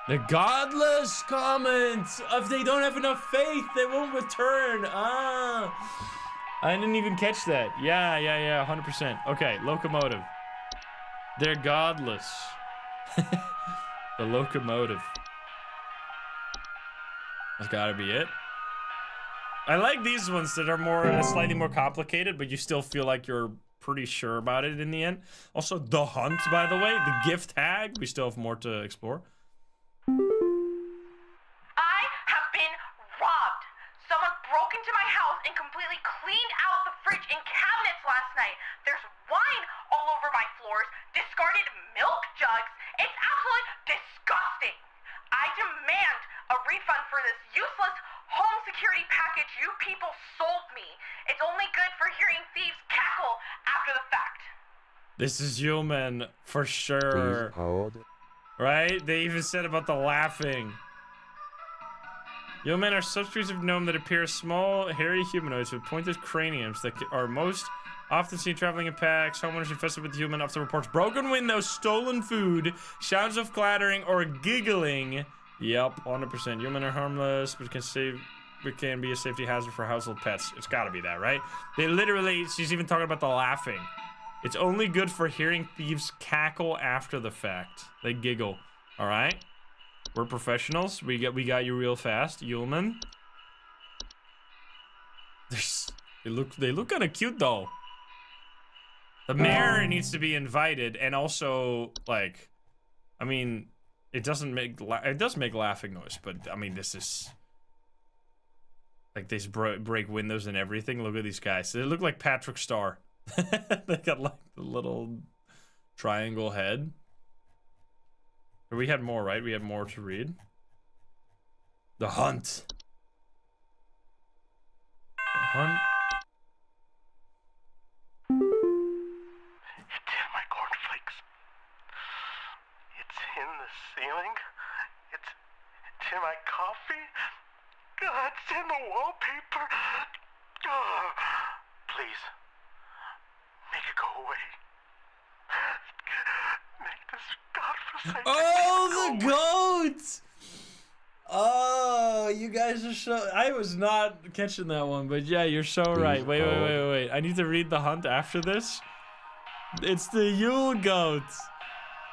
The godless comment. If they don't have enough faith, they won't return. Ah. I didn't even catch that. Yeah, 100%. Okay, locomotive. They're godless. The locomotive. That's gotta be it. I like these ones that are more, slightly more complicated, but you still feel like you're pretty sure about it in the end. Also, the hunt, by the way, the gift tag. We still have more to explore. I have been robbed. Someone broke into my house and completely cleaned out the fridge and cabinets last night. There's wine all over my floors, discarded milk jugs. It's absolutely disgusting. I demand a refund for this useless home security package you people sold me. It's only good for hearing thieves cackle after the fact. This is human, for Please sure. hold. Right? They even said about the laughing. Yeomen are subspecies of gnome that appear as small, hairy humanoids with pointed craniums that are most often seen traveling in packs. Homeowners infested with human often reports broken windows, stolen food, sounds of clattering, or giggling. Yep, 100%. Human are harmless, but can be a safety hazard for household pets. It's gotta be that, right? They literally, she's even talking about the laughing. It's only good for hearing thieves cackle after the fact. They giggle. All right? We're professionals. We got you real fast, human. They look kind of cute though. The Mare needs to be invited, and also like, I mean, it does make laughing noise, but I mean this is like they break windows and everything. Look at these guys. They look like Patrick Star. They got like the little triangle head. We had more, right? We had more to read. The hunt. The hunt. It's in my cornflakes. It's in the ceiling. It's in my coffee. God, it's in the wallpaper. Oh, please, make it go away. Make this godforsaken Oh, the go away. goat! Oh, you guys are so... I was not catching that one, but yeah, you're so right. Wait. I need to read the hunt after this. It's the Yule goats.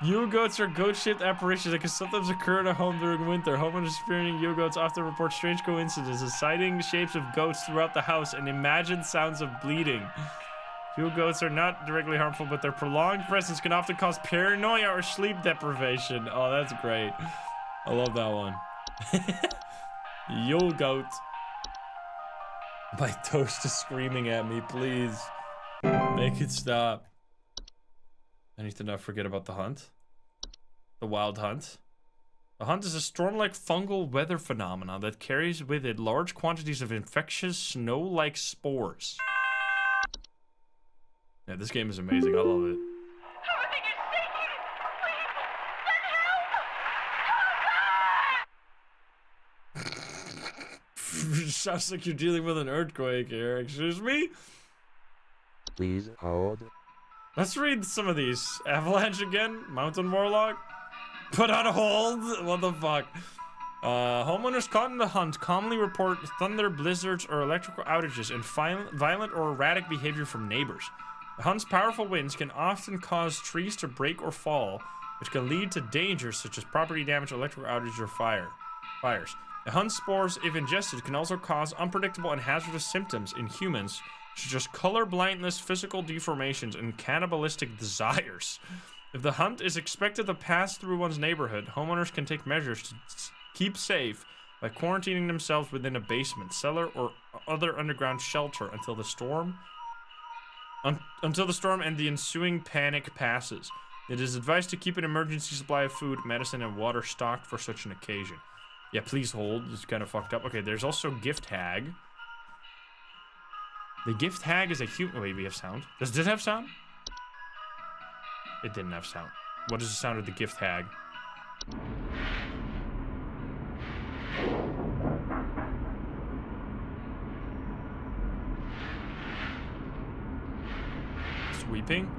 Yule goats are goat-shaped apparitions that can sometimes occur in a home during winter. Homeowners experiencing Yule goats often report strange coincidences, sighting shapes of goats throughout the house and imagined sounds of bleeding. Yule goats are not directly harmful, but their prolonged presence can often cause paranoia or sleep deprivation. Oh, that's great. I love that one. Yule goat. My toast is screaming at me, please. Make it stop. I need to not forget about the hunt. The wild hunt. The hunt is a storm-like fungal weather phenomenon that carries with it large quantities of infectious snow-like spores. Yeah, this game is amazing. I love it. Everything is shaking! Please, send help! Sounds like you're dealing with an earthquake here. Excuse me? Please hold. Let's read some of these. Avalanche again? Mountain Warlock? Put on hold? What the fuck? Homeowners caught in the hunt commonly report thunder, blizzards, or electrical outages and violent or erratic behavior from neighbors. The hunt's powerful winds can often cause trees to break or fall, which can lead to dangers such as property damage, electrical outages, or fires. The hunt's spores, if ingested, can also cause unpredictable and hazardous symptoms in humans, such as color blindness, physical deformations, and cannibalistic desires. If the hunt is expected to pass through one's neighborhood, homeowners can take measures to keep safe by quarantining themselves within a basement, cellar, or other underground shelter until the storm and the ensuing panic passes. It is advised to keep an emergency supply of food, medicine, and water stocked for such an occasion. Yeah, please hold. This is kind of fucked up. Okay, there's also Gift Hag. The Gift Hag is a human... Wait, we have sound? Does it have sound? It didn't have sound. What is the sound of the Gift Hag? Weeping.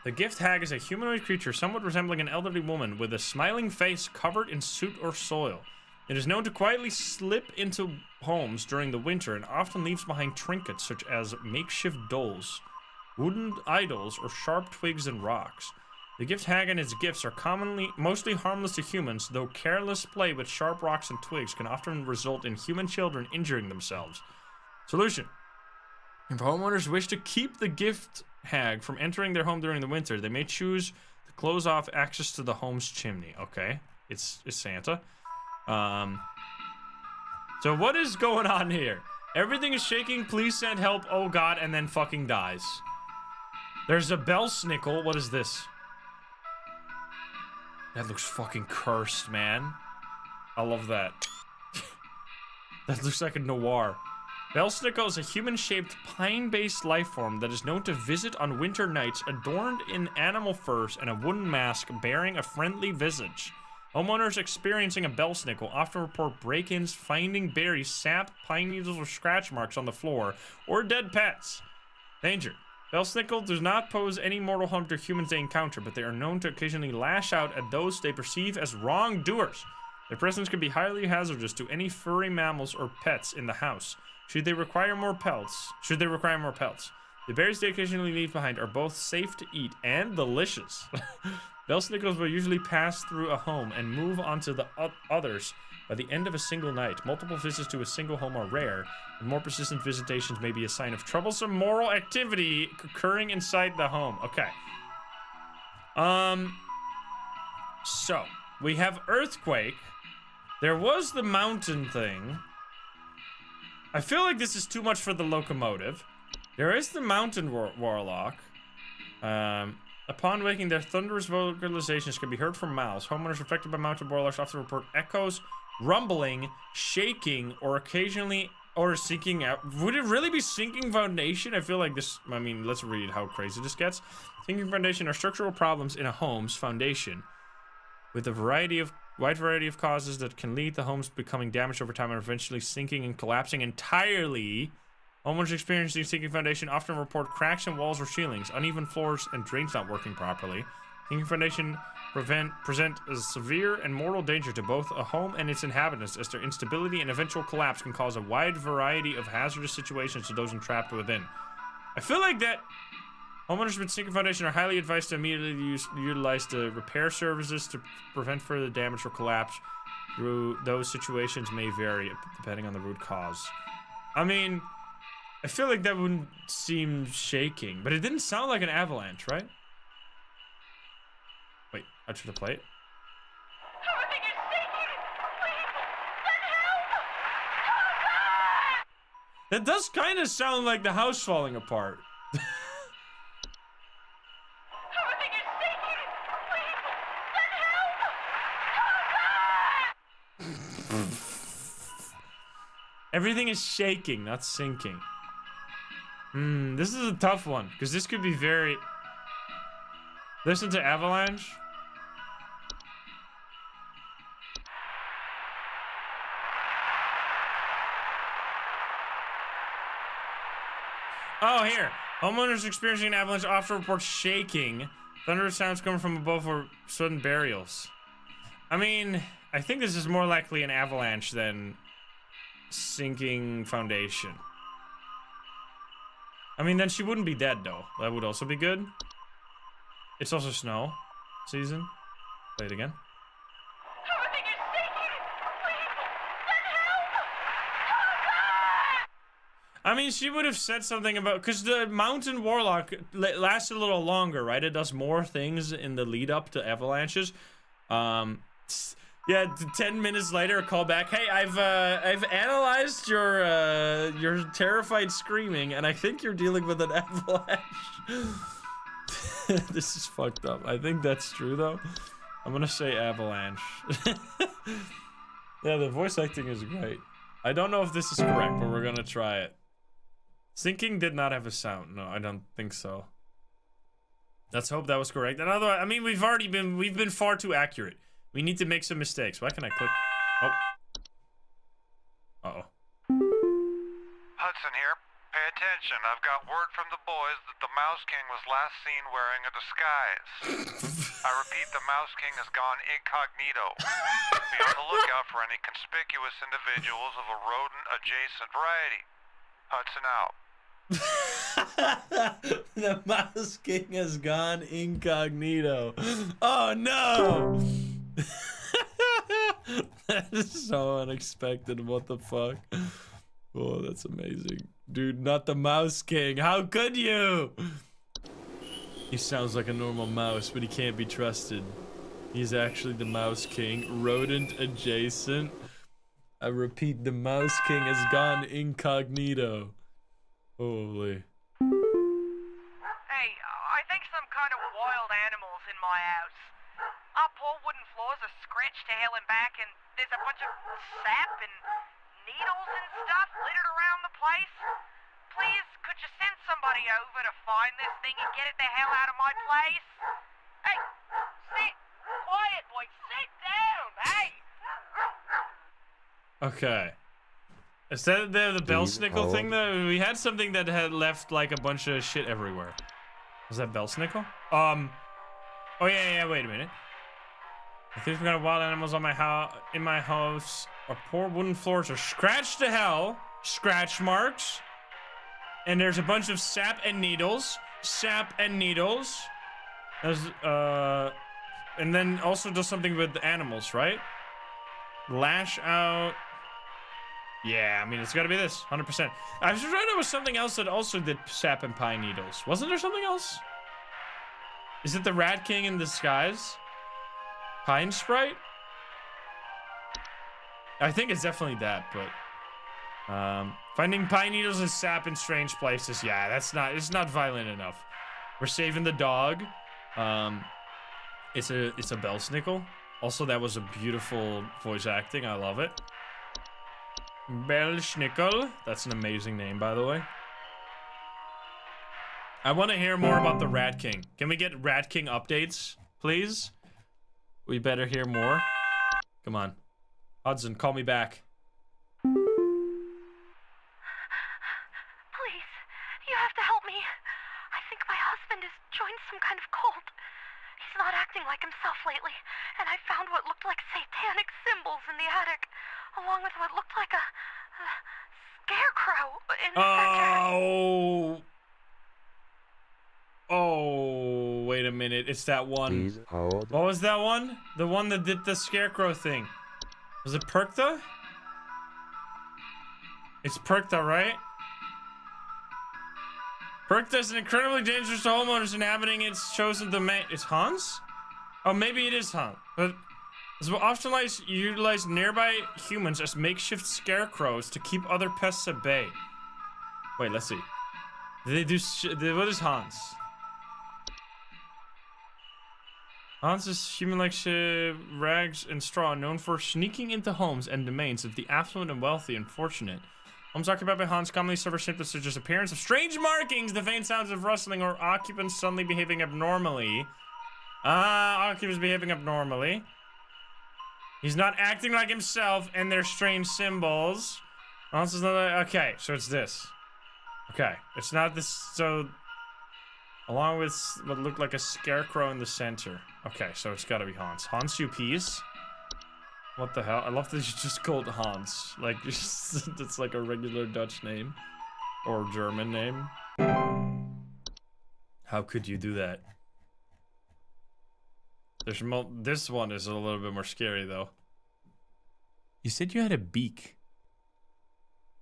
The Gift Hag is a humanoid creature somewhat resembling an elderly woman with a smiling face covered in soot or soil. It is known to quietly slip into homes during the winter and often leaves behind trinkets such as makeshift dolls, wooden idols, or sharp twigs and rocks. The Gift Hag and its gifts are mostly harmless to humans, though careless play with sharp rocks and twigs can often result in human children injuring themselves. Solution: if homeowners wish to keep the Gift Hag from entering their home during the winter, they may choose to close off access to the home's chimney. Okay, it's Santa. So what is going on here? Everything is shaking. Please send help. Oh god, and then fucking dies. There's a bell snickle. What is this? That looks fucking cursed, man. I love that. That looks like a noir. Bellsnickle is a human-shaped pine-based life form that is known to visit on winter nights, adorned in animal furs and a wooden mask bearing a friendly visage. Homeowners experiencing a Bellsnickle often report break-ins, finding berries, sap, pine needles, or scratch marks on the floor, or dead pets. Danger. Bellsnickle does not pose any mortal harm to humans they encounter, but they are known to occasionally lash out at those they perceive as wrongdoers. Their presence can be highly hazardous to any furry mammals or pets in the house. Should they require more pelts, the berries they occasionally leave behind are both safe to eat and delicious. Bellsnickles will usually pass through a home and move on to the others by the end of a single night. Multiple visits to a single home are rare, and more persistent visitations may be a sign of troublesome moral activity occurring inside the home. Okay. So, we have Earthquake. There was the mountain thing. I feel like this is too much for the locomotive. There is the Mountain Warlock. Upon waking, their thunderous vocalizations can be heard from miles. Homeowners affected by Mountain Warlocks often report echoes, rumbling, shaking, or occasionally sinking out. Would it really be sinking foundation? I feel like this, I mean, let's read how crazy this gets. Sinking foundation are structural problems in a home's foundation with a wide variety of causes that can lead to homes becoming damaged over time and eventually sinking and collapsing entirely. Homeowners experiencing sinking foundation often report cracks in walls or ceilings, uneven floors, and drains not working properly. Sinking foundation present a severe and mortal danger to both a home and its inhabitants, as their instability and eventual collapse can cause a wide variety of hazardous situations to those entrapped within. I feel like that homeowners with sinking foundation are highly advised to immediately utilize the repair services to prevent further damage or collapse. Through those situations may vary depending on the root cause. I mean, I feel like that wouldn't seem shaking, but it didn't sound like an avalanche, right? Wait, I should have played it. Everything is shaking! Please, send help! That does kind of sound like the house falling apart. Everything is shaking! Please, send help! Everything is shaking, not sinking. This is a tough one, because this could be very... Listen to avalanche. Oh, here. Homeowners experiencing an avalanche often report shaking. Thunderous sounds coming from above or sudden burials. I mean, I think this is more likely an avalanche than sinking foundation. I mean, then she wouldn't be dead, though. That would also be good. It's also snow season. Play it again. Everything is shaking! Please, send help! I mean, she would have said something about... Because the Mountain Warlock lasts a little longer, right? It does more things in the lead up to avalanches. Yeah, 10 minutes later, a call back. Hey, I've analyzed your terrified screaming, and I think you're dealing with an avalanche. This is fucked up. I think that's true, though. I'm gonna say avalanche. Yeah, the voice acting is great. I don't know if this is correct, but we're gonna try it. Sinking did not have a sound. No, I don't think so. Let's hope that was correct. And otherwise, I mean, we've been far too accurate. We need to make some mistakes. Why can I click? Oh. Uh-oh. Hudson here. Pay attention. I've got word from the boys that the Mouse King was last seen wearing a disguise. I repeat, the Mouse King has gone incognito. Be on the lookout for any conspicuous individuals of a rodent-adjacent variety. Hudson out. The Mouse King has gone incognito. Oh no! That is so unexpected. What the fuck? Oh, that's amazing. Dude, not the Mouse King. How could you? He sounds like a normal mouse, but he can't be trusted. He's actually the Mouse King. Rodent adjacent. I repeat, the Mouse King has gone incognito. Holy. Hey, I think some kind of wild animal's in my house. Our poor wooden floors are scratched to hell and back, and there's a bunch of sap and needles and stuff littered around the place. Please, could you send somebody over to find this thing and get it the hell out of my place? Hey, sit. Quiet, boy. Sit down. Hey. Okay. Is that the Belsnickel thing though? We had something that had left like a bunch of shit everywhere. Was that Belsnickel? Oh yeah, wait a minute. I think we got wild animals on in my house. Our poor wooden floors are scratched to hell. Scratch marks. And there's a bunch of sap and needles. Sap and needles. There's, and then also does something with the animals, right? Lash out. Yeah, I mean, it's gotta be this, 100%. I was sure there was something else that also did sap and pine needles. Wasn't there something else? Is it the Rat King in disguise? Pine Sprite? I think it's definitely that, but... finding pine needles and sap in strange places. Yeah, it's not violent enough. We're saving the dog. It's a Belsnickel. Also, that was a beautiful voice acting. I love it. Belsnickel. That's an amazing name, by the way. I want to hear more about the Rat King. Can we get Rat King updates, please? We better hear more. Come on. Hudson, call me back. Please, you have to help me. I think my husband has joined some kind of cult. He's not acting like himself lately, and I found what looked like satanic symbols in the attic, along with what looked like a scarecrow in the center. Oh, wait a minute. It's that one. Please hold. What was that one? The one that did the scarecrow thing. Was it Perkta? It's Perkta, right? Perkta is an incredibly dangerous to homeowners inhabiting its chosen domain. It's Hans? Oh, maybe it is Hans. But this will often utilize nearby humans as makeshift scarecrows to keep other pests at bay. Wait, let's see. Did they do what is Hans? Hans is human-like rags and straw, known for sneaking into homes and domains of the affluent and wealthy and fortunate. Homes occupied by Hans commonly suffer symptoms such as appearance of strange markings, the faint sounds of rustling, or occupants suddenly behaving abnormally. Occupants behaving abnormally. He's not acting like himself, and there's strange symbols. Hans is not. Okay, so it's this. Okay, it's not this. So, along with what looked like a scarecrow in the center. Okay, so it's gotta be Hans. Hans, you peace? What the hell? I love that you just called Hans. Like, it's like a regular Dutch name. Or German name. How could you do that? This one is a little bit more scary, though. You said you had a beak.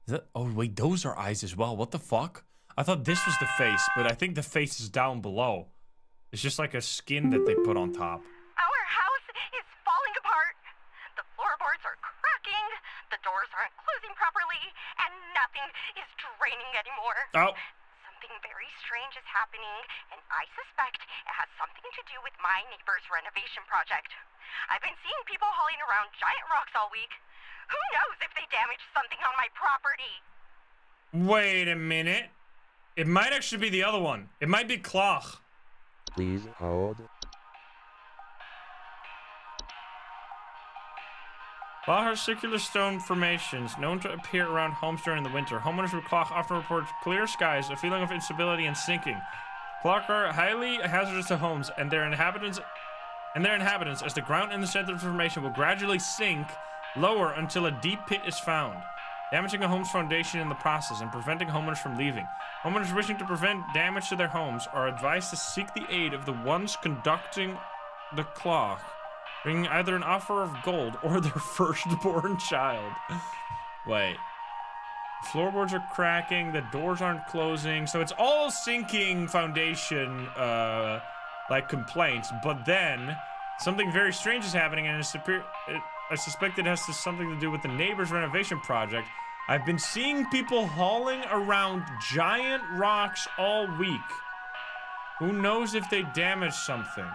Is that, oh, wait, those are eyes as well. What the fuck? I thought this was the face, but I think the face is down below. It's just like a skin that they put on top. Our house is falling apart. The floorboards are cracking, the doors aren't closing properly, and nothing is draining anymore. Oh. Something very strange is happening, and I suspect it has something to do with my neighbor's renovation project. I've been seeing people hauling around giant rocks all week. Who knows if they damaged something on my property? Wait a minute. It might actually be the other one. It might be Kloch. Please hold. Kloch are circular stone formations known to appear around homes during the winter. Homeowners with Kloch often report clear skies, a feeling of instability, and sinking. Kloch are highly hazardous to homes and their inhabitants, as the ground in the center of the formation will gradually sink lower until a deep pit is found, damaging a home's foundation in the process and preventing homeowners from leaving. Homeowners wishing to prevent damage to their homes are advised to seek the aid of the ones conducting the Kloch, bringing either an offer of gold or their firstborn child. Wait. Floorboards are cracking, the doors aren't closing, so it's all sinking foundation, like complaints, but then something very strange is happening, and I suspect it has something to do with the neighbor's renovation project. I've been seeing people hauling around giant rocks all week. Who knows if they damaged something?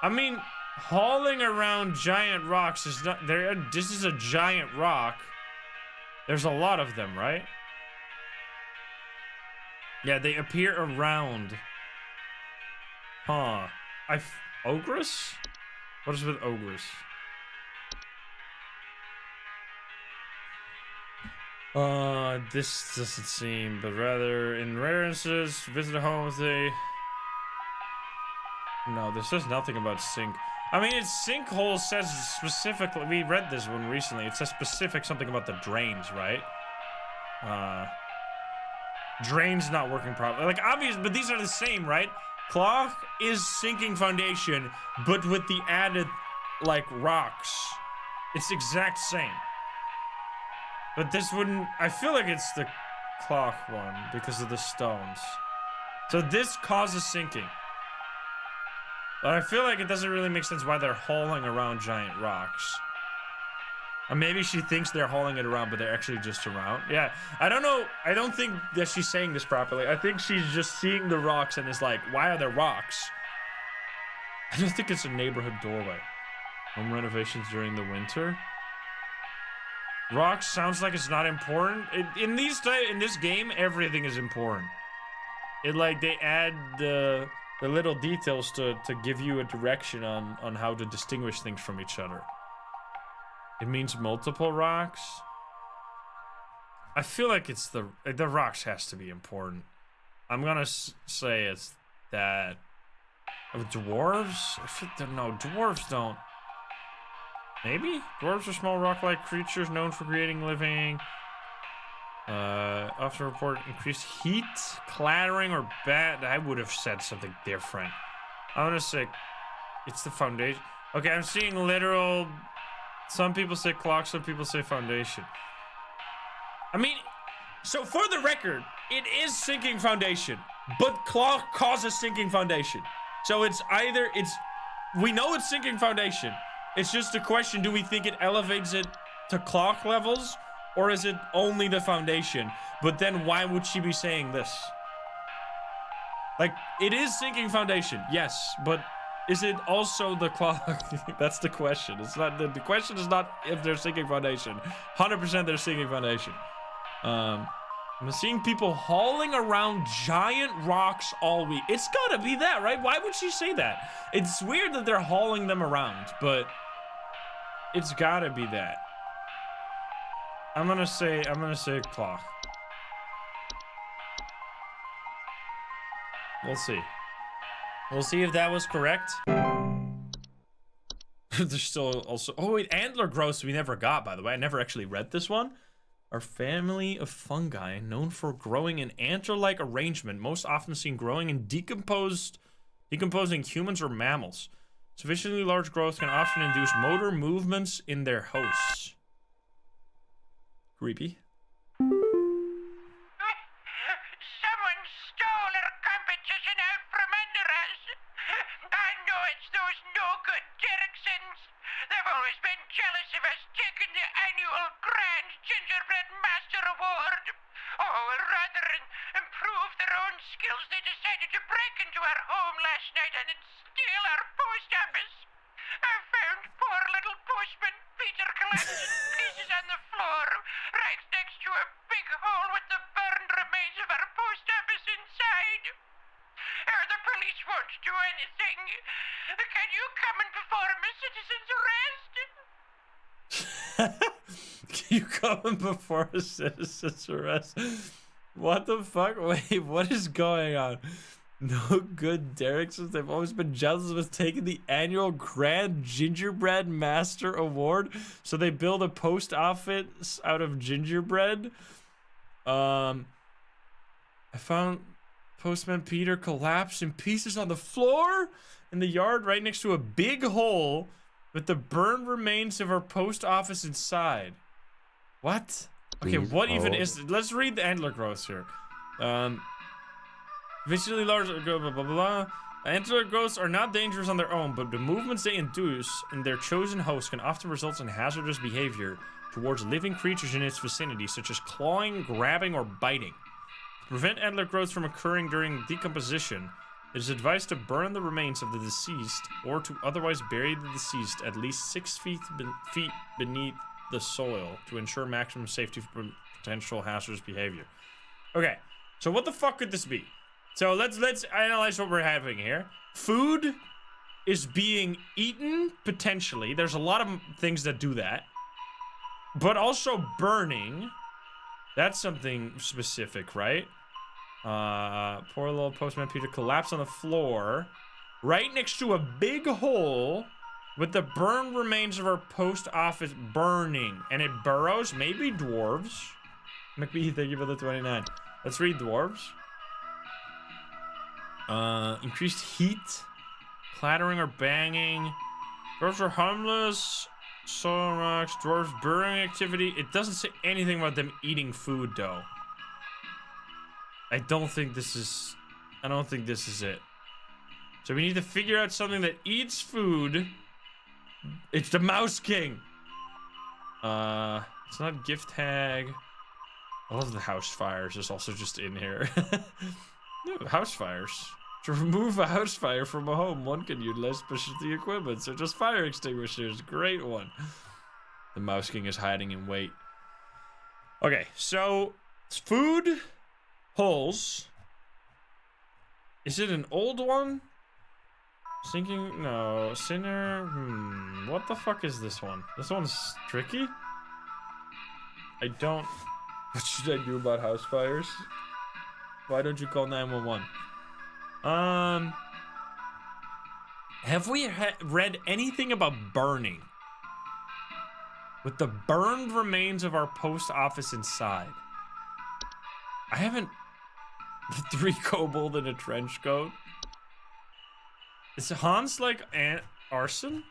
I mean, hauling around giant rocks is not there. This is a giant rock. There's a lot of them, right? Yeah, they appear around. Huh. Ogress? What is with ogress? This doesn't seem, but rather in rare instances, visit a home with a... No, this says nothing about sink. I mean, it's sinkhole says specifically, we read this one recently, it says specific something about the drains, right? Drains not working properly. Like, obvious, but these are the same, right? Clock is sinking foundation, but with the added, like, rocks. It's exact same. But this wouldn't, I feel like it's the clock one because of the stones. So this causes sinking. But I feel like it doesn't really make sense why they're hauling around giant rocks. Or maybe she thinks they're hauling it around, but they're actually just around. Yeah, I don't know. I don't think that she's saying this properly. I think she's just seeing the rocks and is like, why are there rocks? I don't think it's a neighborhood doorway. Home renovations during the winter. Rocks sounds like it's not important. In this game, everything is important. They add the little details to give you a direction on how to distinguish things from each other. It means multiple rocks. I feel like it's the rocks has to be important. I'm gonna say it's that. Dwarves? No, dwarves don't. Maybe? Dwarves are small rock-like creatures known for creating living. Often report increased heat, clattering, or bad. I would have said something different. I'm gonna say it's the foundation. Okay, I'm seeing literal. Some people say clock, some people say foundation. I mean, so for the record, it is sinking foundation, but clock causes sinking foundation. So it's either we know it's sinking foundation. It's just a question, do we think it elevates it to clock levels, or is it only the foundation? But then why would she be saying this? Like, it is sinking foundation, yes, but is it also the clock? That's the question. It's not the question is not if they're sinking foundation. 100% they're sinking foundation. I'm seeing people hauling around giant rocks all week. It's gotta be that, right? Why would she say that? It's weird that they're hauling them around, but it's gotta be that. I'm gonna say clock. We'll see. We'll see if that was correct. There's still also... Oh, wait, antler growths we never got, by the way. I never actually read this one. Our family of fungi, known for growing in antler-like arrangement, most often seen growing in decomposing humans or mammals. Sufficiently large growth can often induce motor movements in their hosts. Creepy. Someone stole our competition out from under us. I know it's those no-good Derricksons. They've always been jealous of us taking the annual Grand Gingerbread Master Award. Oh, rather than improve their own skills, they decided to break into our home last night and steal our post office. I found poor little postman Peter collapsed in pieces on the floor, right next to a big hole with the burned remains of our post office inside. The police won't do anything. Can you come and perform a citizen's arrest? Can you come and perform a citizen's arrest? What the fuck? Wait, what is going on? No good Derricksons. They've always been jealous of us taking the annual Grand Gingerbread Master Award. So they build a post office out of gingerbread. I found Postman Peter collapsed in pieces on the floor in the yard right next to a big hole with the burned remains of our post office inside. What? Okay, what even is it? Let's read the antler growths here. Visually large, blah, blah, blah, blah. Antler growths are not dangerous on their own, but the movements they induce in their chosen host can often result in hazardous behavior towards living creatures in its vicinity, such as clawing, grabbing, or biting. To prevent antler growth from occurring during decomposition, It is advised to burn the remains of the deceased or to otherwise bury the deceased at least 6 feet beneath the soil to ensure maximum safety from potential hazardous behavior. Okay, so what the fuck could this be? So let's analyze what we're having here. Food is being eaten, potentially. There's a lot of things that do that. But also burning. That's something specific, right? Poor little postman Peter collapsed on the floor right next to a big hole with the burned remains of our post office burning. And it burrows, maybe dwarves. McBee, thank you for the 29. Let's read dwarves. Increased heat, clattering or banging. Dwarves are harmless. Soil rocks, dwarves burrowing activity. It doesn't say anything about them eating food though. I don't think this is it. So we need to figure out something that eats food. It's the Mouse King. It's not gift tag. I love the house fires. It's also just in here. No, house fires. To remove a house fire from a home, one can utilize specialty equipment, such as fire extinguishers. Great one. The Mouse King is hiding in wait. Okay, so food holes. Is it an old one? Sinking? No. Sinner? What the fuck is this one? This one's tricky? I don't... What should I do about house fires? Why don't you call 911? Have we read anything about burning? With the burned remains of our post office inside. I haven't... 3 kobold in a trench coat. Is Hans like arson?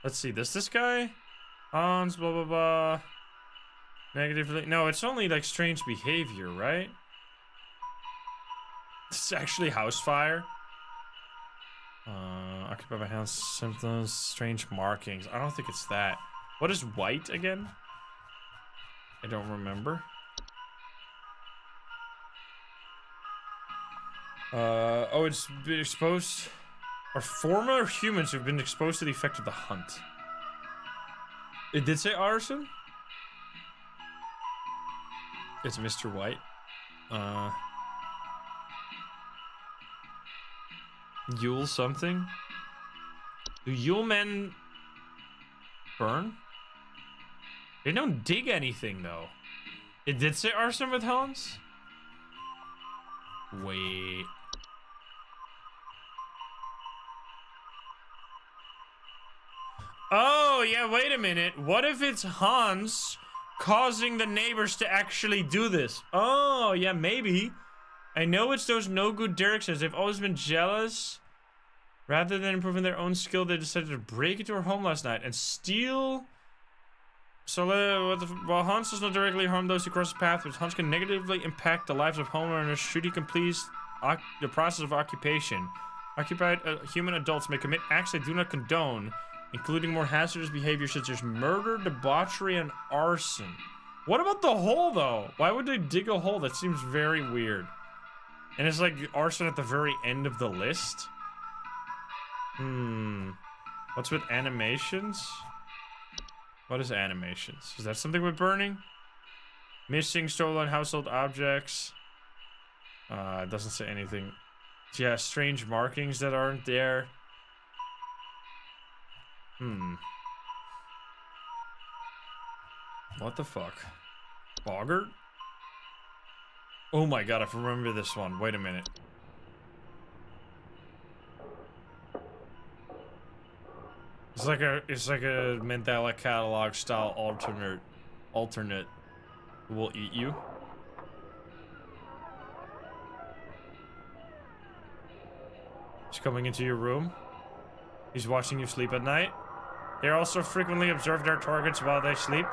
Let's see, this guy? Hans, blah, blah, blah. Negatively. No, it's only like strange behavior, right? It's actually house fire. Occupied by house symptoms, strange markings. I don't think it's that. What is white again? I don't remember. Oh, it's been exposed. Are former humans who've been exposed to the effect of the hunt. It did say arson? It's Mr. White. Yule something? Do Yule men burn? They don't dig anything though. It did say arson with Hans? Wait. Oh, yeah, wait a minute. What if it's Hans causing the neighbors to actually do this? Oh, yeah, maybe. I know it's those no good directions. They've always been jealous. Rather than improving their own skill, they decided to break into her home last night and steal. So, while Hans does not directly harm those who cross his path, Hans can negatively impact the lives of homeowners should he complete the process of occupation. Occupied human adults may commit acts they do not condone, including more hazardous behavior such as murder, debauchery, and arson. What about the hole, though? Why would they dig a hole? That seems very weird. And it's like arson at the very end of the list? What's with animations? What is animations? Is that something with burning? Missing, stolen household objects. It doesn't say anything. Yeah, strange markings that aren't there. What the fuck? Boggart? Oh my god, I remember this one. Wait a minute. It's like a Mandela catalog style alternate who will eat you. He's coming into your room. He's watching you sleep at night. They also frequently observe their targets while they sleep.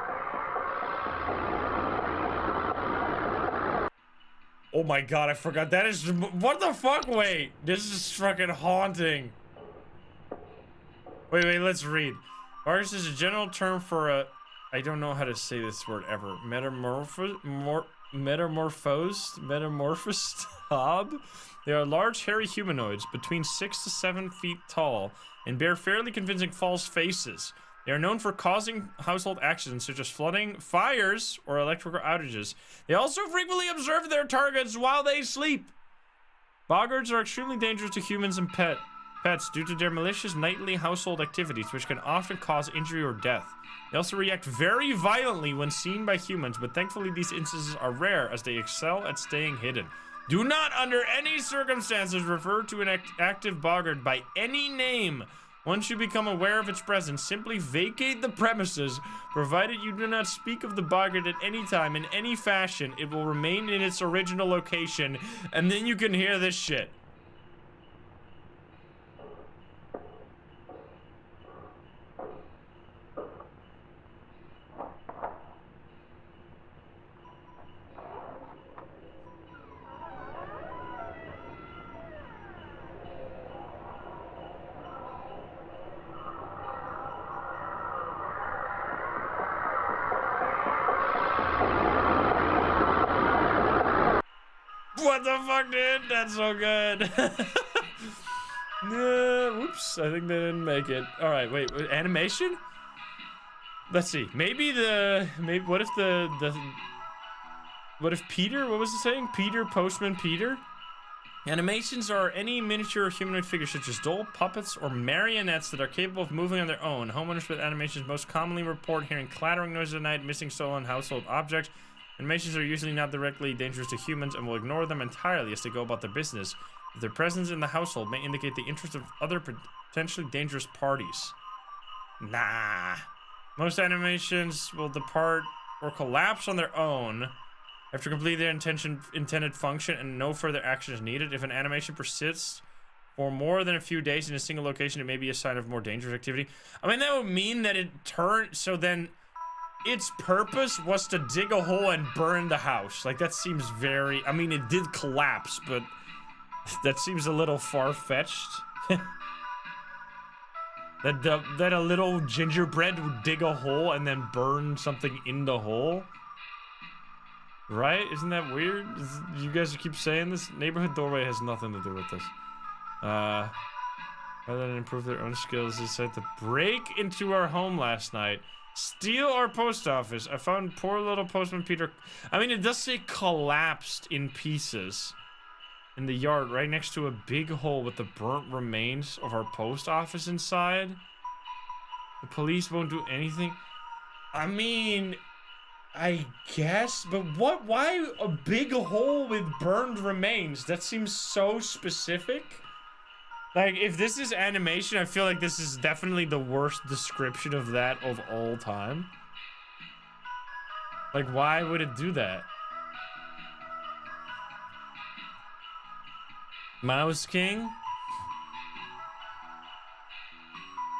Oh my god, I forgot. That is... What the fuck? Wait. This is fucking haunting. Wait, let's read. Vargas is a general term for a... I don't know how to say this word ever. Metamorphosed hob They are large, hairy humanoids between 6 to 7 feet tall and bear fairly convincing false faces. They are known for causing household accidents such as flooding, fires, or electrical outages. They also frequently observe their targets while they sleep. Boggarts are extremely dangerous to humans and pets due to their malicious nightly household activities, which can often cause injury or death. They also react very violently when seen by humans, but thankfully these instances are rare as they excel at staying hidden. Do not under any circumstances refer to an active boggart by any name. Once you become aware of its presence, simply vacate the premises. Provided you do not speak of the boggart at any time in any fashion, it will remain in its original location, and then you can hear this shit. What the fuck, dude? That's so good. Whoops, I think they didn't make it. All right, wait, animation? Let's see. Maybe what if what if Peter, what was it saying? Peter, Postman Peter? Animations are any miniature humanoid figures such as doll, puppets, or marionettes that are capable of moving on their own. Homeowners with animations most commonly report hearing clattering noises at night, missing stolen household objects. Animations are usually not directly dangerous to humans and will ignore them entirely as they go about their business. If their presence in the household may indicate the interest of other potentially dangerous parties. Nah. Most animations will depart or collapse on their own after completing their intended function and no further action is needed. If an animation persists for more than a few days in a single location, it may be a sign of more dangerous activity. I mean, that would mean that it turned, so then its purpose was to dig a hole and burn the house. Like, that seems very, I mean, it did collapse, but that seems a little far-fetched. that a little gingerbread would dig a hole and then burn something in the hole. Right? Isn't that weird? You guys keep saying this? Neighborhood doorway has nothing to do with this. Rather than improve their own skills, they decided to break into our home last night. Steal our post office. I found poor little postman Peter. I mean, it does say collapsed in pieces in the yard right next to a big hole with the burnt remains of our post office inside. The police won't do anything. I mean, I guess, but what? Why a big hole with burned remains? That seems so specific. Like, if this is animation, I feel like this is definitely the worst description of that of all time. Like, why would it do that? Mouse King?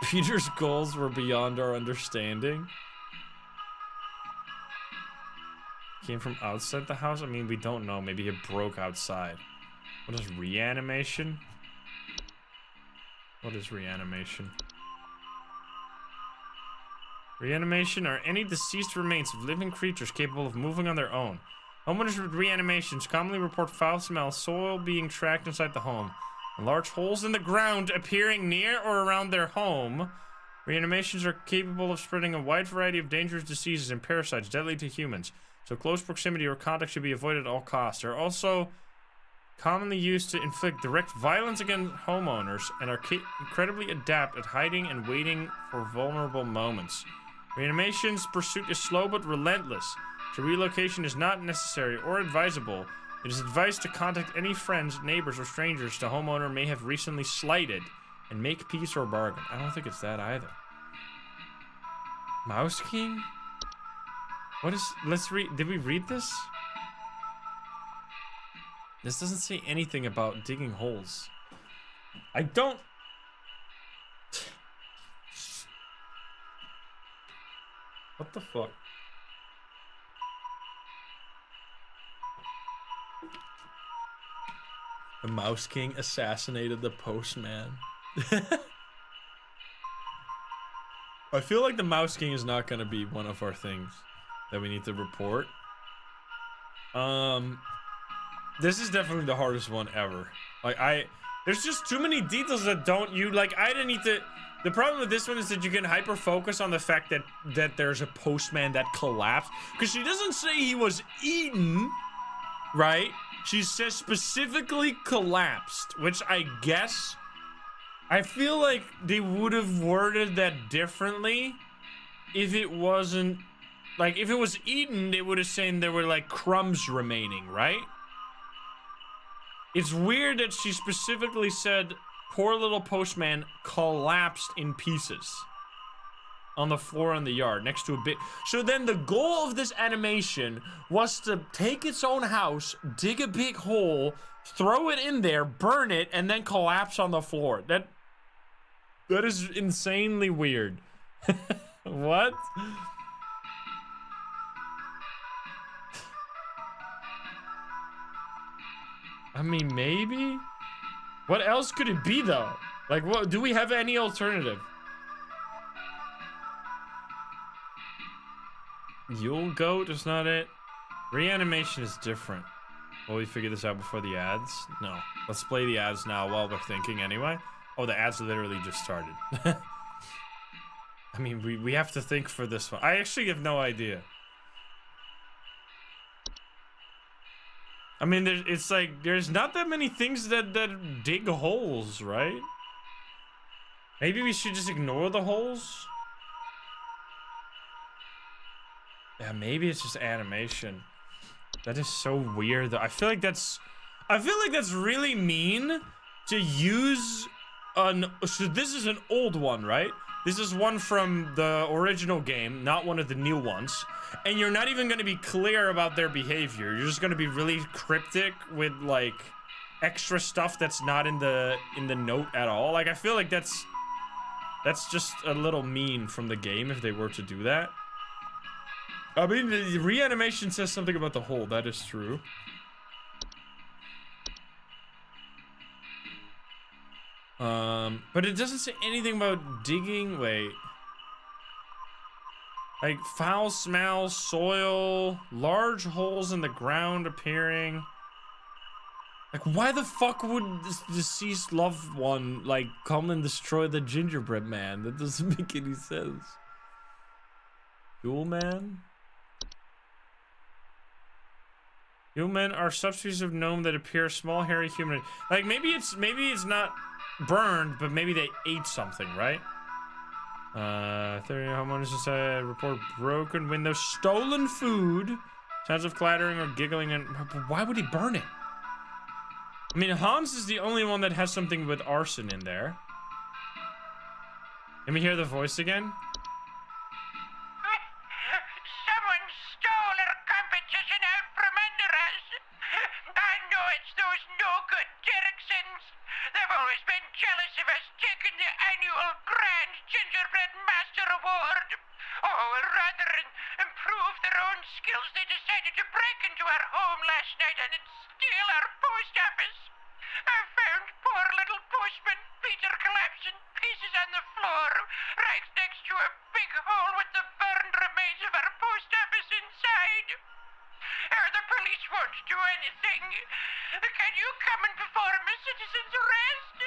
Peter's goals were beyond our understanding. Came from outside the house? I mean, we don't know. Maybe it broke outside. What is reanimation? What is reanimation? Reanimation are any deceased remains of living creatures capable of moving on their own. Homeowners with reanimations commonly report foul smell, soil being tracked inside the home, and large holes in the ground appearing near or around their home. Reanimations are capable of spreading a wide variety of dangerous diseases and parasites deadly to humans, so close proximity or contact should be avoided at all costs. They're also commonly used to inflict direct violence against homeowners and are incredibly adept at hiding and waiting for vulnerable moments. Reanimation's pursuit is slow but relentless, so relocation is not necessary or advisable. It is advised to contact any friends, neighbors, or strangers the homeowner may have recently slighted and make peace or bargain. I don't think it's that either. Mouse King? What is, let's read, did we read this? This doesn't say anything about digging holes. I don't... What the fuck? The Mouse King assassinated the postman. I feel like the Mouse King is not gonna be one of our things that we need to report. This is definitely the hardest one ever. Like, there's just too many details that I didn't need to. The problem with this one is that you can hyper focus on the fact that there's a postman that collapsed, because she doesn't say he was eaten, right? She says specifically collapsed, which I guess, I feel like they would have worded that differently if it wasn't, like, if it was eaten, they would have said there were like crumbs remaining, right? It's weird that she specifically said poor little postman collapsed in pieces on the floor in the yard next to a big. So then the goal of this animation was to take its own house, dig a big hole, throw it in there, burn it, and then collapse on the floor. That is insanely weird. What? I mean, maybe? What else could it be, though? Like, what? Do we have any alternative? Yule Goat is not it. Reanimation is different. Will we figure this out before the ads? No. Let's play the ads now while we're thinking anyway. Oh, the ads literally just started. I mean, we have to think for this one. I actually have no idea. I mean, it's like, there's not that many things that dig holes, right? Maybe we should just ignore the holes? Yeah, maybe it's just animation. That is so weird, though. I feel like that's really mean to use so this is an old one, right? This is one from the original game, not one of the new ones. And you're not even going to be clear about their behavior. You're just going to be really cryptic with, like, extra stuff that's not in the note at all. Like, I feel like that's just a little mean from the game if they were to do that. I mean, the reanimation says something about the hole. That is true. But it doesn't say anything about digging. Wait. Like, foul smell, soil, large holes in the ground appearing. Like, why the fuck would this deceased loved one, like, come and destroy the gingerbread man? That doesn't make any sense. Yule man? Yule men are subspecies of gnome that appear small, hairy, human. Like, maybe it's not burned, but maybe they ate something, right? 30 homeowners inside report broken windows, stolen food, sounds of clattering or giggling, and why would he burn it? I mean, Hans is the only one that has something with arson in there. Let me hear the voice again. Someone stole our competition out from under us. I know it's those no-good Derricksons. They've always been jealous of us taking the annual Grand Gingerbread Master Award. Oh, rather than improve their own skills, they decided to break into our home last night and steal our post office. I found poor little postman Peter collapsed in pieces on the floor, right next to a big hole with the burned remains of our post office inside. The police won't do anything. Can you come and perform a citizen's arrest?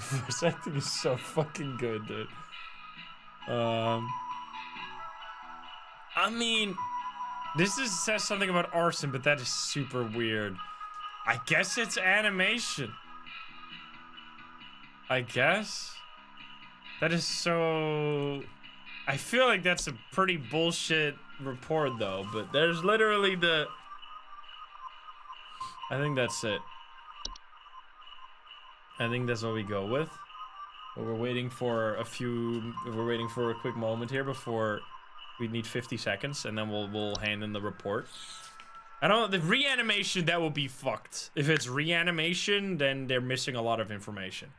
Voice acting is so fucking good, dude. I mean, this says something about arson, but that is super weird. I guess it's animation. I guess. That is so... I feel like that's a pretty bullshit report, though, but there's literally the... I think that's it. I think that's what we go with. But we're waiting for a quick moment here before we need 50 seconds, and then we'll hand in the report. The reanimation, that will be fucked. If it's reanimation, then they're missing a lot of information.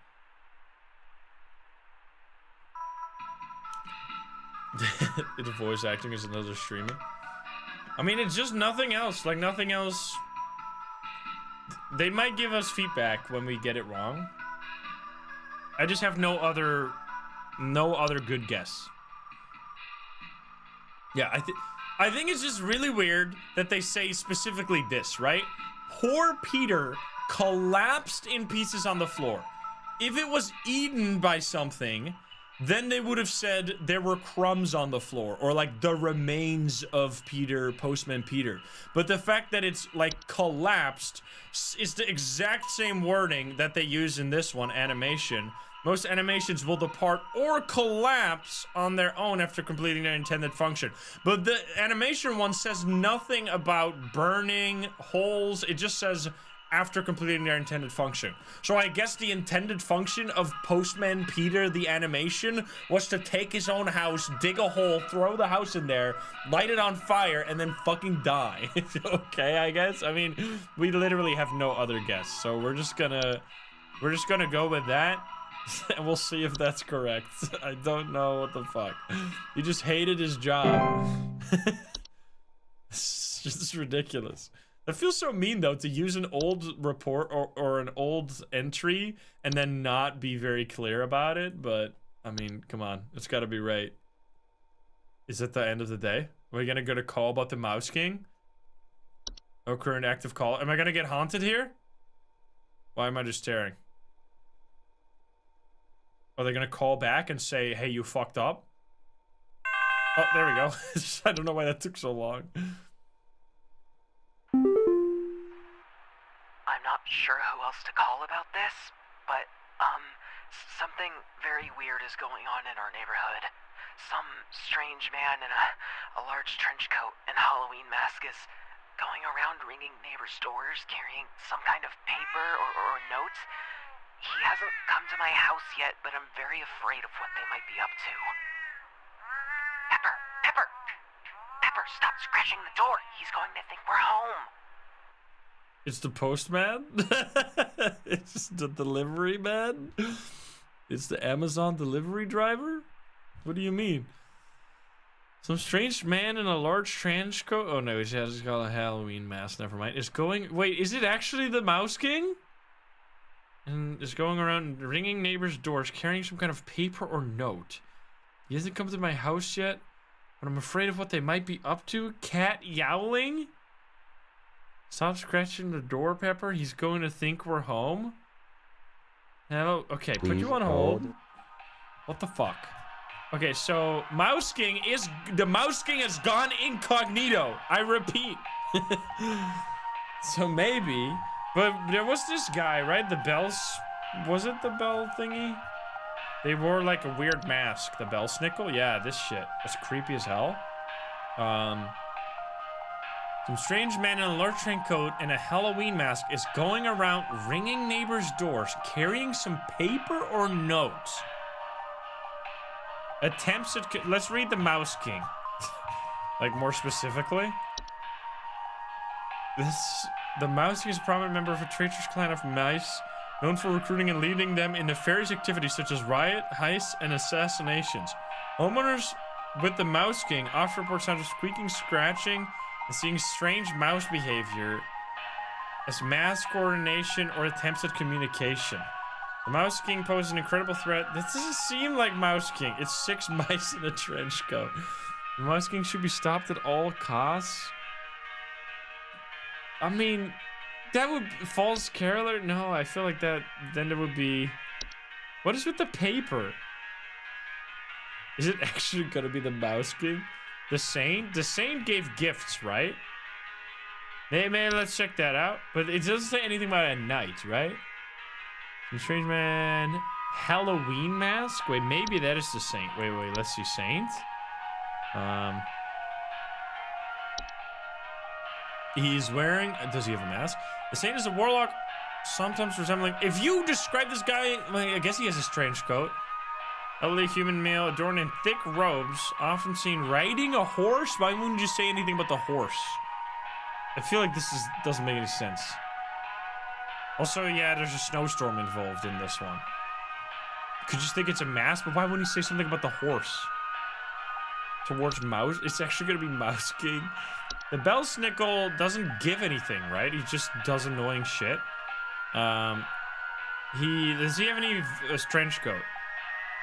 The voice acting is another streaming. I mean, it's just nothing else. Like, nothing else. They might give us feedback when we get it wrong. I just have no other good guess. Yeah, I think it's just really weird that they say specifically this, right? Poor Peter collapsed in pieces on the floor. If it was eaten by something, then they would have said there were crumbs on the floor, or like the remains of Peter, Postman Peter. But the fact that it's like collapsed is the exact same wording that they use in this one, animation. Most animations will depart or collapse on their own after completing their intended function. But the animation one says nothing about burning, holes. It just says after completing their intended function. So I guess the intended function of Postman Peter, the animation, was to take his own house, dig a hole, throw the house in there, light it on fire, and then fucking die. Okay, I guess. I mean, we literally have no other guess. So we're just gonna go with that. And we'll see if that's correct. I don't know what the fuck. He just hated his job. It's just ridiculous. That feels so mean though, to use an old report or an old entry and then not be very clear about it. But I mean, come on, it's got to be right. Is it the end of the day? Are we gonna go to call about the Mouse King? Oh, current active call. Am I gonna get haunted here? Why am I just staring? Are they gonna call back and say, hey, you fucked up? Oh, there we go. I don't know why that took so long. I'm not sure who else to call about this, but, something very weird is going on in our neighborhood. Some strange man in a large trench coat and Halloween mask is going around ringing neighbors' doors, carrying some kind of paper or notes. He hasn't come to my house yet, but I'm very afraid of what they might be up to. Pepper, stop scratching the door. He's going to think we're home. It's the postman? It's the delivery man? It's the Amazon delivery driver? What do you mean? Some strange man in a large trench coat. Oh no, he's got a Halloween mask. Never mind. It's going. Wait, is it actually the Mouse King? And is going around ringing neighbors' doors, carrying some kind of paper or note. He hasn't come to my house yet, but I'm afraid of what they might be up to. Cat yowling? Stop scratching the door, Pepper. He's going to think we're home. Hello. Okay, put you on hold. What the fuck? Okay, so Mouse King the Mouse King has gone incognito. I repeat. So maybe, but there was this guy, right? The bells. Was it the bell thingy? They wore like a weird mask. The bell snickle. Yeah, this shit. That's creepy as hell. Some strange man in a large trench coat and a Halloween mask is going around ringing neighbors' doors, carrying some paper or notes. Attempts at... Let's read the Mouse King. Like, more specifically. The Mouse King is a prominent member of a traitorous clan of mice, known for recruiting and leading them in nefarious activities such as riot, heists, and assassinations. Homeowners with the Mouse King often report sounds of squeaking, scratching, and seeing strange mouse behavior as mass coordination or attempts at communication. The Mouse King poses an incredible threat. This doesn't seem like Mouse King. It's 6 mice in a trench coat. The Mouse King should be stopped at all costs. I mean, that would... False caroler? No, I feel like that... Then there would be... What is with the paper? Is it actually gonna be the Mouse King? The Saint? The Saint gave gifts, right? Maybe let's check that out. But it doesn't say anything about a knight, right? Some strange man... Halloween mask? Wait, maybe that is the Saint. Wait, let's see. Saint? He's wearing... Does he have a mask? The Saint is a warlock, sometimes resembling... If you describe this guy... Well, I guess he has a strange coat. Elderly human male adorned in thick robes, often seen riding a horse. Why wouldn't you say anything about the horse? I feel like this doesn't make any sense. Also, yeah, there's a snowstorm involved in this one. Could just think it's a mask, but why wouldn't you say something about the horse? Towards Mouse? It's actually gonna be Mouse King. The Bell Snickle doesn't give anything, right? He just does annoying shit. Does he have any trench coat?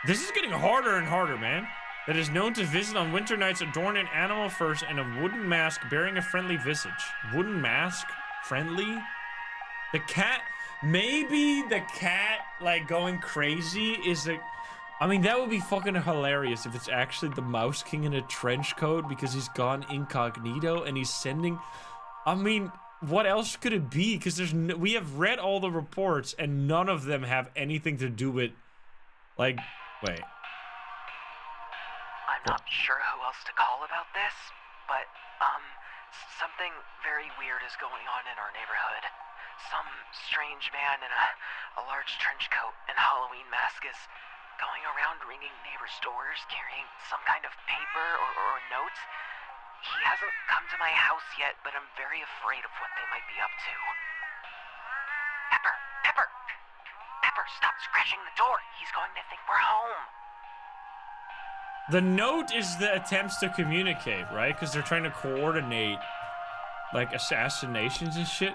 This is getting harder and harder, man. that is known to visit on winter nights adorned in animal furs and a wooden mask bearing a friendly visage. Wooden mask? Friendly? The cat? Maybe the cat, like, going crazy is a... I mean, that would be fucking hilarious if it's actually the Mouse King in a trench coat because he's gone incognito and he's sending... I mean, what else could it be? Because there's we have read all the reports and none of them have anything to do with... Like, wait. I'm not sure who else to call about this, but, something very weird is going on in our neighborhood. Some strange man in a large trench coat and Halloween mask is going around ringing neighbors' doors, carrying some kind of paper or notes. He hasn't come to my house yet, but I'm very afraid of what they might be up to. Pepper, stop scratching the door. He's going to think we're home. The note is the attempts to communicate, right? Because they're trying to coordinate, like, assassinations and shit.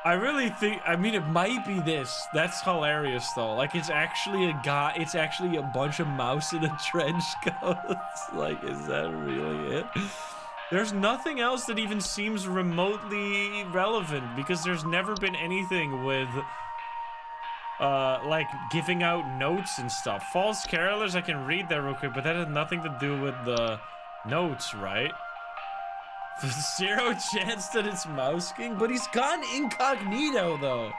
I really think, I mean, it might be this. That's hilarious, though. Like, it's actually a guy, it's actually a bunch of mouse in a trench coats. Like, is that really it? There's nothing else that even seems remotely relevant, because there's never been anything with, like, giving out notes and stuff. False carolers, I can read that real quick, but that has nothing to do with the notes, right? Zero chance that it's Mouse King, but he's gone incognito though.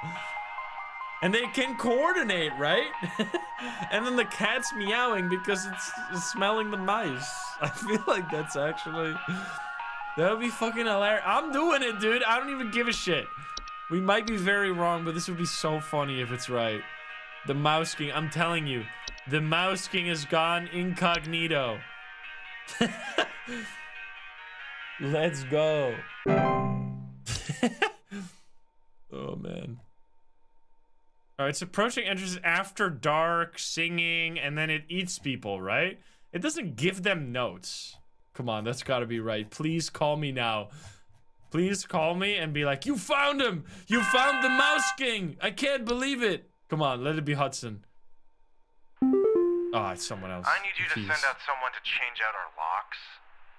And they can coordinate, right? And then the cat's meowing because it's smelling the mice. I feel like that's actually... That would be fucking hilarious. I'm doing it, dude. I don't even give a shit. We might be very wrong, but this would be so funny if it's right. The Mouse King, I'm telling you. The Mouse King has gone incognito. Let's go. Oh, man. All right, it's approaching entrances after dark, singing, and then it eats people, right? It doesn't give them notes. Come on, that's gotta be right. Please call me now. Please call me and be like, you found him! You found the Mouse King! I can't believe it! Come on, let it be Hudson. Oh, it's someone else. I need you to Jeez. send out someone to change out our locks.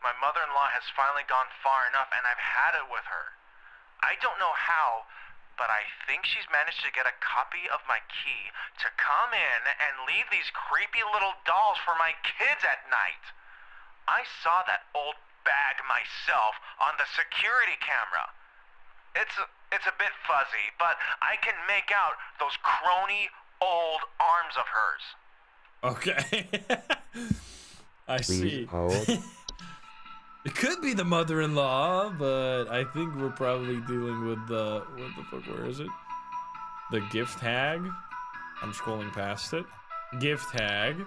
My mother-in-law has finally gone far enough, and I've had it with her. I don't know how, but I think she's managed to get a copy of my key to come in and leave these creepy little dolls for my kids at night. I saw that old bag myself on the security camera. It's a bit fuzzy, but I can make out those crony old arms of hers. Okay. I see. Please hold. It could be the mother-in-law, but I think we're probably dealing with the... What the fuck, where is it? The gift hag? I'm scrolling past it. Gift hag.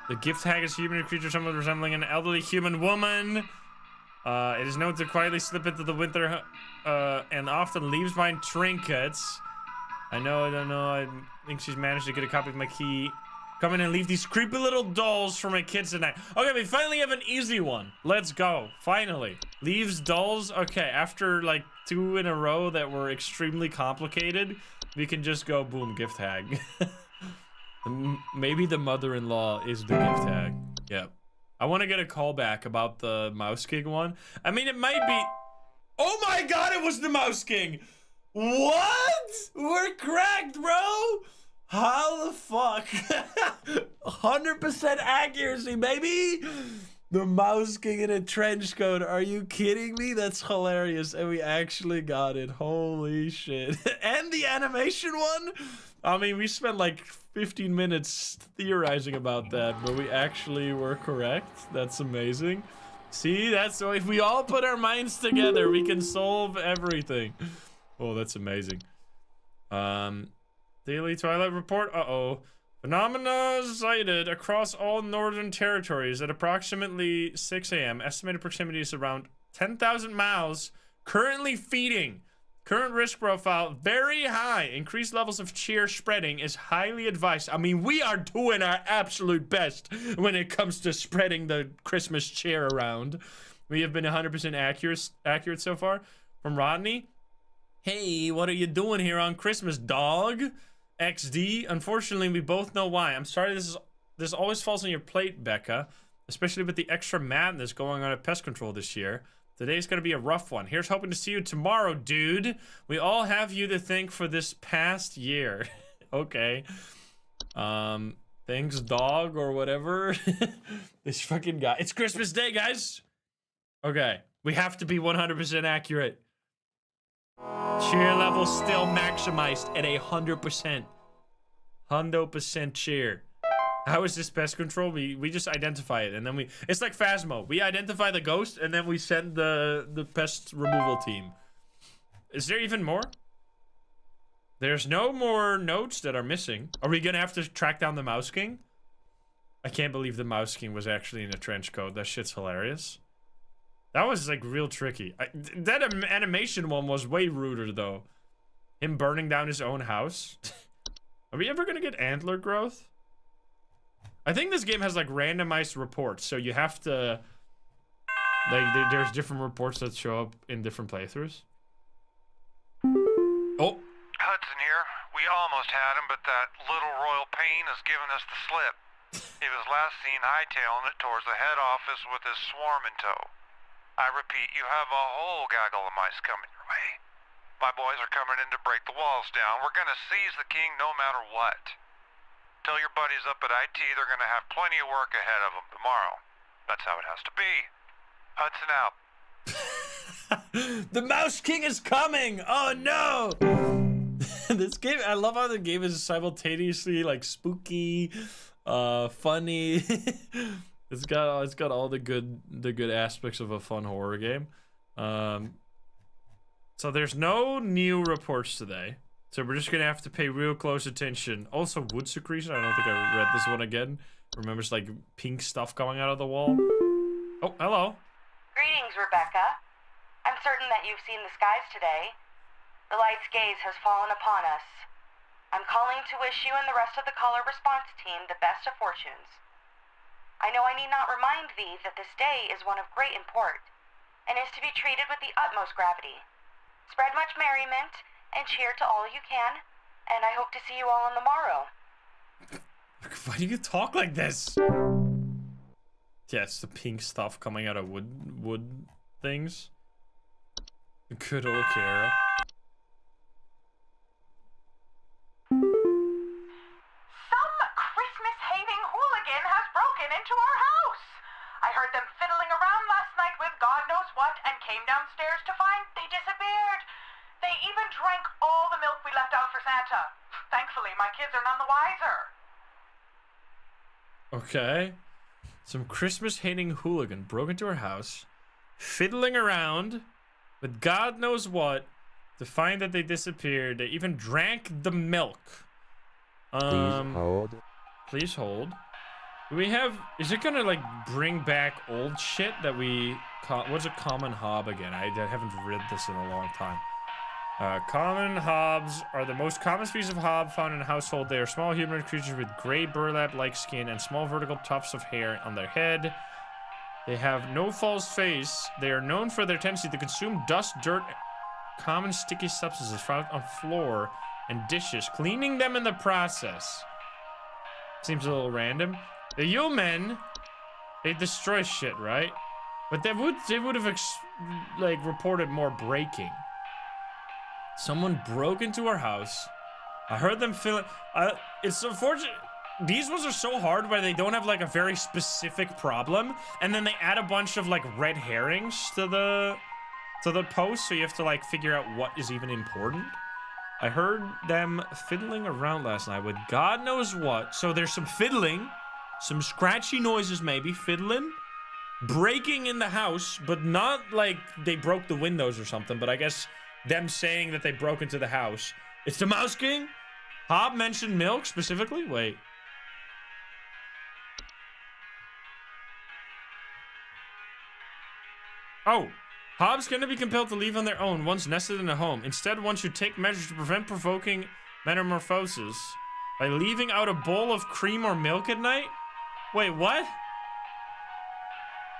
The gift hag is a human creature somewhat resembling an elderly human woman. It is known to quietly slip into the winter and often leaves behind trinkets. I don't know. I think she's managed to get a copy of my key. Come in and leave these creepy little dolls for my kids tonight. Okay, we finally have an easy one. Let's go. Finally. Leaves dolls. Okay, after like 2 in a row that were extremely complicated, we can just go boom, gift hag. Maybe the mother-in-law is the gift hag. Yep. I want to get a call back about the Mouse King one. I mean, it might be... Oh my god, it was the Mouse King! What? We're cracked, bro! How the fuck? 100% accuracy, baby! The Mouse King in a trench coat. Are you kidding me? That's hilarious. And we actually got it. Holy shit. And the animation one? I mean, we spent like 15 minutes theorizing about that, but we actually were correct. That's amazing. See, that's so if we all put our minds together, we can solve everything. Oh, that's amazing. Daily Twilight Report. Uh-oh. Phenomena sighted across all northern territories at approximately 6 a.m. Estimated proximity is around 10,000 miles. Currently feeding. Current risk profile, very high. Increased levels of cheer spreading is highly advised. I mean, we are doing our absolute best when it comes to spreading the Christmas cheer around. We have been 100% accurate so far. From Rodney. Hey, what are you doing here on Christmas, dog? XD. Unfortunately, we both know why. I'm sorry this is this always falls on your plate, Becca, especially with the extra madness going on at pest control this year. Today's gonna be a rough one. Here's hoping to see you tomorrow, dude. We all have you to thank for this past year. Okay. Thanks, dog, or whatever. This fucking guy. It's Christmas Day, guys. Okay. We have to be 100% accurate. Cheer level still maximized at 100%. 100% cheer. How is this pest control? We just identify it, and then it's like Phasmo. We identify the ghost, and then we send the pest removal team. Is there even more? There's no more notes that are missing. Are we gonna have to track down the Mouse King? I can't believe the Mouse King was actually in a trench coat. That shit's hilarious. That was like real tricky. That animation one was way ruder though. Him burning down his own house. Are we ever gonna get antler growth? I think this game has like randomized reports, so you have to like there's different reports that show up in different playthroughs. Oh, Hudson here. We almost had him, but that little royal pain has given us the slip. He was last seen hightailing it towards the head office with his swarm in tow. I repeat, you have a whole gaggle of mice coming your way. My boys are coming in to break the walls down. We're gonna seize the king no matter what. Tell your buddies up at IT they're gonna have plenty of work ahead of them tomorrow. That's how it has to be. Hudson out. The Mouse King is coming! Oh no! This game, I love how the game is simultaneously like spooky, funny. It's got all the good aspects of a fun horror game. So there's no new reports today. So we're just gonna have to pay real close attention. Also, wood secretion. I don't think I read this one again. Remember, it's like pink stuff coming out of the wall. Oh, hello. Greetings, Rebecca. I'm certain that you've seen the skies today. The light's gaze has fallen upon us. I'm calling to wish you and the rest of the caller response team the best of fortunes. I know I need not remind thee that this day is one of great import, and is to be treated with the utmost gravity. Spread much merriment, and cheer to all you can, and I hope to see you all on the morrow. Why do you talk like this? Yeah, it's the pink stuff coming out of wood things. Good old Kara. Some Christmas-hating hooligan has broken into our house. I heard them fiddling around last night with God knows what and came downstairs to find they disappeared. They even drank all the milk we left out for Santa. Thankfully, my kids are none the wiser. Okay. Some Christmas-hating hooligan broke into her house, fiddling around with God knows what to find that they disappeared. They even drank the milk. Please hold. Please hold. Do we have... Is it gonna, like, bring back old shit that we... What's a common hob again? I haven't read this in a long time. Common hobs are the most common species of hob found in a household. They are small humanoid creatures with gray burlap-like skin and small vertical tufts of hair on their head. They have no false face. They are known for their tendency to consume dust, dirt, common sticky substances found on floor and dishes, cleaning them in the process. Seems a little random. The Yule men, they destroy shit, right? But they would have like reported more breaking. Someone broke into our house. I heard them feeling. It's unfortunate. These ones are so hard where they don't have like a very specific problem, and then they add a bunch of like red herrings to the post, so you have to like figure out what is even important. I heard them fiddling around last night with God knows what. So there's some fiddling, some scratchy noises, maybe fiddling, breaking in the house, but not like they broke the windows or something. But I guess them saying that they broke into the house. It's the Mouse King. Hob mentioned milk specifically. Wait. Oh, hobs cannot be compelled to leave on their own once nested in a home. Instead, one should take measures to prevent provoking metamorphosis by leaving out a bowl of cream or milk at night. Wait, what?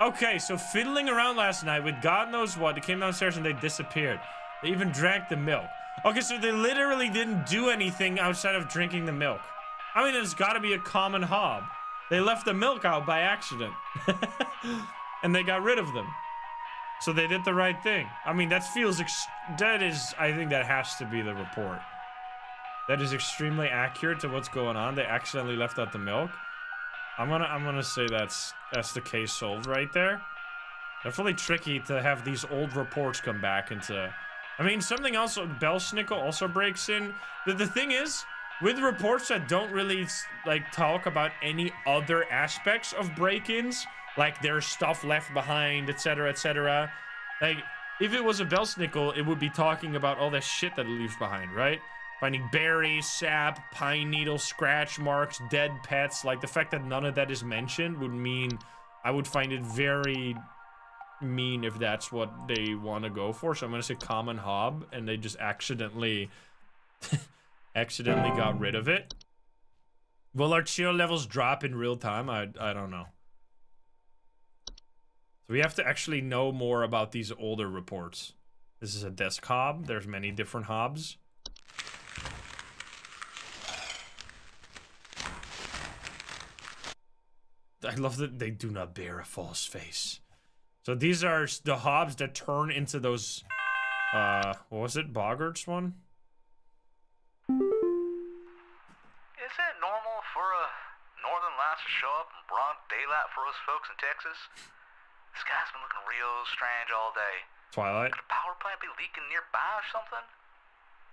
Okay, so fiddling around last night with God knows what. They came downstairs and they disappeared. They even drank the milk. Okay, so they literally didn't do anything outside of drinking the milk. I mean, it's got to be a common hob. They left the milk out by accident. And they got rid of them. So they did the right thing. I mean, that feels... that is... I think that has to be the report. That is extremely accurate to what's going on. They accidentally left out the milk. I'm gonna say that's the case solved right there. Definitely tricky to have these old reports come back into... I mean, something else, Belsnickel also breaks in. The thing is, with reports that don't really, like, talk about any other aspects of break-ins, like there's stuff left behind, etc., like, if it was a Belsnickel, it would be talking about all that shit that it leaves behind, right? Finding berries, sap, pine needles, scratch marks, dead pets. Like, the fact that none of that is mentioned would mean I would find it very mean if that's what they want to go for. So I'm gonna say common hob, and they just accidentally got rid of it. Will our chill levels drop in real time? I don't know. So we have to actually know more about these older reports. This is a desk hob. There's many different hobs. I love that they do not bear a false face. So these are the hobs that turn into those, what was it, Boggart's one? Is it normal for a northern lights to show up in broad daylight for us folks in Texas? The sky's been looking real strange all day. Twilight? Could a power plant be leaking nearby or something?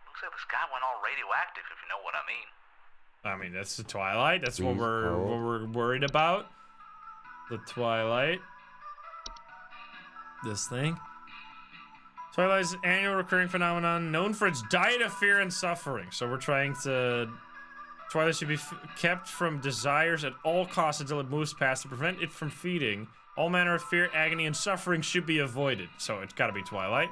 Looks like the sky went all radioactive, if you know what I mean. I mean, that's the Twilight. That's what we're worried about. The Twilight. This thing. Twilight is an annual recurring phenomenon known for its diet of fear and suffering. So we're trying to... Twilight should be kept from desires at all costs until it moves past to prevent it from feeding. All manner of fear, agony, and suffering should be avoided. So it's gotta be Twilight.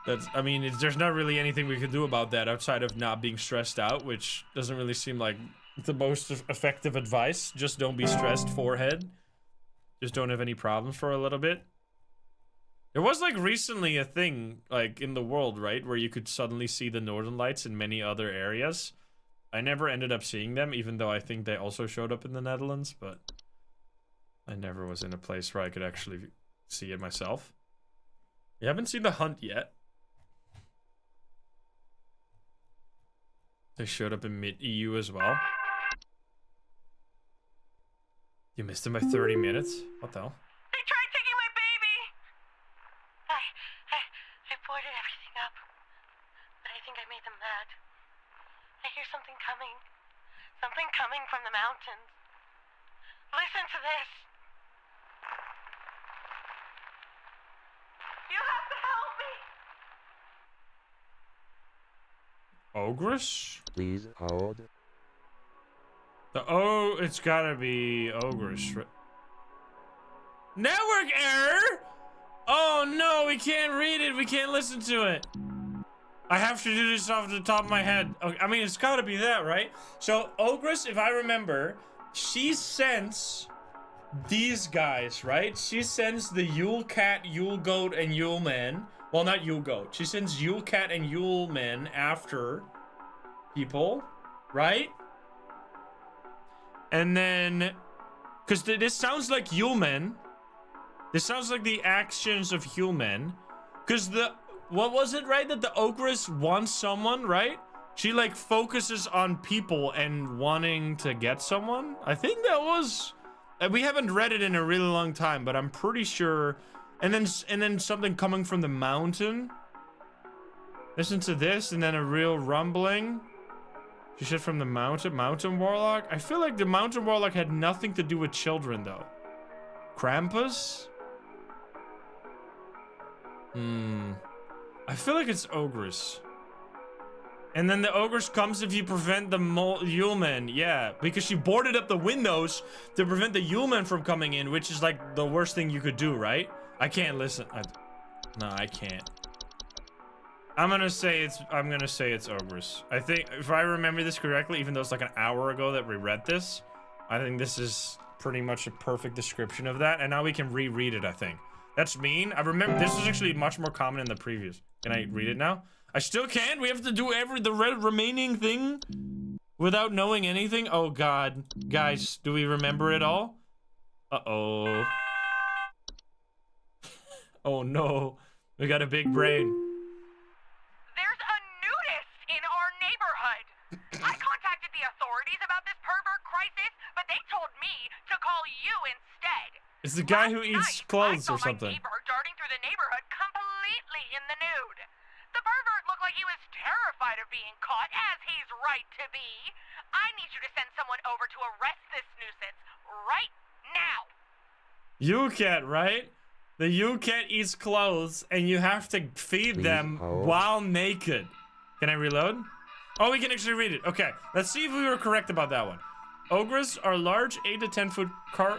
That's, I mean, there's not really anything we could do about that outside of not being stressed out, which doesn't really seem like the most effective advice. Just don't be stressed, forehead. Just don't have any problems for a little bit. There was, like, recently a thing, like, in the world, right, where you could suddenly see the northern lights in many other areas. I never ended up seeing them, even though I think they also showed up in the Netherlands, but I never was in a place where I could actually see it myself. You haven't seen The Hunt yet. They showed up in mid-EU as well. You missed them by 30 minutes? What the hell? They tried taking my baby! I boarded everything up. But I think I made them mad. I hear something coming. Something coming from the mountains. Listen to this. You have to help me! Ogress? Please hold. It's gotta be Ogress. Network error? Oh no, we can't read it. We can't listen to it. I have to do this off the top of my head. Okay, I mean, it's gotta be that, right? So, Ogress, if I remember, she sends these guys, right? She sends the Yule Cat, Yule Goat, and Yule Man. Well, not Yule Goat. She sends Yule Cat and Yule Men after people, right? And then, because this sounds like Yule Men. This sounds like the actions of Yule Men. Because what was it, right? That the Ogress wants someone, right? She, like, focuses on people and wanting to get someone. I think that was... we haven't read it in a really long time, but I'm pretty sure... And then something coming from the mountain. Listen to this, and then a real rumbling. She said from the Mountain Warlock. I feel like the Mountain Warlock had nothing to do with children, though. Krampus? I feel like it's Ogress. And then the Ogress comes if you prevent the Yule Men. Yeah, because she boarded up the windows to prevent the Yule Men from coming in, which is like the worst thing you could do, right? I can't listen. No, I can't. I'm gonna say it's Ogress. I think, if I remember this correctly, even though it's like an hour ago that we read this, I think this is pretty much a perfect description of that. And now we can reread it, I think. That's mean. I remember this is actually much more common in the previous. Can I read it now? I still can't. We have to do the remaining thing. without knowing anything? Oh God, guys, do we remember it all? Uh-oh. Oh no, we got a big brain. There's a nudist in our neighborhood. I contacted the authorities about this pervert crisis, but they told me to call you instead. It's the guy who Last eats night, clothes I or saw something. my neighbor darting through the neighborhood completely in the nude. The pervert looked like he was terrified of being caught, as he's right to be. I need you to send someone over to arrest this nuisance right now. Yule Cat, right? The Yule Cat eats clothes, and you have to feed them while naked. Can I reload? Oh, we can actually read it. Okay, let's see if we were correct about that one. Ogres are large 8 to 10 foot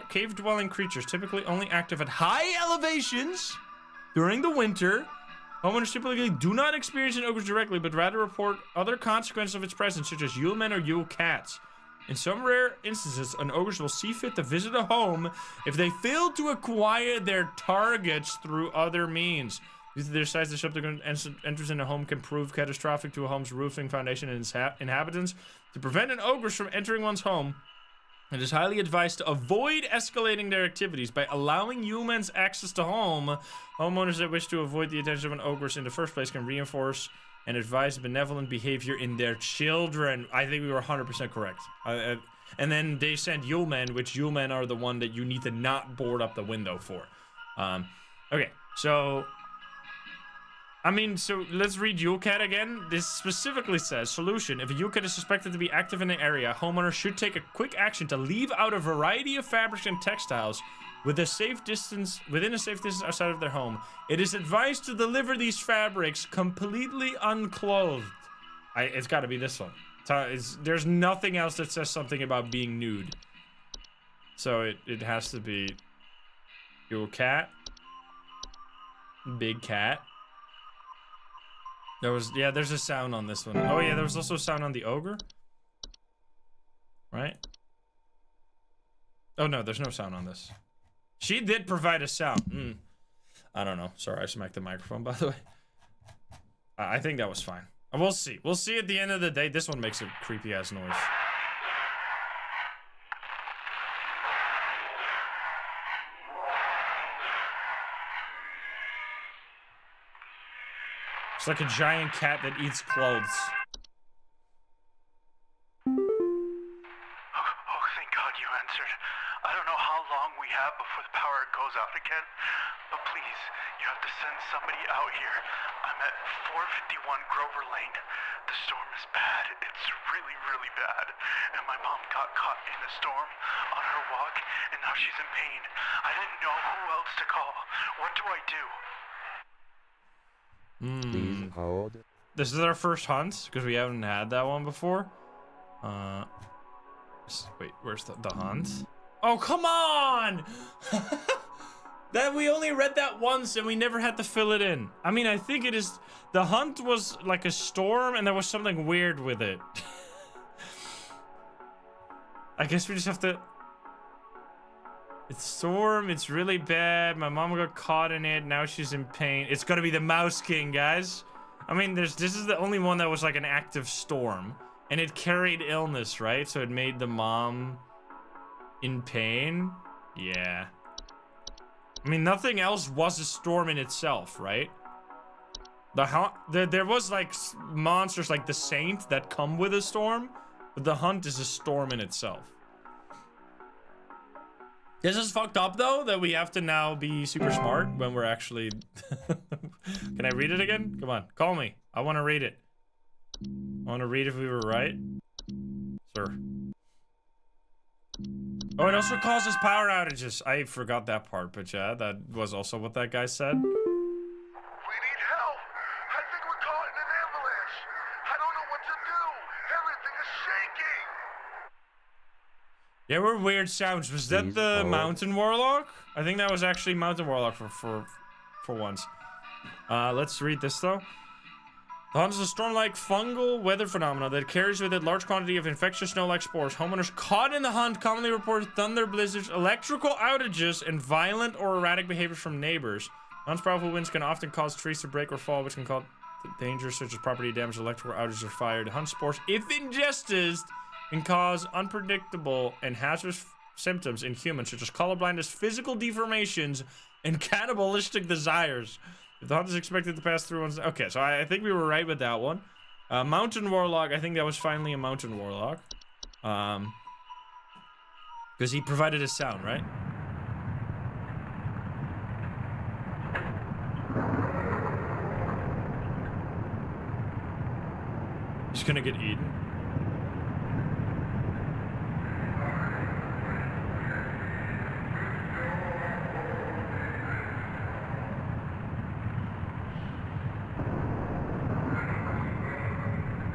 cave-dwelling creatures, typically only active at high elevations during the winter. Homeowners typically do not experience an ogre directly, but rather report other consequences of its presence, such as Yule men or Yule cats. In some rare instances, an ogre will see fit to visit a home if they fail to acquire their targets through other means. Due to their size, the subsequent enters in a home can prove catastrophic to a home's roofing foundation and its inhabitants. To prevent an ogre from entering one's home, it is highly advised to avoid escalating their activities by allowing humans access to home. Homeowners that wish to avoid the attention of an ogre in the first place can reinforce and advise benevolent behavior in their children. I think we were 100% correct. And then they sent Yule men, which Yule men are the one that you need to not board up the window for. Okay, so... I mean, so let's read Yule Cat again. This specifically says, solution, if a Yule Cat is suspected to be active in an area, homeowners should take a quick action to leave out a variety of fabrics and textiles within a safe distance outside of their home. It is advised to deliver these fabrics completely unclothed. It's got to be this one. There's nothing else that says something about being nude. So it has to be Yule Cat. Big cat. There's a sound on this one. Oh yeah, there was also a sound on the ogre. Right? Oh no, there's no sound on this. She did provide a sound. I don't know. Sorry, I smacked the microphone, by the way. I think that was fine. We'll see. We'll see at the end of the day. This one makes a creepy ass noise. It's like a giant cat that eats clothes. Oh, thank God you answered. I don't know how long we have before the power goes out again, but please, you have to send somebody out here. I'm at 451 Grover Lane. The storm is bad. It's really, really bad. And my mom got caught in a storm on her walk, and now she's in pain. I didn't know who else to call. What do I do? Please hold. This is our first hunt because we haven't had that one before. Wait, where's the hunt? Oh, come on! That we only read that once and we never had to fill it in. I mean, I think it is. The hunt was like a storm and there was something weird with it. I guess we just have to. It's storm, it's really bad. My mom got caught in it, now she's in pain. It's gotta be the Mouse King, guys. I mean, this is the only one that was like an active storm. And it carried illness, right? So it made the mom in pain? Yeah. I mean, nothing else was a storm in itself, right? There was like monsters like the Saint that come with a storm, but the hunt is a storm in itself. This is fucked up though, that we have to now be super smart when we're actually... Can I read it again? Come on, call me. I want to read it. I want to read if we were right. Sir. Oh, it also causes power outages. I forgot that part, but yeah, that was also what that guy said. We need help. I think we're caught in an avalanche. I don't know what to do. Everything is shaking. There were weird sounds. Was that the Mountain Warlock? I think that was actually Mountain Warlock for once. Let's read this though. The hunt is a storm-like fungal weather phenomena that carries with it large quantity of infectious snow-like spores. Homeowners caught in the hunt commonly report thunder, blizzards, electrical outages, and violent or erratic behavior from neighbors. Hunt's powerful winds can often cause trees to break or fall, which can cause dangers such as property damage, electrical outages, or fire. The hunt spores, if ingested, and cause unpredictable and hazardous symptoms in humans, such as colorblindness, physical deformations, and cannibalistic desires. If the hunt is expected to pass through one's... Okay, so I think we were right with that one. Mountain Warlock, I think that was finally a Mountain Warlock. Because he provided a sound, right? He's gonna get eaten.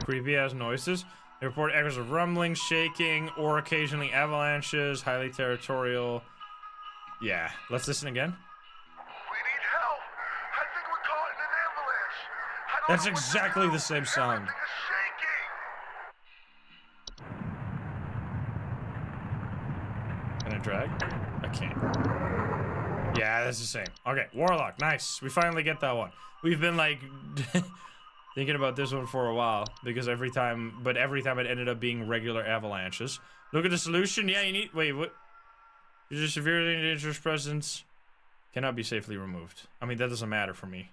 Creepy ass noises. They report echoes of rumbling, shaking, or occasionally avalanches. Highly territorial. Yeah, let's listen again. We need help. I think we're caught in an avalanche. I don't That's know what's exactly happening. the same sound. Everything is shaking. Can I drag? I can't. Yeah, that's the same. Okay, Warlock, nice. We finally get that one. We've been like thinking about this one for a while because every time it ended up being regular avalanches. Look at the solution. Yeah, you need. Wait, what? Your severely dangerous presence cannot be safely removed. I mean, that doesn't matter for me.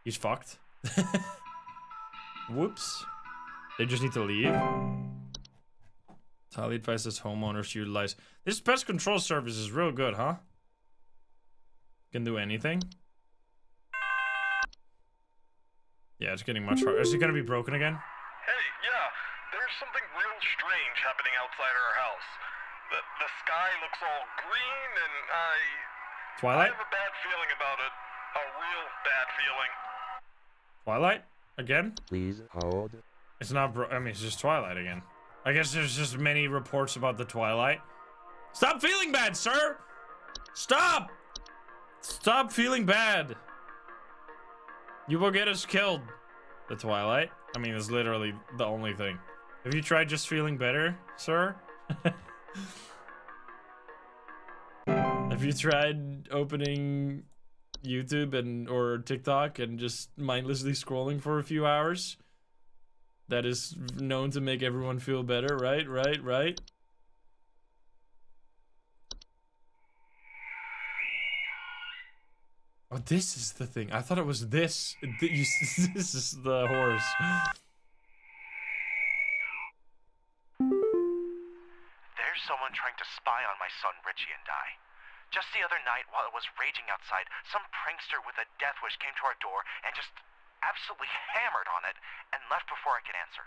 He's fucked. Whoops. They just need to leave. Highly advises homeowners to utilize. This pest control service is real good, huh? Can do anything. Yeah, it's getting much harder. Is it gonna be broken again? Hey, yeah, there's something real strange happening outside our house. The sky looks all green, and I Twilight? have a bad feeling about it. A real bad feeling. Twilight? Again? Please hold. It's not I mean, it's just Twilight again. I guess there's just many reports about the Twilight. Stop feeling bad, sir! Stop! Stop feeling bad. You will get us killed. The Twilight? I mean, it's literally the only thing. Have you tried just feeling better, sir? Have you tried opening YouTube or TikTok and just mindlessly scrolling for a few hours? That is known to make everyone feel better, right? Right? Oh, this is the thing. I thought it was this. This is the horse. There's someone trying to spy on my son Richie and I. Just the other night, while it was raging outside, some prankster with a death wish came to our door and just absolutely hammered on it and left before I could answer.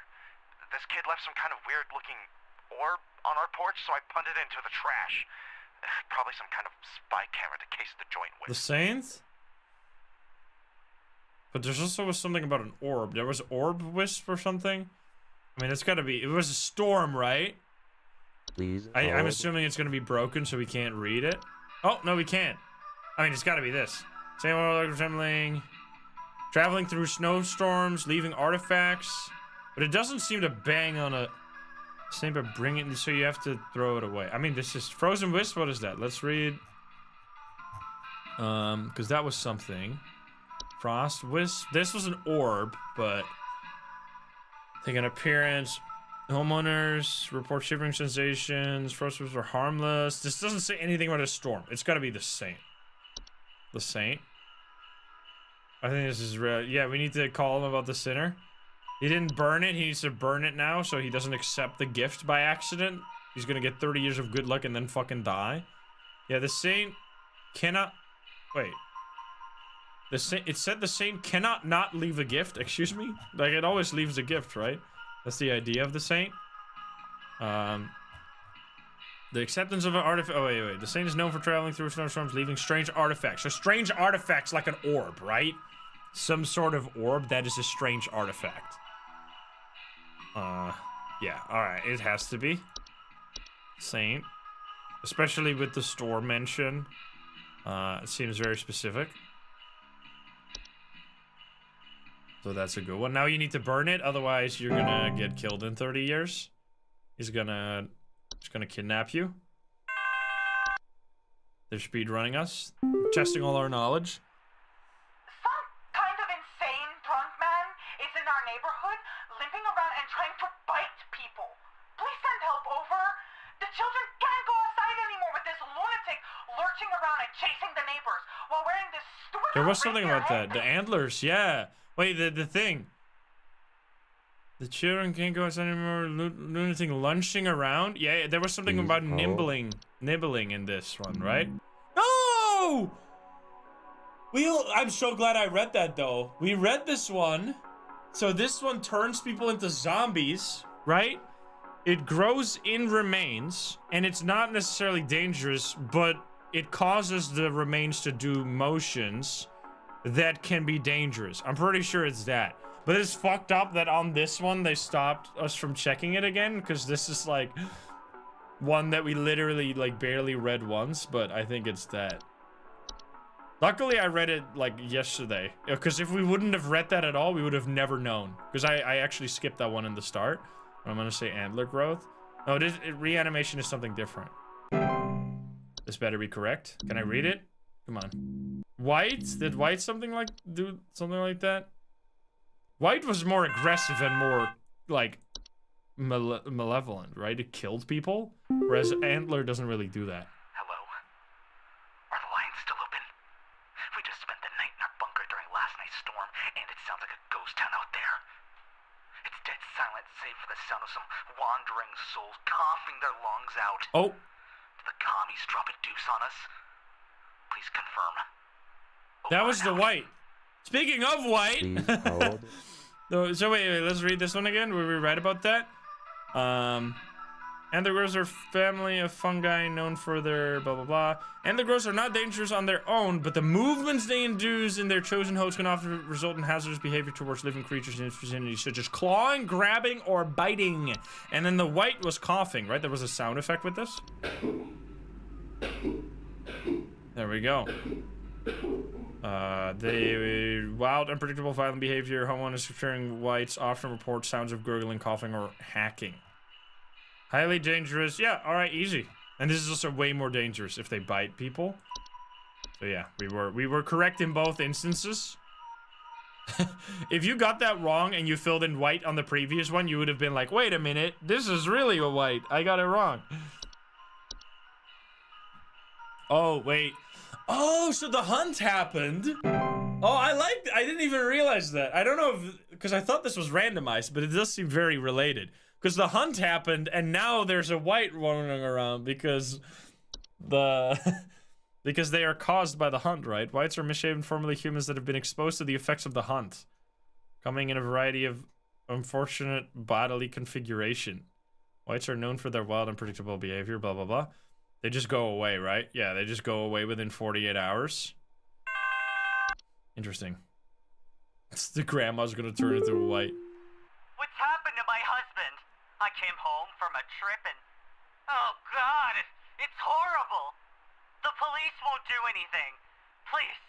This kid left some kind of weird-looking orb on our porch, so I punted it into the trash. Probably some kind of spy camera to case the joint with. The Saints? But there's also something about an orb. There was orb wisp or something. I mean, it's gotta be. It was a storm, right? Please I'm hold. assuming it's gonna be broken, so we can't read it. Oh no, we can't. I mean, it's gotta be this. Same Warlock resembling, traveling through snowstorms, leaving artifacts, but it doesn't seem to bang on a. Same, but bring it, so you have to throw it away. I mean, this is Frozen Wisp. What is that? Let's read. Because that was something. Frost Wisp. This was an orb, but take an appearance. Homeowners report shivering sensations. Frost Wisps are harmless. This doesn't say anything about a storm. It's got to be the Saint. The Saint. I think this is real. Yeah, we need to call him about the sinner. He didn't burn it. He needs to burn it now so he doesn't accept the gift by accident. He's gonna get 30 years of good luck and then fucking die. Yeah, the Saint cannot... Wait. The Saint... It said the Saint cannot not leave a gift. Excuse me? Like, it always leaves a gift, right? That's the idea of the Saint. The acceptance of an artifact... Oh, wait. The Saint is known for traveling through snowstorms, leaving strange artifacts. So strange artifacts like an orb, right? Some sort of orb that is a strange artifact. Yeah, alright, it has to be Saint, especially with the store mention. It seems very specific, so that's a good one. Now you need to burn it, otherwise you're gonna get killed in 30 years. He's gonna kidnap you. They're speed running us, testing all our knowledge. Some kind of insane drunk man is in our neighborhood, limping around and trying to bite people. There was something about that. The antlers, yeah. Wait, the thing. The children can't go outside anymore. Lunatic lunching around. Yeah, there was something about nibbling in this one, right? No! I'm so glad I read that though. We read this one. So this one turns people into zombies, right? It grows in remains, and it's not necessarily dangerous, but it causes the remains to do motions that can be dangerous. I'm pretty sure it's that. But it's fucked up that on this one, they stopped us from checking it again, because this is like one that we literally like barely read once, but I think it's that. Luckily, I read it like yesterday, because if we wouldn't have read that at all, we would have never known. Because I actually skipped that one in the start. I'm gonna say antler growth. No, reanimation is something different. This better be correct. Can I read it? Come on. White? Did White do something like that? White was more aggressive and more like malevolent, right? It killed people, whereas antler doesn't really do that. Hello? Are the lines still open? We just spent the night in our bunker during last night's storm, and it sounds like a ghost town out there. It's dead silent, save for the sound of some wandering souls coughing their lungs out. Oh. Did the commies drop a deuce on us? Please confirm. That was the White. Speaking of White. So wait, let's read this one again. Were we right about that? And the grows are family of fungi known for their blah blah blah. And the grows are not dangerous on their own, but the movements they induce in their chosen host can often result in hazardous behavior towards living creatures in its vicinity, such as clawing, grabbing, or biting. And then the White was coughing, right? There was a sound effect with this. There we go. The wild, unpredictable, violent behavior. Homeowners featuring Whites often report sounds of gurgling, coughing, or hacking. Highly dangerous. Yeah, all right, easy. And this is also way more dangerous if they bite people. So yeah, we were correct in both instances. If you got that wrong and you filled in White on the previous one, you would have been like, wait a minute, this is really a White. I got it wrong. Oh, wait. Oh, so the hunt happened. Oh, I didn't even realize that. I don't know if, because I thought this was randomized, but it does seem very related. Because the hunt happened, and now there's a White wandering around because because they are caused by the hunt, right? Whites are misshapen, formerly humans that have been exposed to the effects of the hunt, coming in a variety of unfortunate bodily configuration. Whites are known for their wild, unpredictable behavior, blah, blah, blah. They just go away, right? Yeah, they just go away within 48 hours. Interesting. The grandma's gonna turn into a White. What's happened to my husband? I came home from a trip and... Oh, God, it's horrible. The police won't do anything. Please,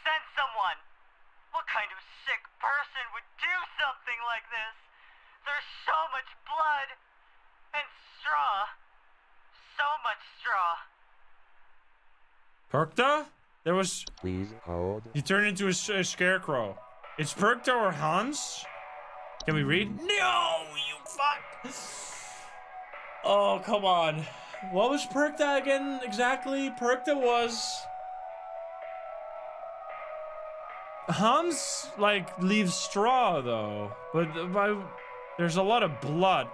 send someone. What kind of sick person would do something like this? There's so much blood and straw. So much straw. Perkta? There was... Please hold. He turned into a scarecrow. It's Perkta or Hans? Can we read? No, you fuck. Oh, come on. What was Perkta again exactly? Perkta was... Hans, like, leaves straw, though. But there's a lot of blood.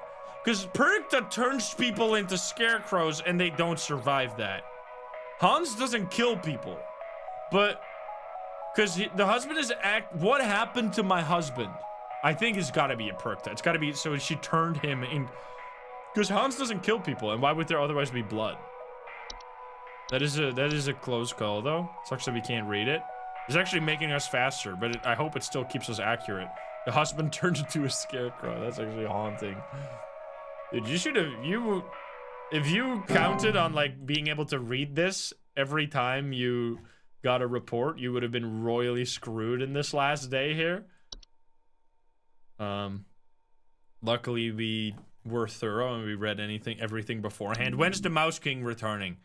Because Perkta turns people into scarecrows and they don't survive that. Hans doesn't kill people. But... Because the husband is what happened to my husband? I think it's gotta be a Perkta. It's gotta be, so she turned him in... Because Hans doesn't kill people, and why would there otherwise be blood? That is a close call, though. Sucks that we can't read it. It's actually making us faster, but I hope it still keeps us accurate. The husband turned into a scarecrow. That's actually haunting. Dude, you should have... If you counted on, like, being able to read this every time you got a report, you would have been royally screwed in this last day here. Luckily, we were thorough and we read everything beforehand. When's the Mouse King returning?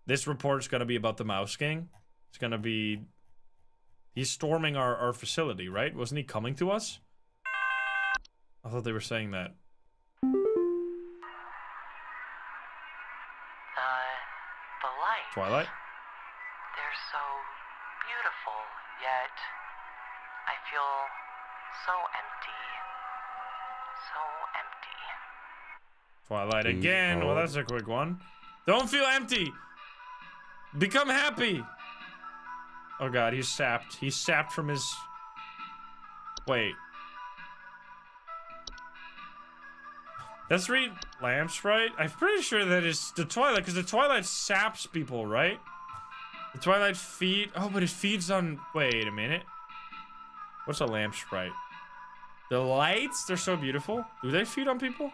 This report is going to be about the Mouse King. It's going to be... He's storming our facility, right? Wasn't he coming to us? I thought they were saying that. The lights. Twilight? They're so beautiful So empty. So empty. Twilight again. Well, that's a quick one. Don't feel empty. Become happy. Oh god, he's sapped. He's sapped from his... Wait. Let's read Lamp Sprite. I'm pretty sure that is the Twilight, because the Twilight saps people, right? The Twilight feed... Oh, but it feeds on... Wait a minute. What's a Lamp Sprite? The lights? They're so beautiful. Do they feed on people?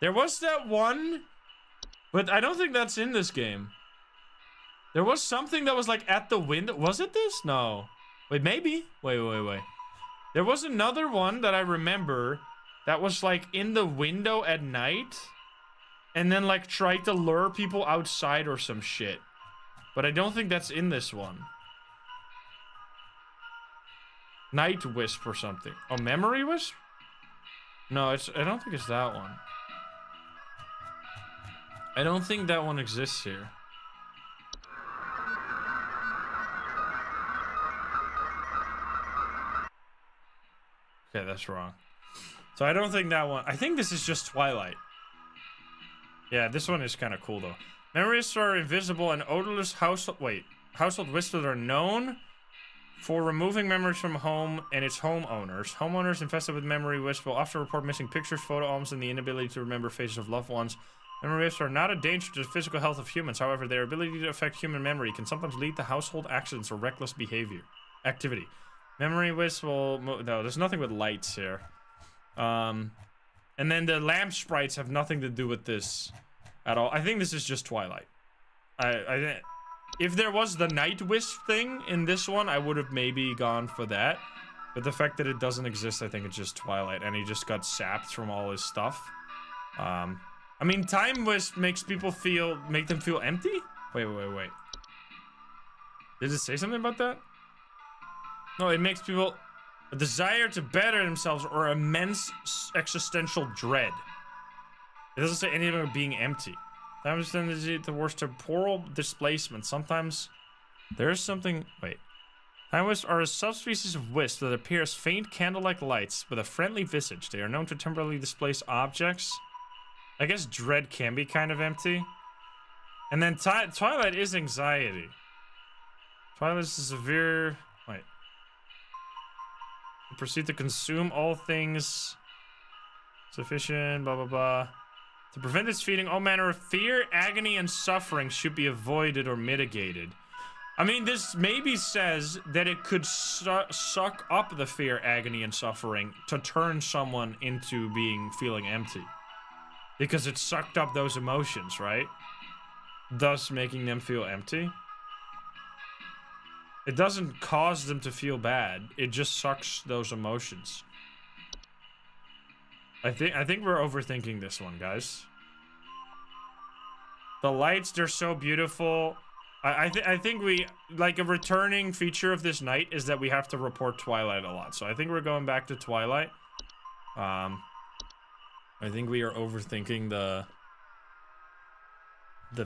There was that one, but I don't think that's in this game. There was something that was like at the window. Was it this? No. Wait, maybe. Wait. There was another one that I remember that was like in the window at night and then like tried to lure people outside or some shit. But I don't think that's in this one. Night Wisp or something. Oh, Memory Wisp? No, I don't think it's that one. I don't think that one exists here. Okay, that's wrong. So I don't think that one... I think this is just Twilight. Yeah, this one is kind of cool, though. Memories are invisible and odorless household... Wait. Household whistles are known for removing memories from home and its homeowners. Homeowners infested with memory wisps will often report missing pictures, photo albums, and the inability to remember faces of loved ones. Memory wisps are not a danger to the physical health of humans. However, their ability to affect human memory can sometimes lead to household accidents or reckless activity. Memory wisps will... No, there's nothing with lights here. And then the lamp sprites have nothing to do with this at all. I think this is just Twilight. If there was the night wisp thing in this one, I would have maybe gone for that. But the fact that it doesn't exist, I think it's just Twilight, and he just got sapped from all his stuff. I mean, time wisp makes people make them feel empty? Wait. Did it say something about that? No, it makes people a desire to better themselves or immense existential dread. It doesn't say anything about being empty. Sometimes the worst temporal displacement. Sometimes there's something... Wait. Time wisps are a subspecies of wisp that appear as faint candle-like lights with a friendly visage. They are known to temporarily displace objects. I guess dread can be kind of empty. And then Twilight is anxiety. Twilight is severe... Wait. Proceed to consume all things sufficient, blah, blah, blah. To prevent its feeding, all manner of fear, agony, and suffering should be avoided or mitigated. I mean, this maybe says that it could suck up the fear, agony, and suffering to turn someone into feeling empty. Because it sucked up those emotions, right? Thus making them feel empty. It doesn't cause them to feel bad. It just sucks those emotions. I think we're overthinking this one, guys. The lights, they're so beautiful. I think we... Like, a returning feature of this night is that we have to report Twilight a lot. So I think we're going back to Twilight. I think we are overthinking the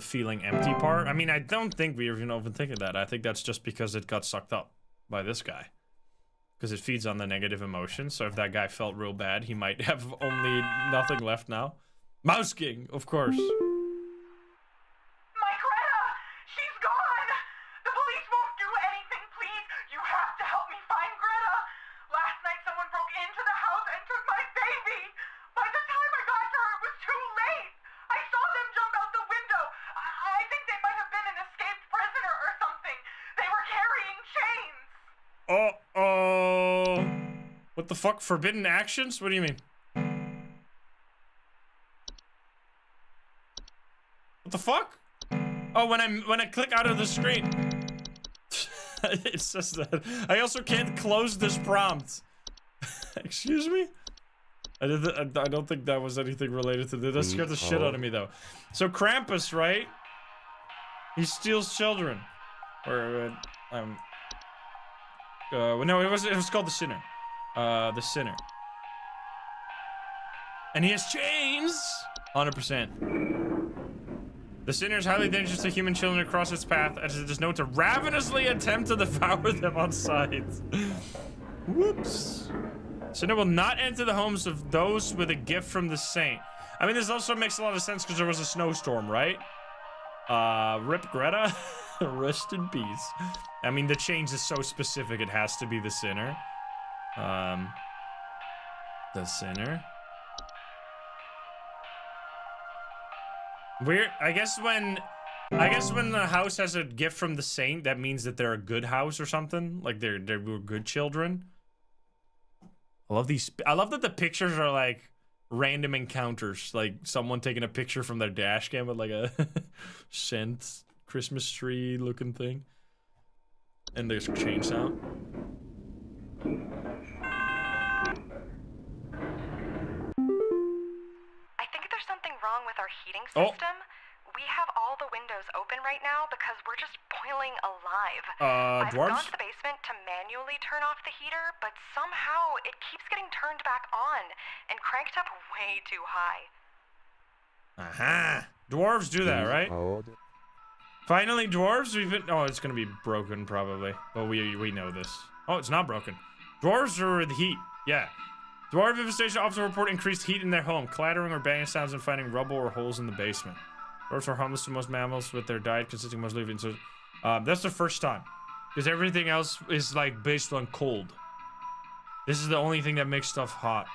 feeling empty part. I mean, I don't think we're even overthinking that. I think that's just because it got sucked up by this guy. Because it feeds on the negative emotions. So if that guy felt real bad, he might have only nothing left now. Mouse King, of course. My Greta! She's gone! The police won't do anything, please! You have to help me find Greta! Last night someone broke into the house and took my baby! By the time I got to her, it was too late! I saw them jump out the window! I think they might have been an escaped prisoner or something! They were carrying chains! Uh-oh. What the fuck? Forbidden actions? What do you mean? What the fuck? Oh, when I click out of the screen. It says that. I also can't close this prompt. Excuse me? I don't think that was anything related to this. That scared the shit out of me, though. So Krampus, right? He steals children. Or, no, it was called the Sinner. The Sinner. And he has chains! 100%. The sinner is highly dangerous to human children across its path, as it is known to ravenously attempt to devour them on sight. Whoops. Sinner will not enter the homes of those with a gift from the saint. I mean, this also makes a lot of sense because there was a snowstorm, right? Rip Greta. Rest in peace. I mean, the change is so specific, it has to be the sinner. The sinner. Weird. I guess when the house has a gift from the saint, that means that they're a good house or something. Like they were good children. I love these. I love that the pictures are like random encounters, like someone taking a picture from their dash cam with like a scent Christmas tree looking thing, and there's a chain sound. I think there's something wrong with our heating system. We have all the windows open right now because we're just boiling alive. I've Dwarves? gone to the basement to manually turn off the heater, but somehow it keeps getting turned back on and cranked up way too high. Aha! Dwarves do that, right? Hold. Finally, dwarves. Oh, it's gonna be broken probably, but we know this. Oh, it's not broken. Dwarves are the heat. Yeah. Dwarf infestation often report increased heat in their home, clattering or banging sounds, and finding rubble or holes in the basement. Dwarves are harmless to most mammals, with their diet consisting mostly of insects. That's the first time, because everything else is like based on cold. This is the only thing that makes stuff hot.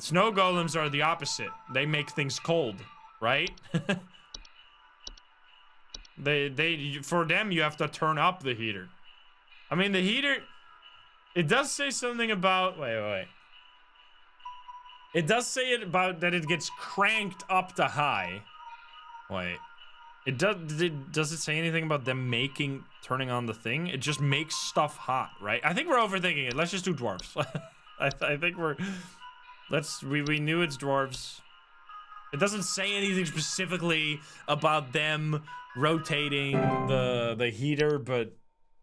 Snow golems are the opposite. They make things cold, right? For them, you have to turn up the heater. I mean, the heater, it does say something about, wait. It does say it about that it gets cranked up to high. Wait, does it say anything about them turning on the thing? It just makes stuff hot, right? I think we're overthinking it. Let's just do dwarves. I think we knew it's dwarves. It doesn't say anything specifically about them rotating the heater, but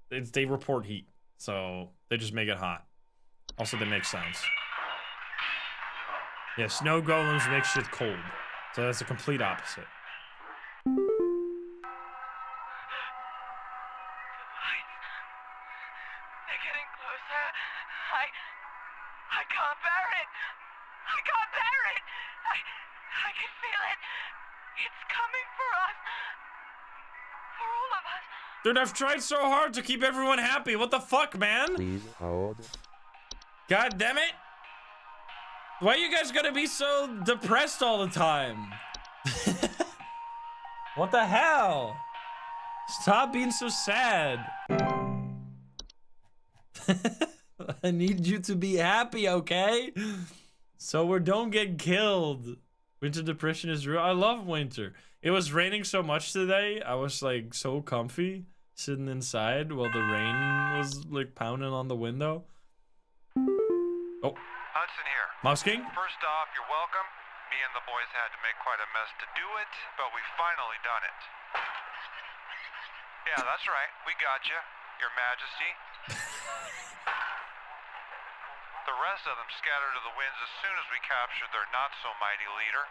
they report heat, so they just make it hot. Also, they make sounds. Yeah, snow golems make shit cold, so that's the complete opposite. They're getting closer. I can't bear it. I can't bear it. I can feel it. It's coming for us. For all of us. Dude, I've tried so hard to keep everyone happy. What the fuck, man? Please hold. God damn it. Why you guys gotta be so depressed all the time? What the hell? Stop being so sad. I need you to be happy, okay? So we don't get killed. Winter depression is real. I love winter. It was raining so much today. I was like so comfy sitting inside while the rain was like pounding on the window. Oh. Hudson here. Mouse King? First off, you're welcome. Me and the boys had to make quite a mess to do it, but we finally done it. Yeah, that's right. We got you, Your Majesty. The rest of them scattered to the winds as soon as we captured their not-so-mighty leader.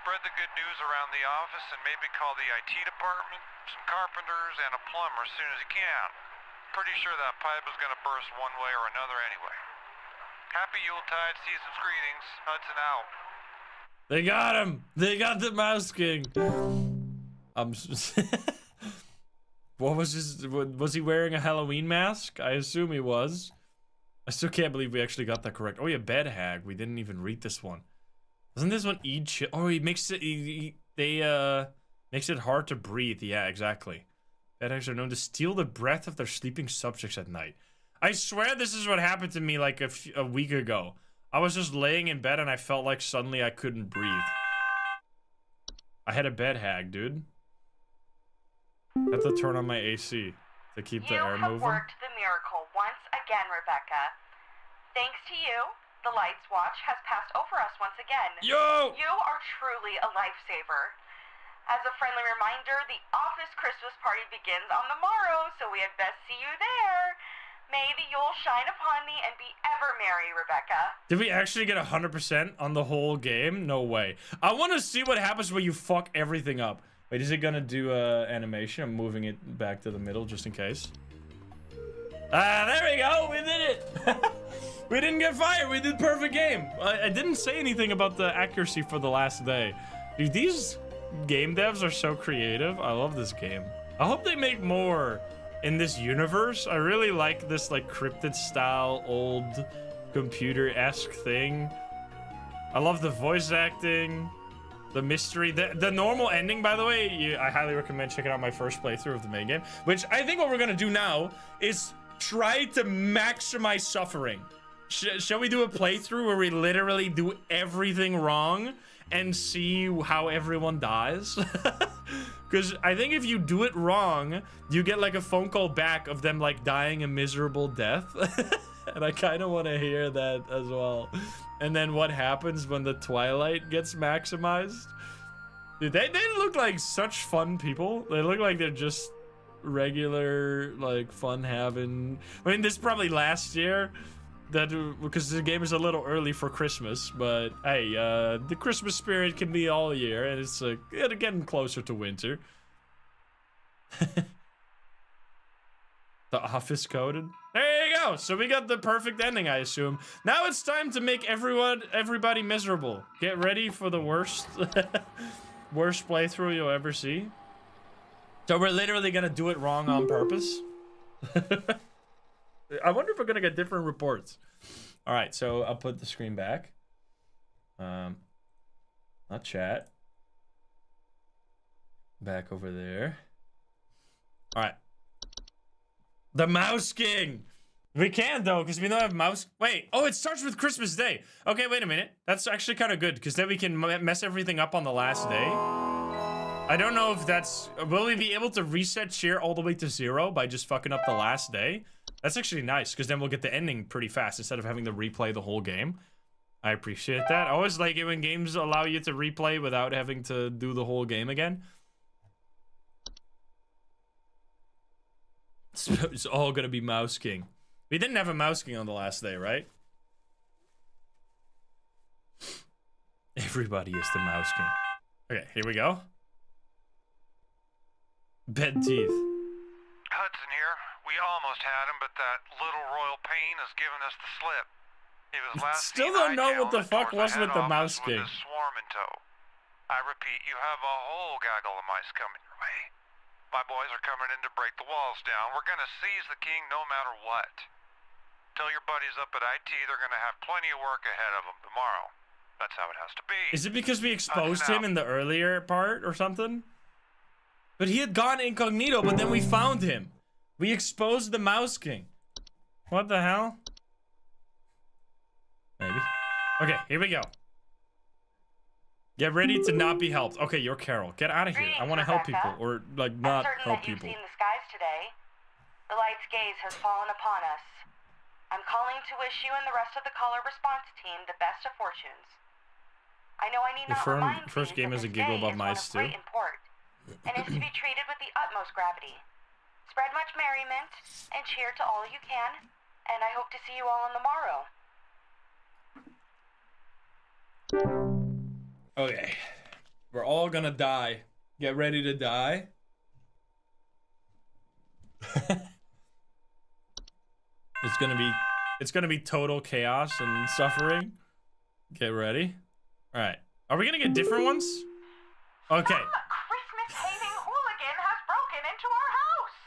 Spread the good news around the office and maybe call the IT department, some carpenters, and a plumber as soon as you can. Pretty sure that pipe is gonna burst one way or another anyway. Happy Yuletide, season's greetings. Hudson out. They got him. They got the Mouse King. What was his? Was he wearing a Halloween mask? I assume he was. I still can't believe we actually got that correct. Oh yeah, bed hag. We didn't even read this one. Doesn't this one eat? Oh, he makes it. Makes it hard to breathe. Yeah, exactly. Bed hags are known to steal the breath of their sleeping subjects at night. I swear this is what happened to me like a week ago. I was just laying in bed and I felt like suddenly I couldn't breathe. I had a bed hag, dude. I have to turn on my AC to keep the air moving. You have worked the miracle once again, Rebecca. Thanks to you, the Lights Watch has passed over us once again. Yo! You are truly a lifesaver. As a friendly reminder, the office Christmas party begins on the morrow, so we had best see you there. May the Yule shine upon thee and be ever merry, Rebecca. Did we actually get 100% on the whole game? No way. I want to see what happens when you fuck everything up. Wait, is it gonna do animation? I'm moving it back to the middle just in case. Ah, there we go. We did it. We didn't get fired. We did perfect game. I didn't say anything about the accuracy for the last day. Dude, these game devs are so creative. I love this game. I hope they make more in this universe. I really like this like cryptid style, old computer-esque thing. I love the voice acting, the mystery, the normal ending, by the way. I highly recommend checking out my first playthrough of the main game, which I think what we're gonna do now is try to maximize suffering. Shall we do a playthrough where we literally do everything wrong and see how everyone dies? Because I think if you do it wrong, you get like a phone call back of them like dying a miserable death. And I kind of want to hear that as well. And then what happens when the Twilight gets maximized? Dude, they look like such fun people. They look like they're just regular, like, fun having. I mean, this is probably last year. Because the game is a little early for Christmas, but hey, the Christmas spirit can be all year, and it's getting closer to winter. The office coded. There you go. So we got the perfect ending, I assume. Now it's time to make everybody miserable. Get ready for the worst, worst playthrough you'll ever see. So we're literally gonna do it wrong on purpose. I wonder if we're gonna get different reports. All right, so I'll put the screen back. Not chat. Back over there. All right. The Mouse King. We can though, because we don't have mouse. Wait. Oh, it starts with Christmas Day. Okay, wait a minute. That's actually kind of good, because then we can mess everything up on the last day. I don't know if that's. Will we be able to reset cheer all the way to 0 by just fucking up the last day? That's actually nice, because then we'll get the ending pretty fast instead of having to replay the whole game. I appreciate that. I always like it when games allow you to replay without having to do the whole game again. It's all gonna be Mouse King. We didn't have a Mouse King on the last day, right? Everybody is the Mouse King. Okay, here we go. Bed teeth. Hudson here. We almost had him, but that little royal pain has given us the slip. He was last Still don't know what the fuck was with the Mouse King. King. With a swarm in tow. I repeat, you have a whole gaggle of mice coming your way. My boys are coming in to break the walls down. We're gonna seize the king no matter what. Tell your buddies up at IT they're gonna have plenty of work ahead of them tomorrow. That's how it has to be. Is it because we exposed him in the earlier part or something? But he had gone incognito, but then we found him. We exposed the Mouse King. What the hell? Maybe. Okay, here we go. Get ready to not be helped. Okay, you're Carol. Get out of here. I want to help people, or like not help people. I'm certain that you've seen the skies today. The light's gaze has fallen upon us. I'm calling to wish you and the rest of the caller response team the best of fortunes. I know I need not remind you first game that is a this giggle day about is one mice of great import, and is to be treated with the utmost gravity. Spread much merriment and cheer to all you can, and I hope to see you all on the morrow. Okay. We're all gonna die. Get ready to die. It's gonna be total chaos and suffering. Get ready. Alright. Are we gonna get different ones? Okay. Some Christmas-hating hooligan has broken into our house.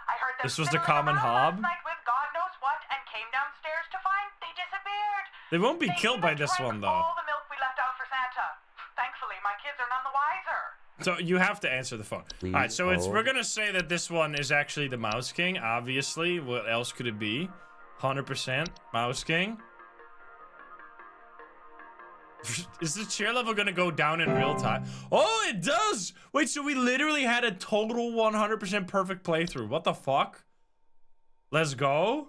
I heard them This was the fiddling common around hob? last night with God knows what and came downstairs to find they disappeared. They won't be They killed by even this drank one though. all the milk we left out for Santa. Thankfully, my kids are none the wiser. So you have to answer the phone. Please Alright, so hold. we're gonna say that this one is actually the Mouse King, obviously. What else could it be? 100% Mouse King. Is the cheer level gonna go down in real time? Oh, it does! Wait, so we literally had a total 100% perfect playthrough. What the fuck? Let's go.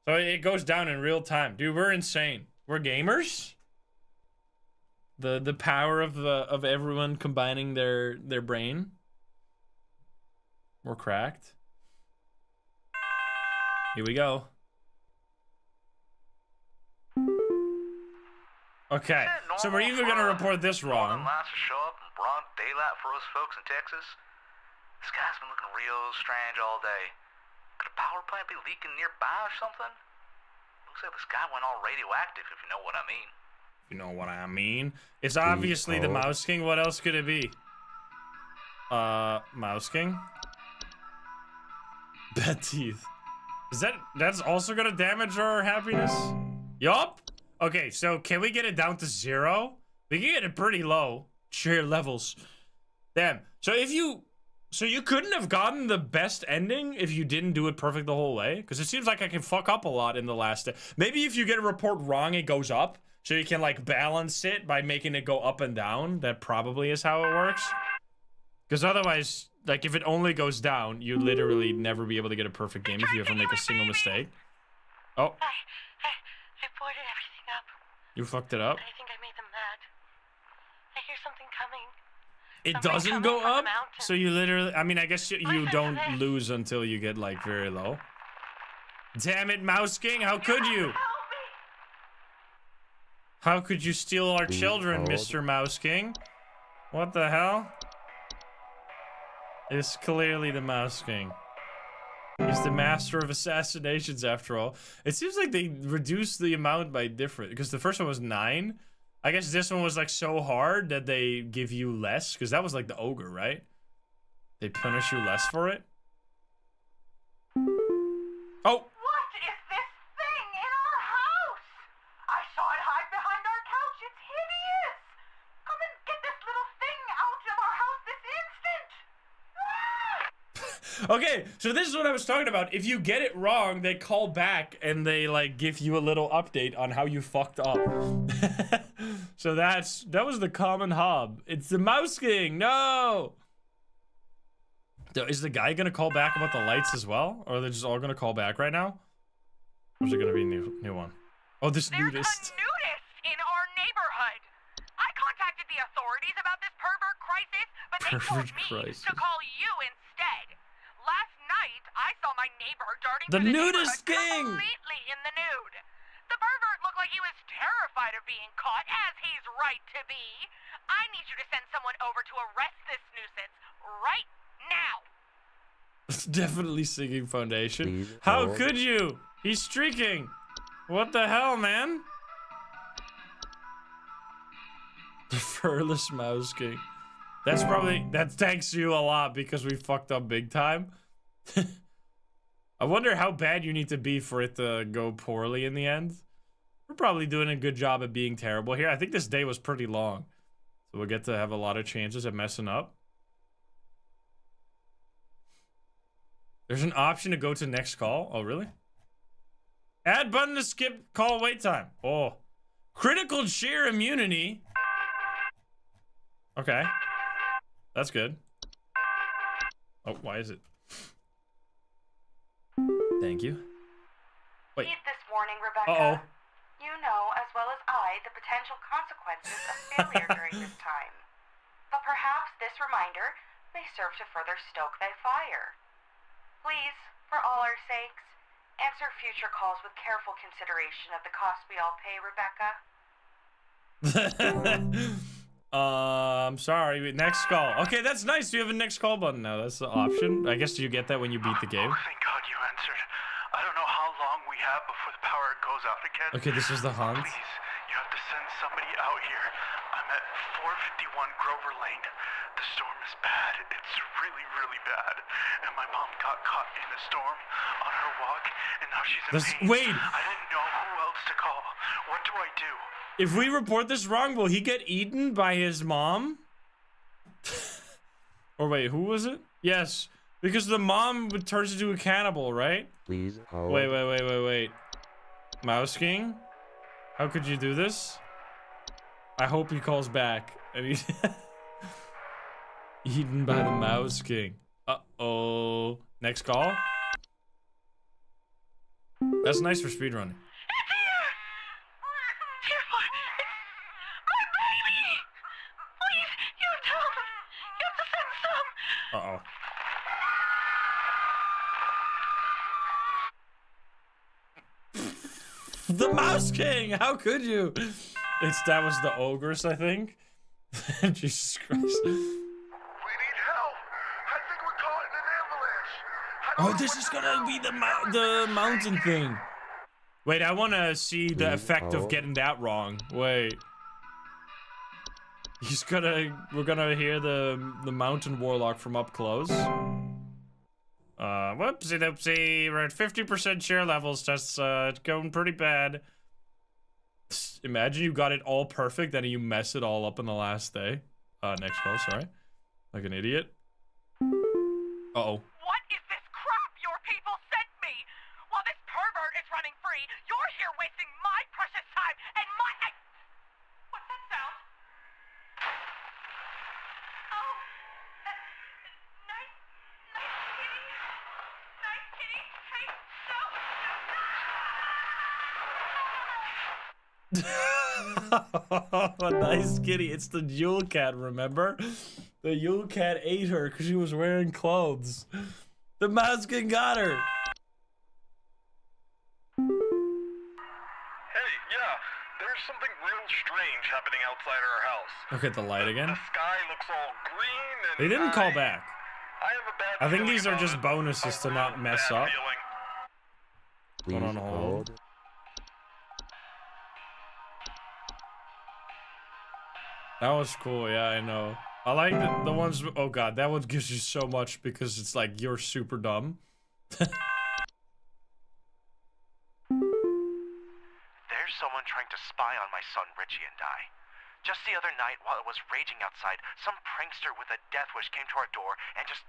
So it goes down in real time. Dude, we're insane. We're gamers? The power of everyone combining their brain. We're cracked. Here we go. Okay, so we're either gonna report this wrong. Lights to show up in broad daylight for us folks in Texas. The sky's been looking real strange all day. Could a power plant be leaking nearby or something? Looks like the sky went all radioactive, if you know what I mean. You know what I mean? It's obviously the Mouse King. What else could it be? Mouse King? Bad teeth. Is that's also gonna damage our happiness? Yup. Okay, so can we get it down to 0? We can get it pretty low. Sheer levels. Damn. So you couldn't have gotten the best ending if you didn't do it perfect the whole way? Because it seems like I can fuck up a lot in the last day. Maybe if you get a report wrong, it goes up. So you can like balance it by making it go up and down. That probably is how it works. Because otherwise, like if it only goes down, you literally never be able to get a perfect game if you ever make a single mistake. Oh. I boarded everything up. You fucked it up? I think I made them mad. I hear something coming. It doesn't go up? So you literally, I mean, I guess you don't lose until you get like very low. Damn it, Mouse King, how could you? How could you steal our children, Mr. Mouse King? What the hell? It's clearly the Mouse King. He's the master of assassinations after all. It seems like they reduced the amount by different, because the first one was 9. I guess this one was like so hard that they give you less, because that was like the ogre, right? They punish you less for it. Oh! What is this thing in our house? I saw it hide behind our couch. It's hideous. Come and get this little thing out of our house this instant. Okay, so this is what I was talking about. If you get it wrong, they call back and they like give you a little update on how you fucked up. So that was the common hub. It's the Mouse King. No. Is the guy gonna call back about the lights as well, or are they just all gonna call back right now? Or is it gonna be a new one? Oh, this There's nudist. a nudist in our neighborhood. I contacted the authorities about this pervert crisis, but they told me to call you instead. Last night, I saw my neighbor darting The through the nudist king! completely in the nude. The pervert looked like he was terrified of being caught, as he's right to be. I need you to send someone over to arrest this nuisance right now. It's definitely Singing Foundation. Please How hold. could you? He's streaking. What the hell, man? The furless Mouse King. That's thanks to you a lot because we fucked up big time. I wonder how bad you need to be for it to go poorly in the end. We're probably doing a good job at being terrible here. I think this day was pretty long. So we'll get to have a lot of chances at messing up. There's an option to go to next call. Oh, really? Add button to skip call wait time. Oh. Critical sheer immunity. Okay. That's good. Oh, why is it? Thank you. Wait. Heed this warning, Rebecca. Uh-oh. You know, as well as I, the potential consequences of failure during this time. But perhaps this reminder may serve to further stoke thy fire. Please, for all our sakes, answer future calls with careful consideration of the cost we all pay, Rebecca. I'm sorry. Next call. Okay, that's nice. You have a next call button now. That's the option. I guess you get that when you beat the game. Oh, thank God you answered. I don't know how long we have before the power goes out again. Okay, this is the hunt. Please, you have to send somebody out here. I'm at 451 Grover Lane. The storm is bad. It's really, really bad. And my mom got caught in a storm on her walk, and now she's in pain. Wait. I didn't know who else to call. What do I do? If we report this wrong, will he get eaten by his mom? Or wait, who was it? Yes, because the mom turns into a cannibal, right? Please hold. Wait. Mouse King? How could you do this? I hope he calls back. And he's eaten by the Mouse King. Uh-oh. Next call? That's nice for speedrunning. Uh-oh. The Mouse King! How could you? That was the ogres, I think. Jesus Christ. We need help. I think we're caught in an avalanche. Oh, this is gonna be the mountain thing. Wait, I want to see the effect of getting that wrong. Wait. We're gonna hear the Mountain Warlock from up close. Whoopsie doopsie. We're at 50% share levels. That's going pretty bad. Imagine you got it all perfect, then you mess it all up in the last day. Next call, sorry. Like an idiot. Uh-oh. What is this crap your people sent me? While this pervert is running free, you're here wasting my precious time and my... What's that sound? Oh, nice kitty. Nice kitty. Hey, no. Nice kitty. It's the Yule Cat, remember? The Yule Cat ate her because she was wearing clothes. The Mouskin got her. Hey, yeah, there's something real strange happening outside our house. Look at the light again. The sky looks all green and They didn't call back. I have a bad I think feeling these are about just it. bonuses to A not real mess bad up. feeling. Please on hold. hold. That was cool, yeah, I know. I like the ones, oh god, that one gives you so much because it's like, you're super dumb. There's someone trying to spy on my son Richie and I. Just the other night while it was raging outside, some prankster with a death wish came to our door and just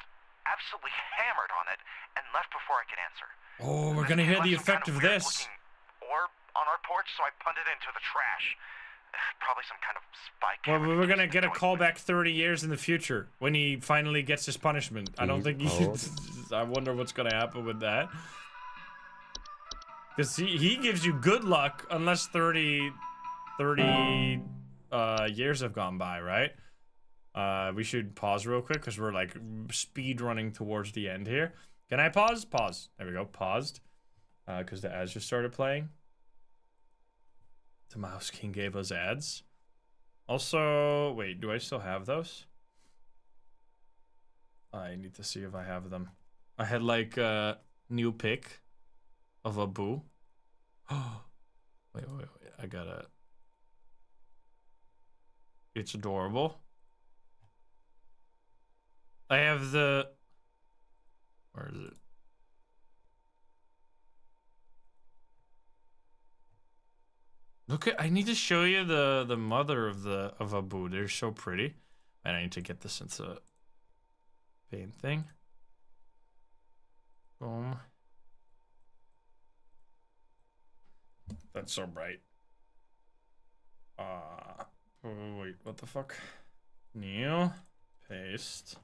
absolutely hammered on it and left before I could answer. Oh, we're This gonna kid hear the left some effect kind of weird this. looking orb on our porch, so I punted it into the trash. Probably some kind of spy Well, camera. we're gonna get a Joint call with- back 30 years in the future when he finally gets his punishment. I don't think he hold. I wonder what's gonna happen with that. Because he gives you good luck unless 30 years have gone by, right? We should pause real quick because we're like speed running towards the end here. Can I pause? Pause. There we go. Paused. Because the ads just started playing. The Mouse King gave us ads. Also, wait, do I still have those? I need to see if I have them. I had like a new pic of a boo. Wait, I gotta... It's adorable. I have the... Where is it? Look at, I need to show you the mother of Abu. They're so pretty. And I need to get this into paint thing. Boom. That's so bright. Wait, what the fuck? New paste.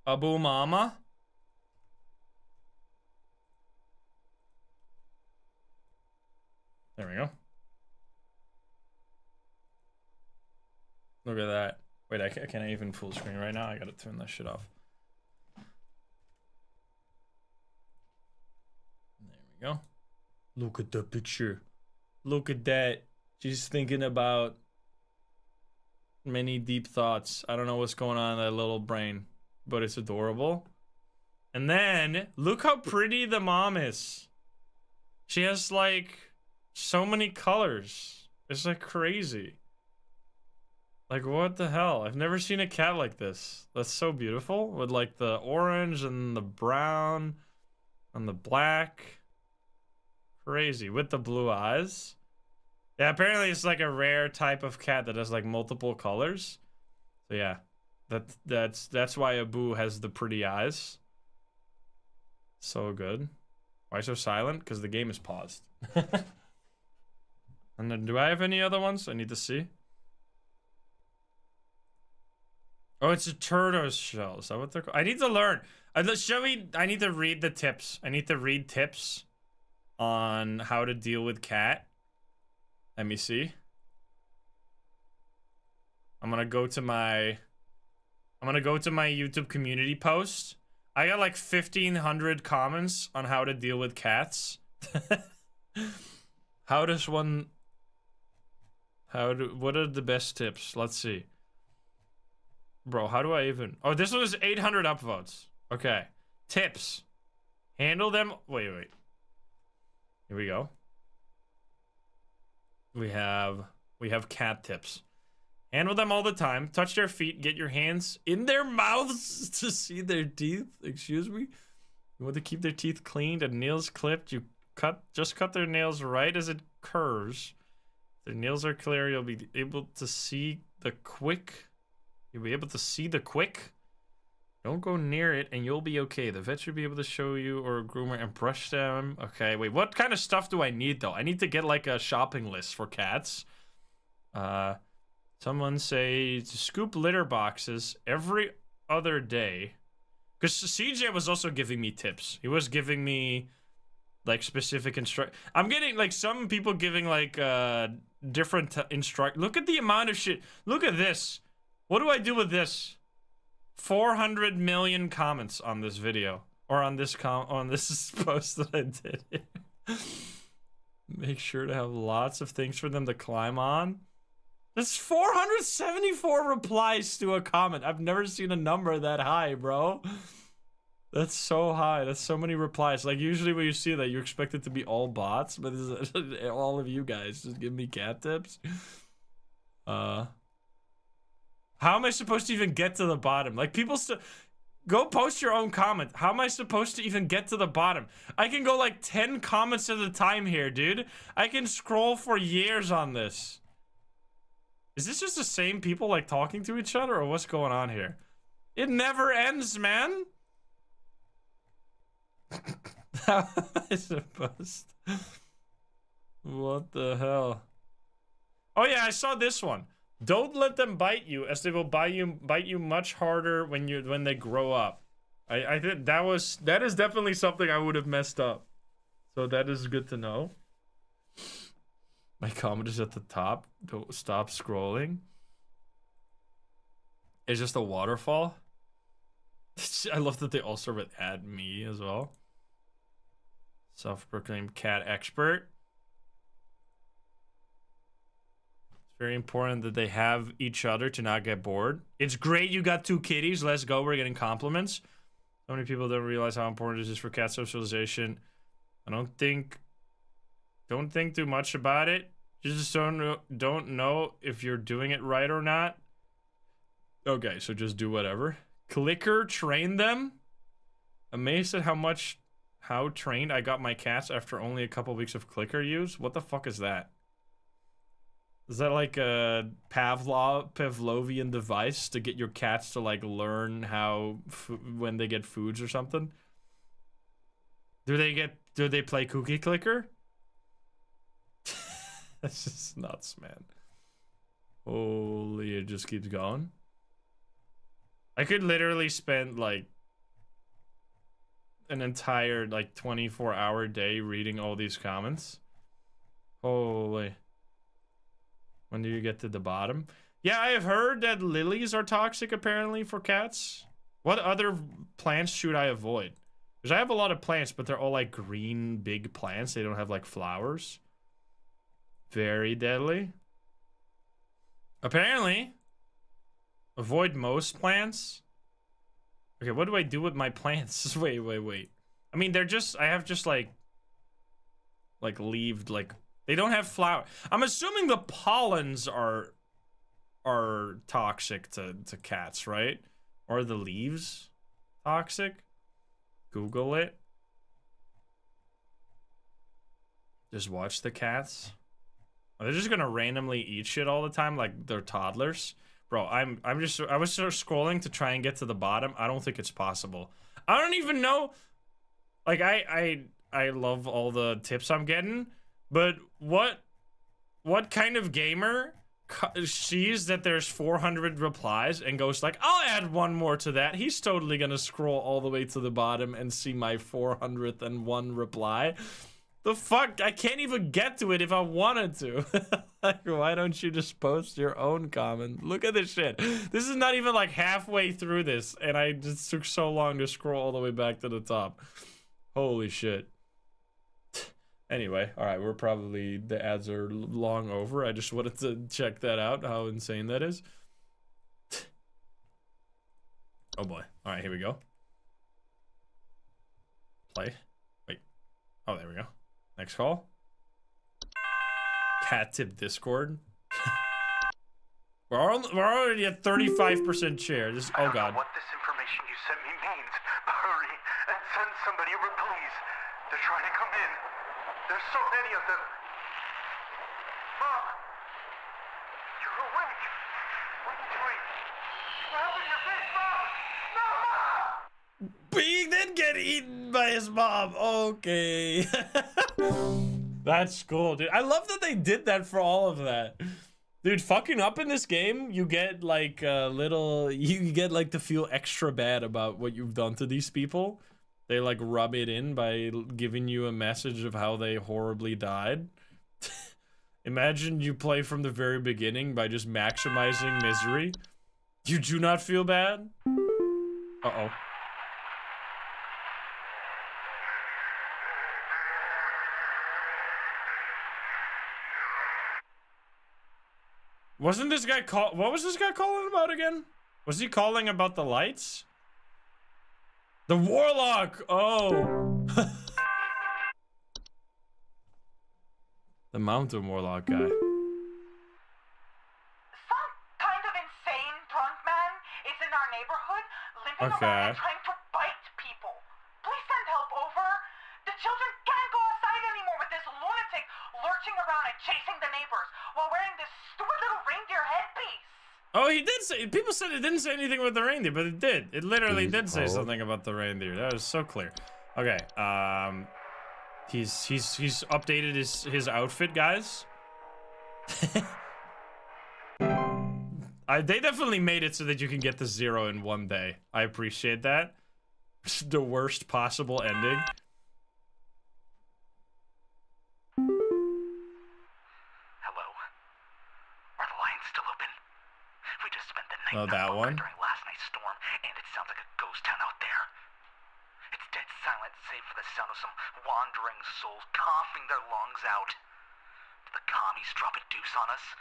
Abu Mama. There we go. Look at that. Wait, I can't even full screen right now. I gotta turn that shit off. There we go. Look at the picture. Look at that. She's thinking about many deep thoughts. I don't know what's going on in that little brain, but it's adorable. And then, look how pretty the mom is. She has like so many colors. It's like crazy. Like, what the hell? I've never seen a cat like this. That's so beautiful. With, like, the orange and the brown and the black. Crazy. With the blue eyes. Yeah, apparently it's, like, a rare type of cat that has, like, multiple colors. So, yeah. That's why Abu has the pretty eyes. So good. Why so silent? Because the game is paused. And then, do I have any other ones I need to see? Oh, it's a tortoise shell. Is that what they're called? I need to learn. I need to read the tips. I need to read tips on how to deal with cat. Let me see. I'm gonna go to my YouTube community post. I got like 1,500 comments on how to deal with cats. How does one What are the best tips? Let's see. Bro, how do I even... Oh, this one is 800 upvotes. Okay. Tips. Handle them... Wait. Here we go. We have cat tips. Handle them all the time. Touch their feet. Get your hands in their mouths to see their teeth. Excuse me? You want to keep their teeth cleaned and nails clipped. Just cut their nails right as it curves. If their nails are clear, you'll be able to see the quick. You'll be able to see the quick. Don't go near it and you'll be okay. The vet should be able to show you or a groomer and brush them. Okay, wait, what kind of stuff do I need though? I need to get like a shopping list for cats. Someone say to scoop litter boxes every other day. Because CJ was also giving me tips. He was giving me like specific I'm getting like some people giving like different Look at the amount of shit. Look at this. What do I do with this? 400 million comments on this video. Or on this post that I did. Make sure to have lots of things for them to climb on. That's 474 replies to a comment. I've never seen a number that high, bro. That's so high. That's so many replies. Like, usually when you see that, you expect it to be all bots, but this is all of you guys just give me cat tips. How am I supposed to even get to the bottom? Like, people go post your own comment. How am I supposed to even get to the bottom? I can go like 10 comments at a time here, dude. I can scroll for years on this. Is this just the same people like talking to each other or what's going on here? It never ends, man. How am I supposed to... What the hell? Oh yeah, I saw this one. Don't let them bite you, as they will bite you much harder when they grow up. I think that is definitely something I would have messed up. So that is good to know. My comment is at the top. Don't stop scrolling. It's just a waterfall. I love that they also would add me as well. Self-proclaimed cat expert. It's very important that they have each other to not get bored. It's great you got 2 kitties. Let's go. We're getting compliments. So many people don't realize how important this is for cat socialization. I don't think too much about it. You just don't know if you're doing it right or not. Okay, so just do whatever. Clicker train them. Amazed at how trained I got my cats after only a couple weeks of clicker use. What the fuck is that? Is that like a Pavlovian device to get your cats to like learn how when they get foods or something? Do they play cookie clicker? That's just nuts, man. Holy, it just keeps going. I could literally spend like an entire like 24-hour day reading all these comments. Holy. When do you get to the bottom? Yeah, I have heard that lilies are toxic apparently for cats. What other plants should I avoid? Because I have a lot of plants, but they're all like green big plants. They don't have like flowers. Very deadly. Apparently. Avoid most plants. Okay, what do I do with my plants? Wait. I mean, I have just like leaved, like, they don't have flower. I'm assuming the pollens are toxic to cats, right? Or the leaves toxic? Google it. Just watch the cats. They're just gonna randomly eat shit all the time like they're toddlers. Bro, I was sort of scrolling to try and get to the bottom. I don't think it's possible. I don't even know. Like, I love all the tips I'm getting, but what kind of gamer sees that there's 400 replies and goes like, I'll add one more to that? He's totally gonna scroll all the way to the bottom and see my 401 reply. The fuck? I can't even get to it if I wanted to. Like, why don't you just post your own comment? Look at this shit. This is not even like halfway through this, and I just took so long to scroll all the way back to the top. Holy shit. Anyway, all right, we're probably, the ads are long over. I just wanted to check that out, how insane that is. Oh boy. All right, here we go. Play. Wait. Oh, there we go. Next call. Cat tip Discord. we're already at 35% share. This, oh god. What this information you sent me means. Hurry and send somebody over, please. They're trying to come in. There's so many of them. Mom, you're awake. What are you doing? What happened to your face, Mom? No, Mom! He did get eaten by his mom. Okay. That's cool, dude. I love that they did that for all of that. Dude, fucking up in this game, you get like a little, you get like to feel extra bad about what you've done to these people. They like rub it in by giving you a message of how they horribly died. Imagine you play from the very beginning by just maximizing misery. You do not feel bad? Uh-oh. Wasn't this guy what was this guy calling about again? Was he calling about the lights? The Warlock! Oh! The Mountain Warlock guy. Some kind of insane drunk man is in our neighborhood, limping around and trying to bite people. Please send help over. The children can't go outside anymore with this lunatic lurching around and chasing the neighbors while wearing this stupid little reindeer headpiece. Oh, he did say, people said it didn't say anything about the reindeer, but it did. It literally did say something about the reindeer. That was so clear. Okay, he's updated his outfit, guys. They definitely made it so that you can get to 0 in one day. I appreciate that. The worst possible ending. Oh, that one? During last night's storm, and it sounds like a ghost town out there. It's dead silent, save for the sound of some wandering souls coughing their lungs out. Did the commies drop a deuce on us?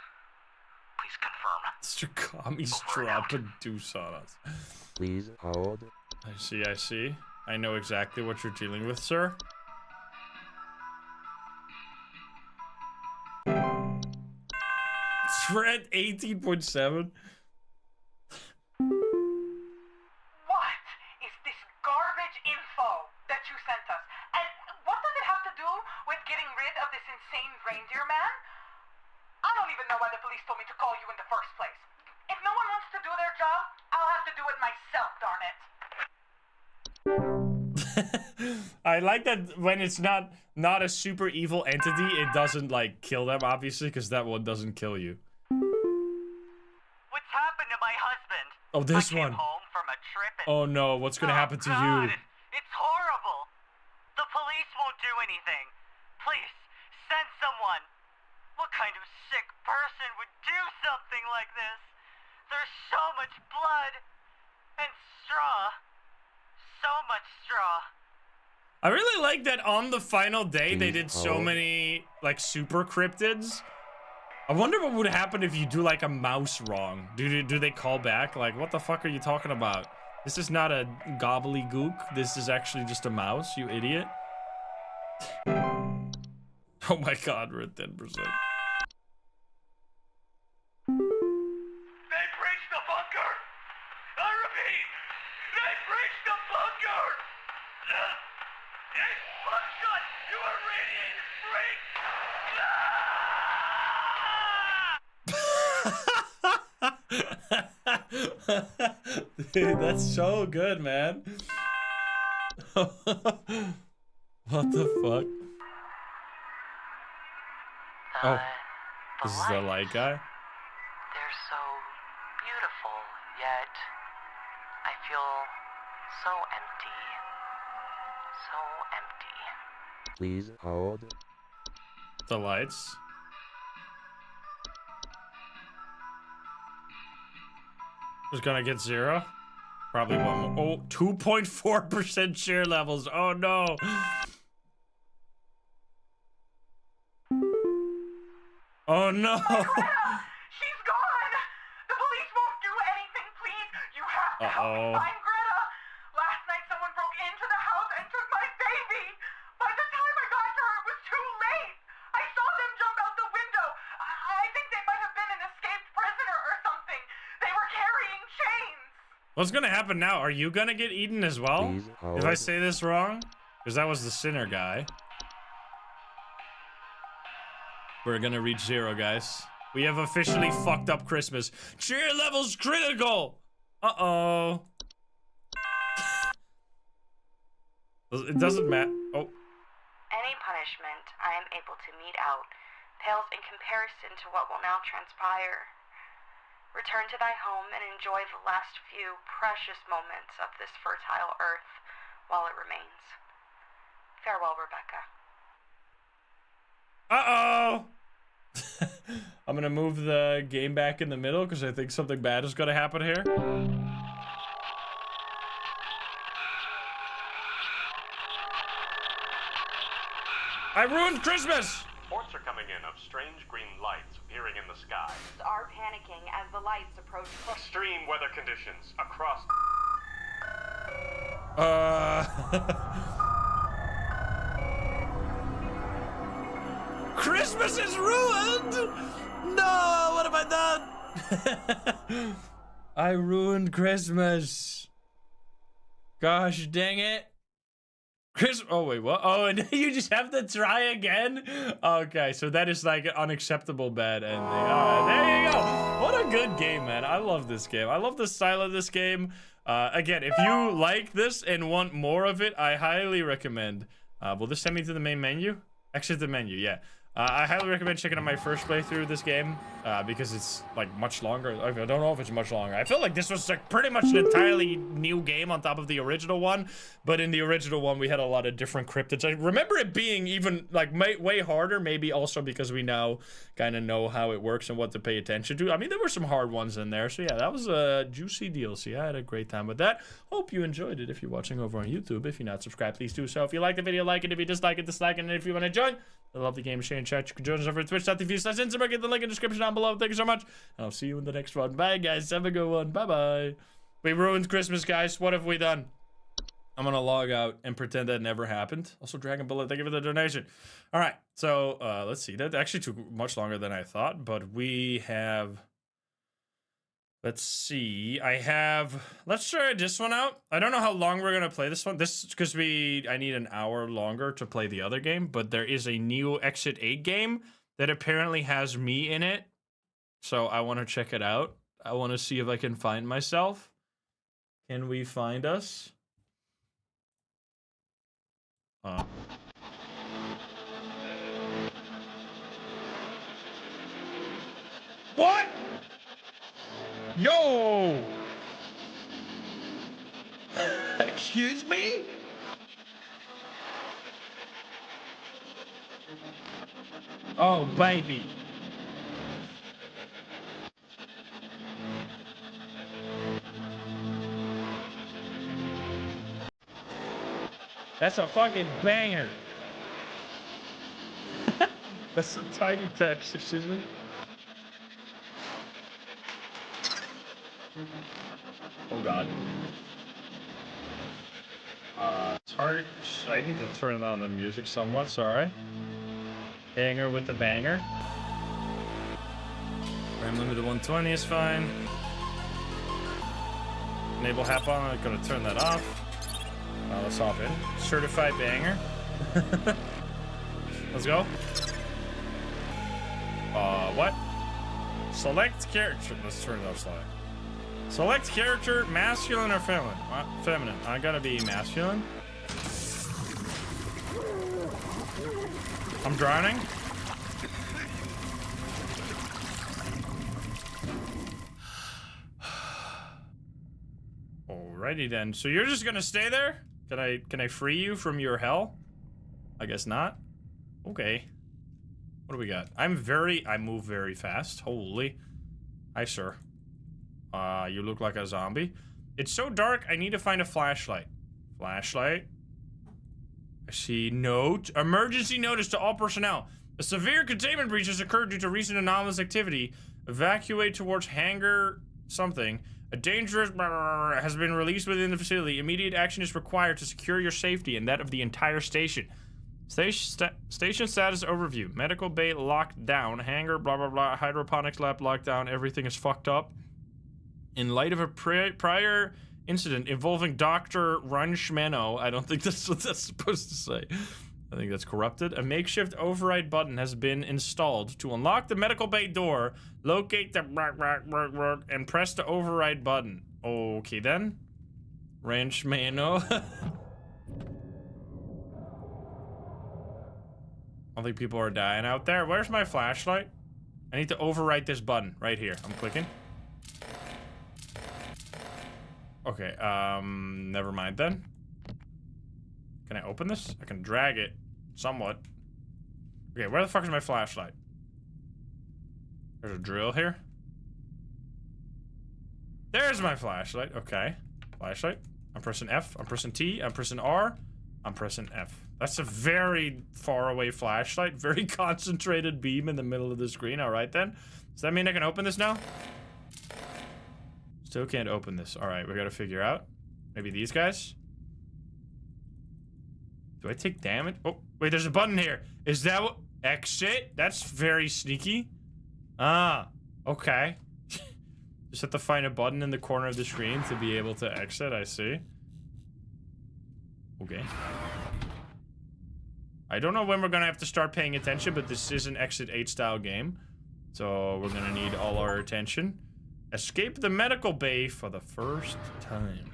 Please confirm. Mr. Commies drop a deuce on us. Please hold. I see, I see. I know exactly what you're dealing with, sir. We're at 18.7. What is this garbage info that you sent us? And what does it have to do with getting rid of this insane reindeer man? I don't even know why the police told me to call you in the first place. If no one wants to do their job, I'll have to do it myself, darn it. I like that when it's not a super evil entity, it doesn't like kill them, obviously, because that one doesn't kill you. What's happened to my husband? Oh, this I came one. home from a trip and Oh no, what's gonna happen to you? It's horrible. The police won't do anything. Please, send someone. What kind of sick person would do something like this? There's so much blood and straw. So much straw. I really like that on the final day they did so many like super cryptids. I wonder what would happen if you do like a mouse wrong. Do they call back? Like, what the fuck are you talking about? This is not a gobbledygook. This is actually just a mouse, you idiot. Oh my god, we're at 10%. They breached the bunker! I repeat, they breached the bunker! Hey, Buckshot, you are radiated freak! Dude, that's so good, man. What the fuck? Oh, this is the light guy? They're so beautiful, yet I feel so empty. So empty. Please hold. The lights. Who's gonna get 0? Probably one more. Oh, 2.4% share levels. Oh no. Oh no! Greta! She's gone! The police won't do anything, please! You have to help me find Greta! Last night someone broke into the house and took my baby! By the time I got to her, it was too late! I saw them jump out the window! I think they might have been an escaped prisoner or something! They were carrying chains! What's gonna happen now? Are you gonna get eaten as well? Please If I say this wrong? Because that was the sinner guy. We're gonna reach 0, guys. We have officially fucked up Christmas. Cheer levels critical! Uh-oh. It doesn't matter. Oh. Any punishment I am able to mete out pales in comparison to what will now transpire. Return to thy home and enjoy the last few precious moments of this fertile earth while it remains. Farewell, Rebecca. Uh-oh! I'm gonna move the game back in the middle because I think something bad is gonna happen here. I ruined Christmas! Reports are coming in of strange green lights appearing in the sky. Are panicking as the lights approach. Extreme weather conditions across. Christmas is ruined! No, what have I done? I ruined Christmas. Gosh dang it. Oh, wait, what? Oh, and you just have to try again? Okay, so that is like an unacceptable bad ending. All right, there you go. What a good game, man. I love this game. I love the style of this game. Again, if you like this and want more of it, I highly recommend. Will this send me to the main menu? Exit the menu, yeah. I highly recommend checking out my first playthrough of this game because it's like much longer. I don't know if it's much longer. I feel like this was like pretty much an entirely new game on top of the original one, but in the original one we had a lot of different cryptids. I remember it being even like way harder, maybe also because we now kind of know how it works and what to pay attention to. I mean, there were some hard ones in there, so yeah, that was a juicy DLC. I had a great time with that. Hope you enjoyed it. If you're watching over on YouTube, if you're not subscribed, please do so. If you like the video, like it. If you dislike it, dislike it. And if you want to join I love the game, share and chat. You can join us over at twitch.tv/Instagram. Get the link in the description down below. Thank you so much. And I'll see you in the next one. Bye, guys. Have a good one. Bye-bye. We ruined Christmas, guys. What have we done? I'm going to log out and pretend that never happened. Also, Dragon Bullet, thank you for the donation. All right. So, let's see. That actually took much longer than I thought. But we have... Let's see. Let's try this one out. I don't know how long we're gonna play this one. This because I need an hour longer to play the other game, but there is a new Exit 8 game that apparently has me in it. So I want to check it out. I want to see if I can find myself. Can we find us? What? Yo! Excuse me? Oh, baby. That's a fucking banger. That's some tiny text, excuse me. Oh god. It's hard. I need to turn on the music somewhat, sorry. Banger with the banger. RAM limited 120 is fine. Enable hap on, I'm gonna turn that off. Let's hop in. Certified banger. Let's go. What? Select character. Let's turn it off slightly. Select character, masculine or feminine? Feminine. I gotta be masculine. I'm drowning. Alrighty then. So you're just gonna stay there? Can I free you from your hell? I guess not. Okay. What do we got? I move very fast. Holy. Hi, sir. You look like a zombie. It's so dark, I need to find a flashlight. Flashlight. I see note. Emergency notice to all personnel. A severe containment breach has occurred due to recent anomalous activity. Evacuate towards hangar something. A dangerous has been released within the facility. Immediate action is required to secure your safety and that of the entire station. Station status overview. Medical bay locked down. Hangar blah blah blah. Hydroponics lab locked down. Everything is fucked up. In light of a prior incident involving Dr. Runchmano, I don't think that's what that's supposed to say. I think that's corrupted. A makeshift override button has been installed to unlock the medical bay door. Locate the and press the override button. Okay then. Ranchmano. I think people are dying out there. Where's my flashlight? I need to overwrite this button right here. I'm clicking. Okay, never mind then. Can I open this? I can drag it somewhat. Okay, where the fuck is my flashlight? There's a drill here. There's my flashlight. Okay. Flashlight. I'm pressing F. I'm pressing T. I'm pressing R. I'm pressing F. That's a very far away flashlight. Very concentrated beam in the middle of the screen. Alright then. Does that mean I can open this now? Still can't open this. Alright, we gotta figure out. Maybe these guys? Do I take damage? Oh, wait, there's a button here. Is that what? Exit? That's very sneaky. Ah, okay. Just have to find a button in the corner of the screen to be able to exit, I see. Okay. I don't know when we're gonna have to start paying attention, but this is an Exit 8 style game. So we're gonna need all our attention. Escape the medical bay for the first time.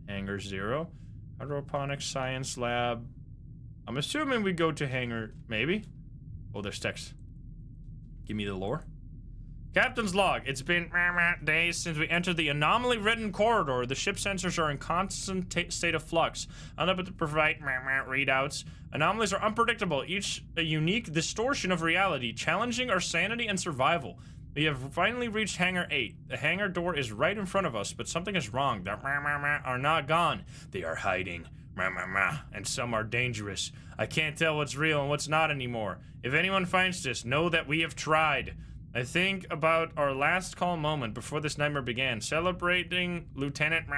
Hangar 0. Hydroponics science lab. I'm assuming we go to hangar, maybe? Oh, there's text. Give me the lore. Captain's log. It's been days since we entered the anomaly-ridden corridor. The ship sensors are in constant state of flux, unable to provide readouts. Anomalies are unpredictable, each a unique distortion of reality, challenging our sanity and survival. We have finally reached Hangar 8. The hangar door is right in front of us, but something is wrong. The are not gone. They are hiding. And some are dangerous. I can't tell what's real and what's not anymore. If anyone finds this, know that we have tried. I think about our last calm moment before this nightmare began, celebrating Lieutenant's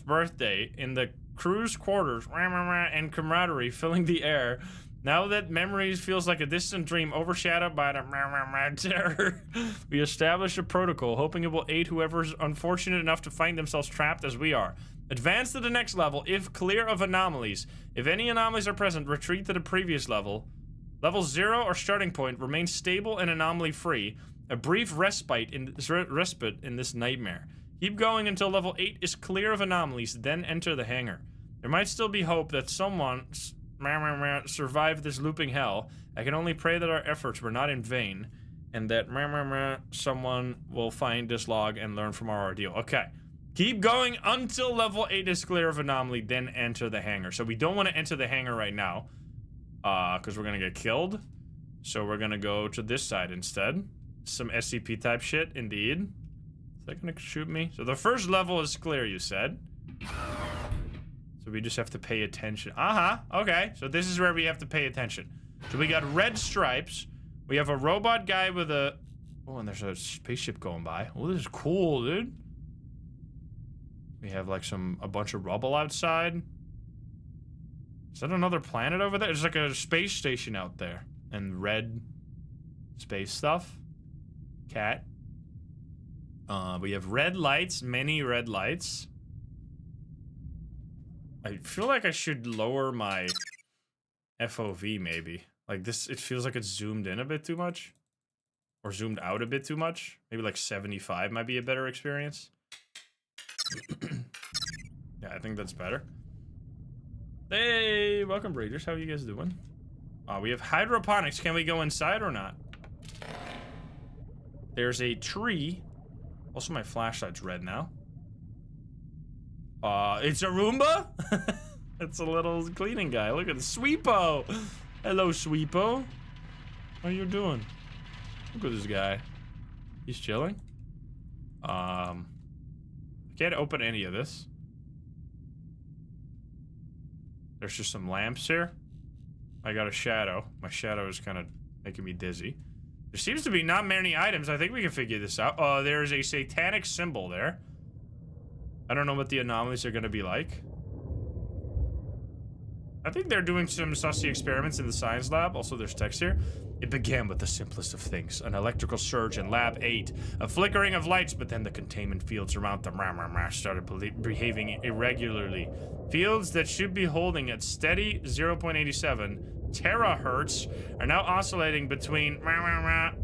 birthday in the crew's quarters, and camaraderie filling the air. Now that memories feels like a distant dream overshadowed by the terror, we establish a protocol, hoping it will aid whoever's unfortunate enough to find themselves trapped as we are. Advance to the next level if clear of anomalies. If any anomalies are present, retreat to the previous level. Level 0 or starting point, remain stable and anomaly-free. A brief respite in this nightmare. Keep going until level 8 is clear of anomalies, then enter the hangar. There might still be hope that someone survived this looping hell. I can only pray that our efforts were not in vain, and that someone will find this log and learn from our ordeal. Okay. Keep going until level 8 is clear of anomaly, then enter the hangar. So we don't want to enter the hangar right now. Because we're gonna get killed. So we're gonna go to this side instead. Some SCP type shit, indeed. Is that gonna shoot me? So the first level is clear, you said. So we just have to pay attention. Okay. So this is where we have to pay attention. So we got red stripes. We have a robot guy with a... Oh, and there's a spaceship going by. Oh, this is cool, dude. We have like a bunch of rubble outside. Is that another planet over there? There's like a space station out there. And red space stuff. Cat. We have red lights, many red lights. I feel like I should lower my FOV maybe. Like this, it feels like it's zoomed in a bit too much. Or zoomed out a bit too much. Maybe like 75 might be a better experience. Yeah, I think that's better. Hey, welcome breeders. How are you guys doing? We have hydroponics. Can we go inside or not? There's a tree. Also, my flashlight's red now. It's a Roomba? It's a little cleaning guy. Look at the Sweepo. Hello, Sweepo. How you doing? Look at this guy. He's chilling. I can't open any of this. There's just some lamps here. I got a shadow. My shadow is kind of making me dizzy. There seems to be not many items. I think we can figure this out. There's a satanic symbol there. I don't know what the anomalies are going to be like. I think they're doing some sussy experiments in the science lab. Also, there's text here. It began with the simplest of things. An electrical surge in Lab 8. A flickering of lights, but then the containment fields around the started behaving irregularly. Fields that should be holding at steady 0.87 terahertz are now oscillating between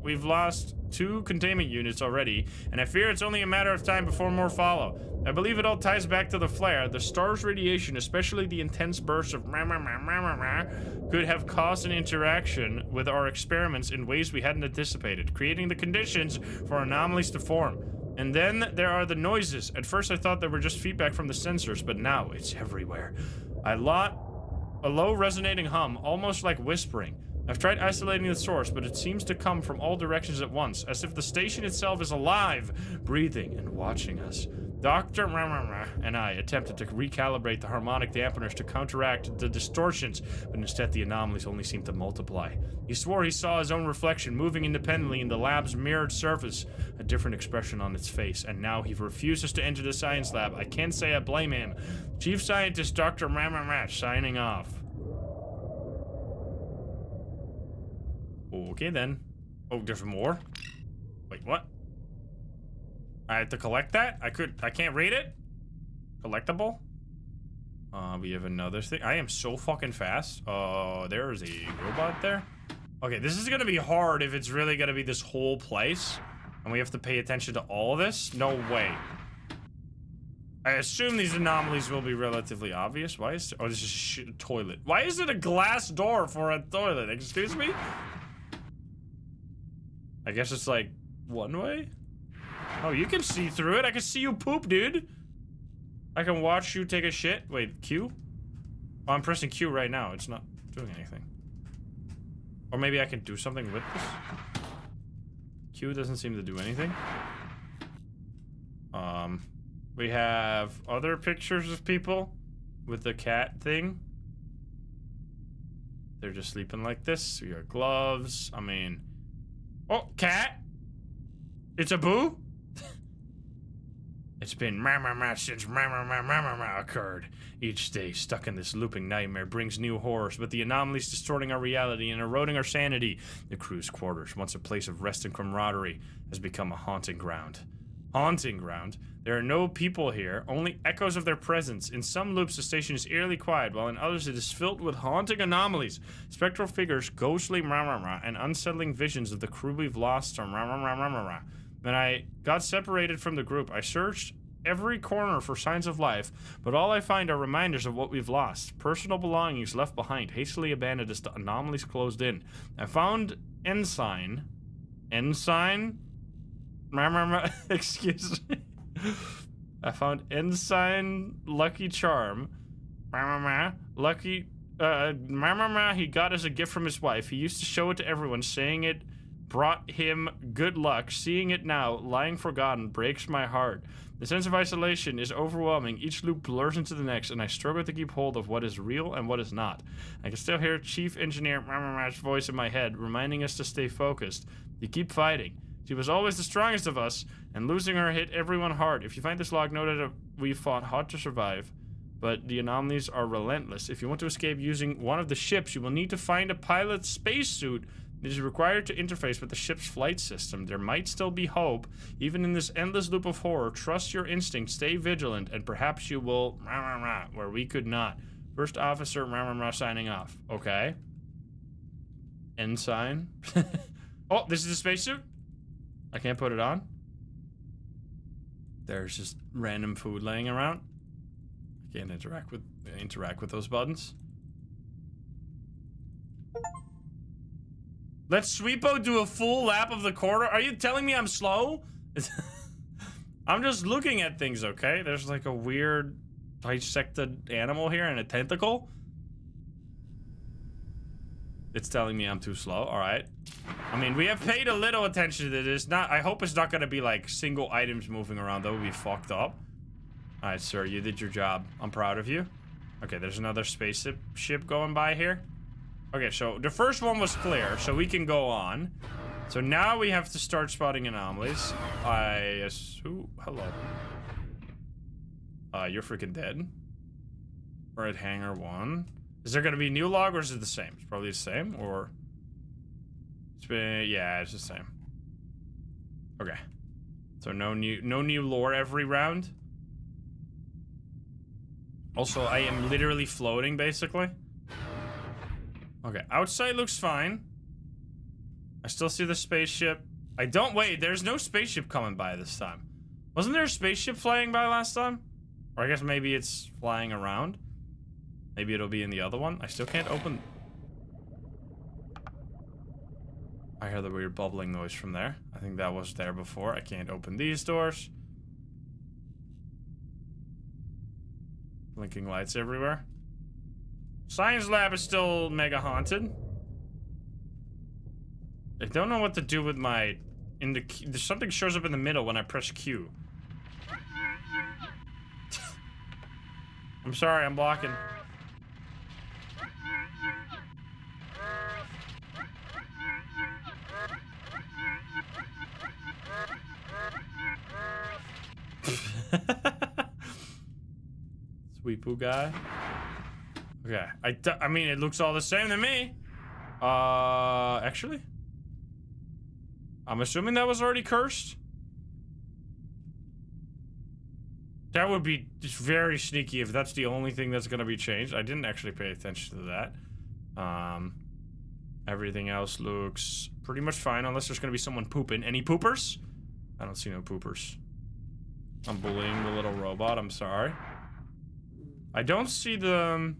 we've lost 2 containment units already, and I fear it's only a matter of time before more follow. I believe it all ties back to the flare. The star's radiation, especially the intense bursts of could have caused an interaction with our experiments in ways we hadn't anticipated, creating the conditions for anomalies to form. And then there are the noises. At first I thought they were just feedback from the sensors, but now it's everywhere. A low resonating hum, almost like whispering. I've tried isolating the source, but it seems to come from all directions at once, as if the station itself is alive, breathing, and watching us. Dr. and I attempted to recalibrate the harmonic dampeners to counteract the distortions, but instead the anomalies only seemed to multiply. He swore he saw his own reflection moving independently in the lab's mirrored surface, a different expression on its face, and now he refuses to enter the science lab. I can't say I blame him. Chief Scientist Dr. signing off. Okay then. Oh, there's more? Wait, what? I have to collect that? I can't read it? Collectible? We have another thing. I am so fucking fast. There's a robot there. Okay, this is gonna be hard if it's really gonna be this whole place. And we have to pay attention to all of this? No way. I assume these anomalies will be relatively obvious. Why is... Oh, this is a toilet. Why is it a glass door for a toilet? Excuse me? I guess it's like one way? Oh, you can see through it. I can see you poop, dude. I can watch you take a shit. Wait, Q? Oh, I'm pressing Q right now. It's not doing anything. Or maybe I can do something with this. Q doesn't seem to do anything. We have other pictures of people with the cat thing. They're just sleeping like this. We got gloves. I mean... Oh, cat! It's a boo? It's been since occurred. Each day stuck in this looping nightmare brings new horrors, but the anomalies distorting our reality and eroding our sanity. The crew's quarters, once a place of rest and camaraderie, has become a haunting ground. Haunting ground? There are no people here, only echoes of their presence. In some loops, the station is eerily quiet, while in others it is filled with haunting anomalies, spectral figures, ghostly and unsettling visions of the crew we've lost. When I got separated from the group, I searched every corner for signs of life, but all I find are reminders of what we've lost. Personal belongings left behind, hastily abandoned as the anomalies closed in. I found Ensign? Excuse me. I found Ensign Lucky Charm. Lucky... he got as a gift from his wife. He used to show it to everyone, saying it brought him good luck. Seeing it now, lying forgotten, breaks my heart. The sense of isolation is overwhelming. Each loop blurs into the next, and I struggle to keep hold of what is real and what is not. I can still hear Chief Engineer voice in my head, reminding us to stay focused. You keep fighting. She was always the strongest of us, and losing her hit everyone hard. If you find this log, know that we fought hard to survive, but the anomalies are relentless. If you want to escape using one of the ships, you will need to find a pilot's spacesuit. It is required to interface with the ship's flight system. There might still be hope, even in this endless loop of horror. Trust your instinct, stay vigilant, and perhaps you will where we could not. First Officer signing off. Okay. Ensign. Oh, this is a spacesuit? I can't put it on? There's just random food laying around. I can't interact with those buttons. Let Sweepo do a full lap of the corridor. Are you telling me I'm slow? I'm just looking at things, okay? There's like a weird dissected animal here and a tentacle. It's telling me I'm too slow. All right. I mean, we have paid a little attention to this. I hope it's not going to be like single items moving around. That would be fucked up. All right, sir, you did your job. I'm proud of you. Okay, there's another spaceship going by here. Okay, so the first one was clear, so we can go on. So now we have to start spotting anomalies. I assume... Hello. You're freaking dead. We're at hangar 1. Is there gonna be new log, or is it the same? It's probably the same, or... It's been... Yeah, it's the same. Okay. So no new lore every round. Also, I am literally floating, basically. Okay, outside looks fine. I still see the spaceship. I don't... Wait, there's no spaceship coming by this time. Wasn't there a spaceship flying by last time? Or I guess maybe it's flying around. Maybe it'll be in the other one. I still can't open... I hear the weird bubbling noise from there. I think that was there before. I can't open these doors. Blinking lights everywhere. Science lab is still mega haunted. I don't know what to do with my... something shows up in the middle when I press Q. I'm sorry, I'm blocking. Sweepoo guy. Okay, I mean, it looks all the same to me. Actually, I'm assuming that was already cursed. That would be just very sneaky if that's the only thing that's gonna be changed. I didn't actually pay attention to that. Everything else looks pretty much fine, unless there's gonna be someone pooping. Any poopers? I don't see no poopers. I'm bullying the little robot, I'm sorry. I don't see the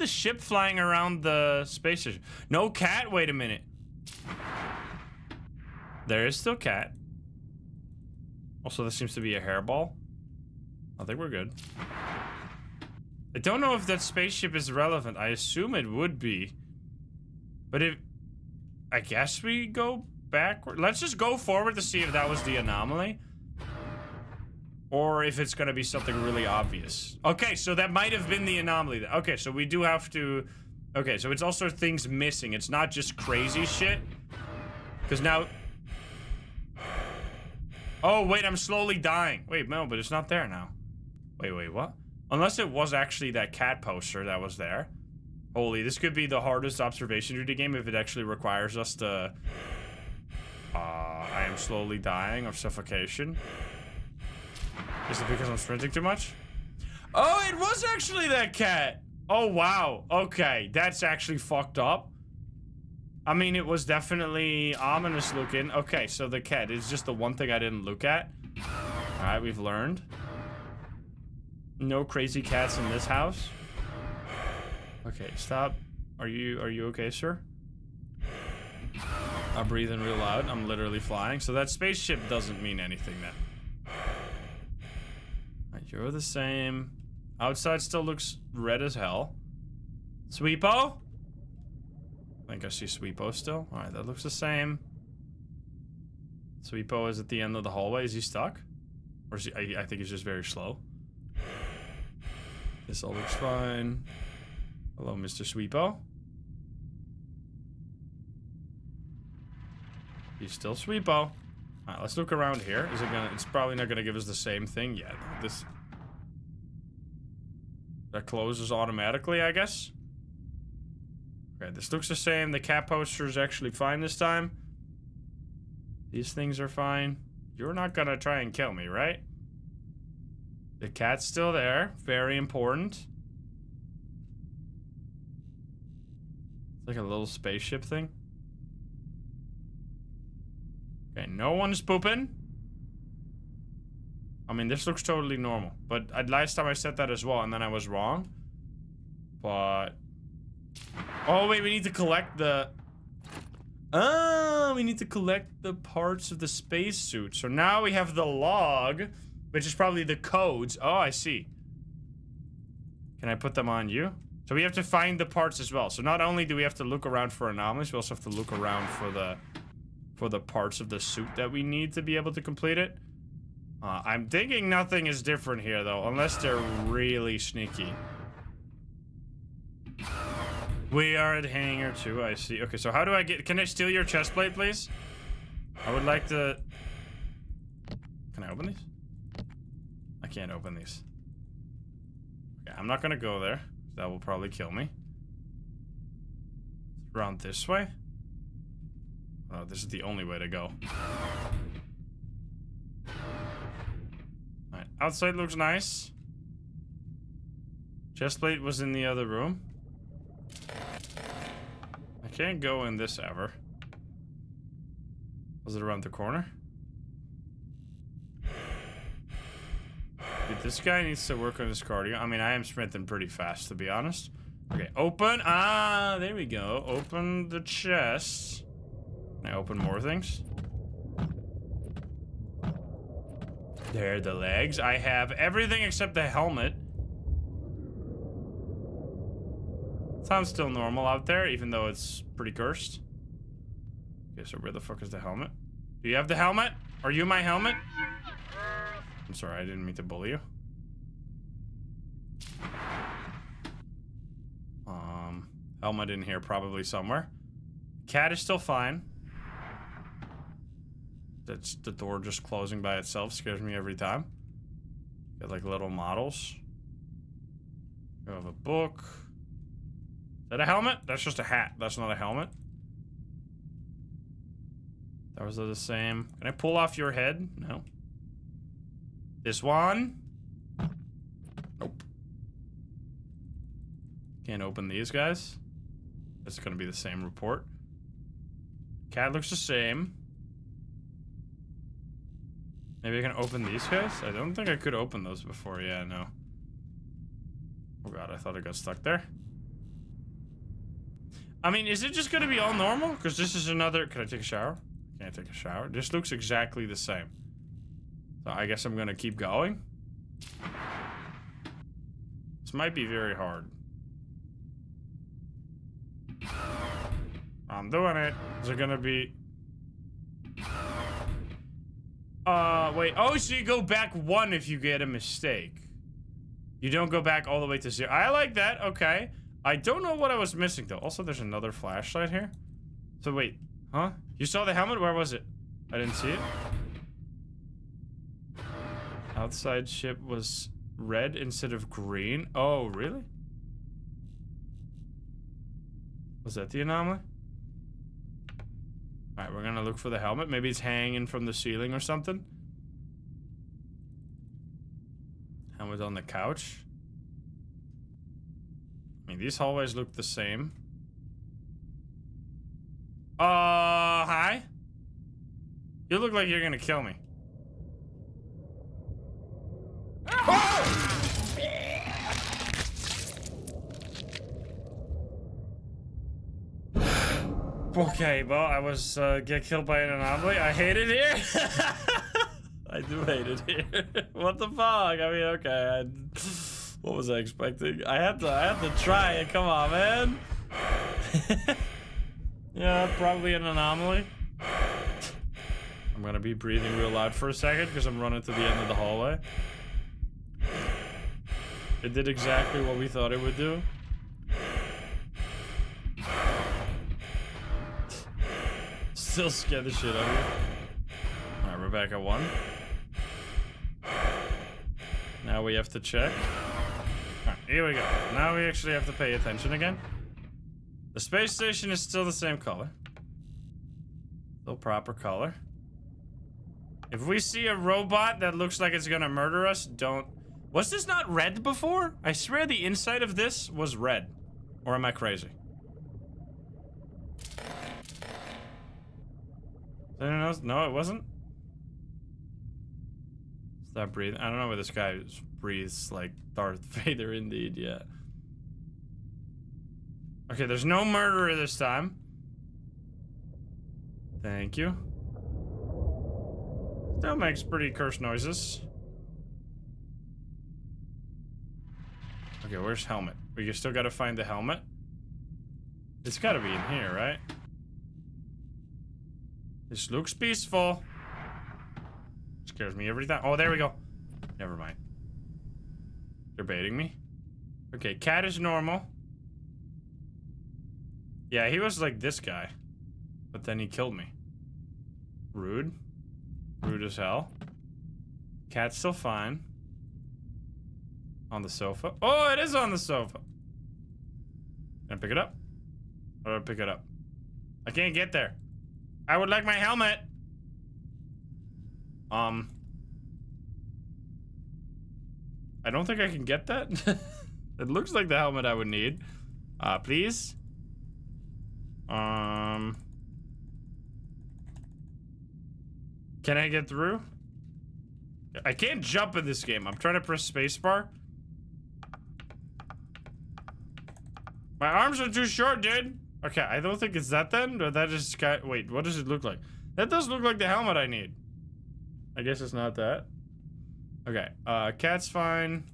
ship flying around the space station. No cat? Wait a minute. There is still cat. Also, there seems to be a hairball. I think we're good. I don't know if that spaceship is relevant. I assume it would be. But I guess we go backward. Let's just go forward to see if that was the anomaly. Or if it's gonna be something really obvious. Okay, so that might have been the anomaly. Okay, so we do have to... Okay, so it's also things missing. It's not just crazy shit. Because now... Oh, wait, I'm slowly dying. Wait, no, but it's not there now. Wait, what? Unless it was actually that cat poster that was there. Holy, this could be the hardest observation to the game if it actually requires us to... I am slowly dying of suffocation. Is it because I'm sprinting too much? Oh, it was actually that cat. Oh, wow. Okay, that's actually fucked up. I mean, it was definitely ominous looking. Okay, so the cat is just the one thing I didn't look at. All right, we've learned. No crazy cats in this house. Okay, stop. Are you okay, sir? I'm breathing real loud. I'm literally flying. So that spaceship doesn't mean anything then. You're the same. Outside still looks red as hell. Sweepo? I think I see Sweepo still. Alright, that looks the same. Sweepo is at the end of the hallway. Is he stuck? Or is he, I think he's just very slow. This all looks fine. Hello, Mr. Sweepo. He's still Sweepo. Alright, let's look around here. Is it gonna... It's probably not gonna give us the same thing yet. This... That closes automatically, I guess. Okay, this looks the same. The cat poster is actually fine this time. These things are fine. You're not gonna try and kill me, right? The cat's still there. Very important. It's like a little spaceship thing. Okay, no one's pooping. I mean, this looks totally normal. But last time I said that as well, and then I was wrong. But... Oh, wait, we need to collect the... Oh, we need to collect the parts of the spacesuit. So now we have the log, which is probably the codes. Oh, I see. Can I put them on you? So we have to find the parts as well. So not only do we have to look around for anomalies, we also have to look around for the parts of the suit that we need to be able to complete it. I'm thinking nothing is different here, though, unless they're really sneaky. We are at hangar 2, I see. Okay, so how do I get... Can I steal your chest plate, please? I would like to... Can I open these? I can't open these. Okay, I'm not gonna go there. That will probably kill me. Around this way? Oh, this is the only way to go. Alright, outside looks nice. Chestplate was in the other room. I can't go in this ever. Was it around the corner? Dude, this guy needs to work on his cardio. I mean, I am sprinting pretty fast, to be honest. Okay, open. Ah, there we go. Open the chest. Can I open more things? There are the legs. I have everything except the helmet. Sounds still normal out there, even though it's pretty cursed. Okay, so where the fuck is the helmet? Do you have the helmet? Are you my helmet? I'm sorry, I didn't mean to bully you. Helmet in here probably somewhere. Cat is still fine. That's the door just closing by itself. Scares me every time. Got like little models. You have a book. Is that a helmet? That's just a hat. That's not a helmet. Those are the same. Can I pull off your head? No. This one? Nope. Can't open these guys. It's gonna be the same report. Cat looks the same. Maybe I can open these guys? I don't think I could open those before. Yeah, no. Oh god, I thought I got stuck there. I mean, is it just gonna be all normal? Because this is another... Can I take a shower? Can't take a shower. This looks exactly the same. So I guess I'm gonna keep going. This might be very hard. I'm doing it. Is it gonna be... wait. Oh, so you go back 1 if you get a mistake. You don't go back all the way to 0. I like that. Okay. I don't know what I was missing, though. Also, there's another flashlight here. So, wait. Huh? You saw the helmet? Where was it? I didn't see it. Outside ship was red instead of green. Oh, really? Was that the anomaly? Alright, we're gonna look for the helmet. Maybe it's hanging from the ceiling or something. Helmet on the couch. I mean, these hallways look the same. Hi? You look like you're gonna kill me. Okay, well, I was get killed by an anomaly. I hate it here. I do hate it here. What the fuck? I mean, okay. What was I expecting? I had to try it. Come on, man. Yeah, probably an anomaly. I'm gonna be breathing real loud for a second because I'm running to the end of the hallway. It did exactly what we thought it would do. Still scared the shit out of you. Alright, we're back at 1. Now we have to check. Alright, here we go. Now we actually have to pay attention again. The space station is still the same color. Still proper color. If we see a robot that looks like it's gonna murder us, don't... Was this not red before? I swear the inside of this was red. Or am I crazy? Anyone else? No, it wasn't? Stop breathing. I don't know where this guy breathes like Darth Vader indeed, yeah. Okay, there's no murderer this time. Thank you. Still makes pretty cursed noises. Okay, where's helmet? We still gotta find the helmet. It's gotta be in here, right? This looks peaceful. Scares me every time. Oh, there we go. Never mind. They're baiting me. Okay, cat is normal. Yeah, he was like this guy. But then he killed me. Rude. Rude as hell. Cat's still fine. On the sofa. Oh, it is on the sofa. Can I pick it up? How do I pick it up? I can't get there. I would like my helmet. I don't think I can get that. It looks like the helmet I would need. Please. Can I get through? I can't jump in this game. I'm trying to press spacebar. My arms are too short, dude. Okay, I don't think it's that then. Or that is wait, what does it look like? That does look like the helmet I need. I guess it's not that. Okay, cat's fine.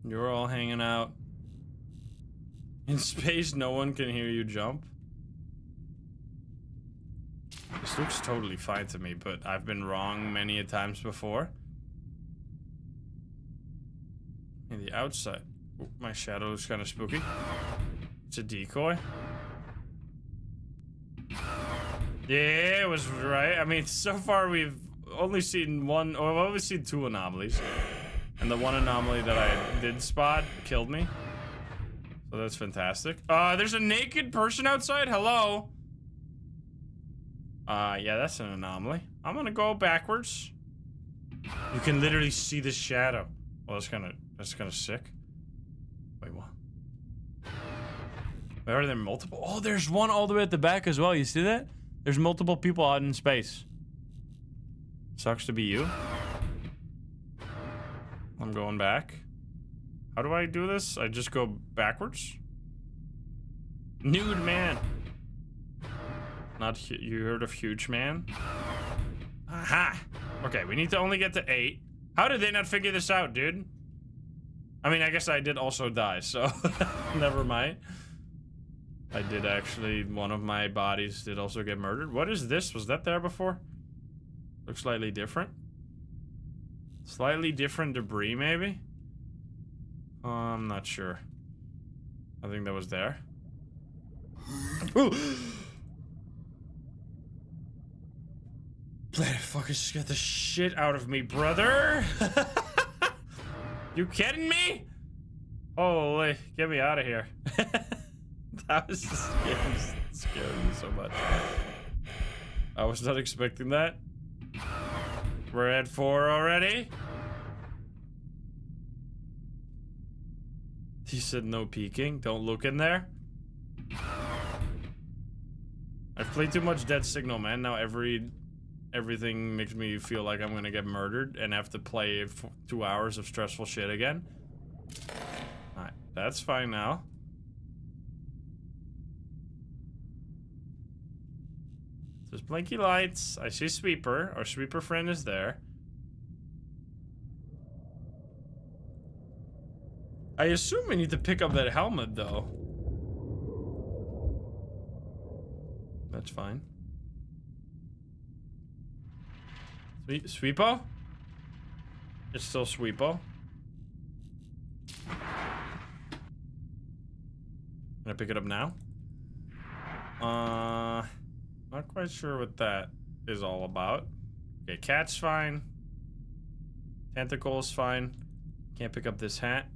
You're all hanging out. In space, no one can hear you jump. This looks totally fine to me, but I've been wrong many a times before. In the outside. Ooh, my shadow looks kind of spooky. It's a decoy. Yeah, it was right. I mean, so far we've only seen one, or we've only seen two anomalies. And the one anomaly that I did spot killed me. So that's fantastic. There's a naked person outside. Hello. Yeah, that's an anomaly. I'm gonna go backwards. You can literally see the shadow. Well, that's kind of sick. Wait, what? Wait, are there multiple? Oh, there's one all the way at the back as well. You see that? There's multiple people out in space. Sucks to be you. I'm going back. How do I do this? I just go backwards? Nude man. Not you heard of huge man? Aha! Okay, we need to only get to 8. How did they not figure this out, dude? I mean, I guess I did also die, so never mind. I did actually, one of my bodies did also get murdered. What is this? Was that there before? Looks slightly different. Slightly different debris, maybe? I'm not sure. I think that was there. That fucker scared the shit out of me, brother. You kidding me? Holy, get me out of here. That was just scaring me so much. I was not expecting that. We're at 4 already. He said no peeking. Don't look in there. I've played too much Dead Signal, man. Now everything makes me feel like I'm gonna get murdered and have to play 2 hours of stressful shit again. Alright, that's fine now. There's blinky lights. I see Sweeper. Our Sweeper friend is there. I assume we need to pick up that helmet, though. That's fine. Sweepo? It's still Sweepo. Can I pick it up now? Not quite sure what that is all about. Okay, cat's fine. Tentacle is fine. Can't pick up this hat.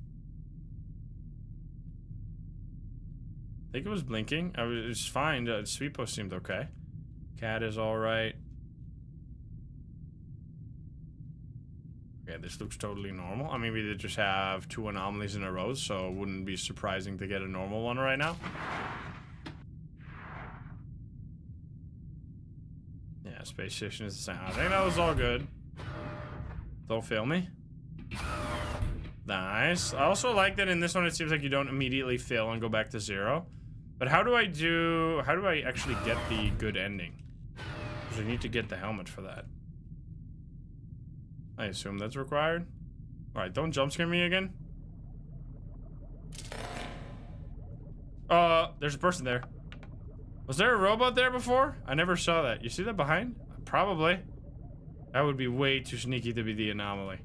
I think it was blinking. It was fine. Sweepo seemed okay. Cat is alright. Okay, this looks totally normal. I mean, we did just have 2 anomalies in a row, so it wouldn't be surprising to get a normal one right now. Yeah, space station is the same. I think that was all good. Don't fail me. Nice. I also like that in this one it seems like you don't immediately fail and go back to 0. But how do I actually get the good ending? Because I need to get the helmet for that. I assume that's required. Alright, don't jump scare me again. There's a person there. Was there a robot there before? I never saw that. You see that behind? Probably. That would be way too sneaky to be the anomaly.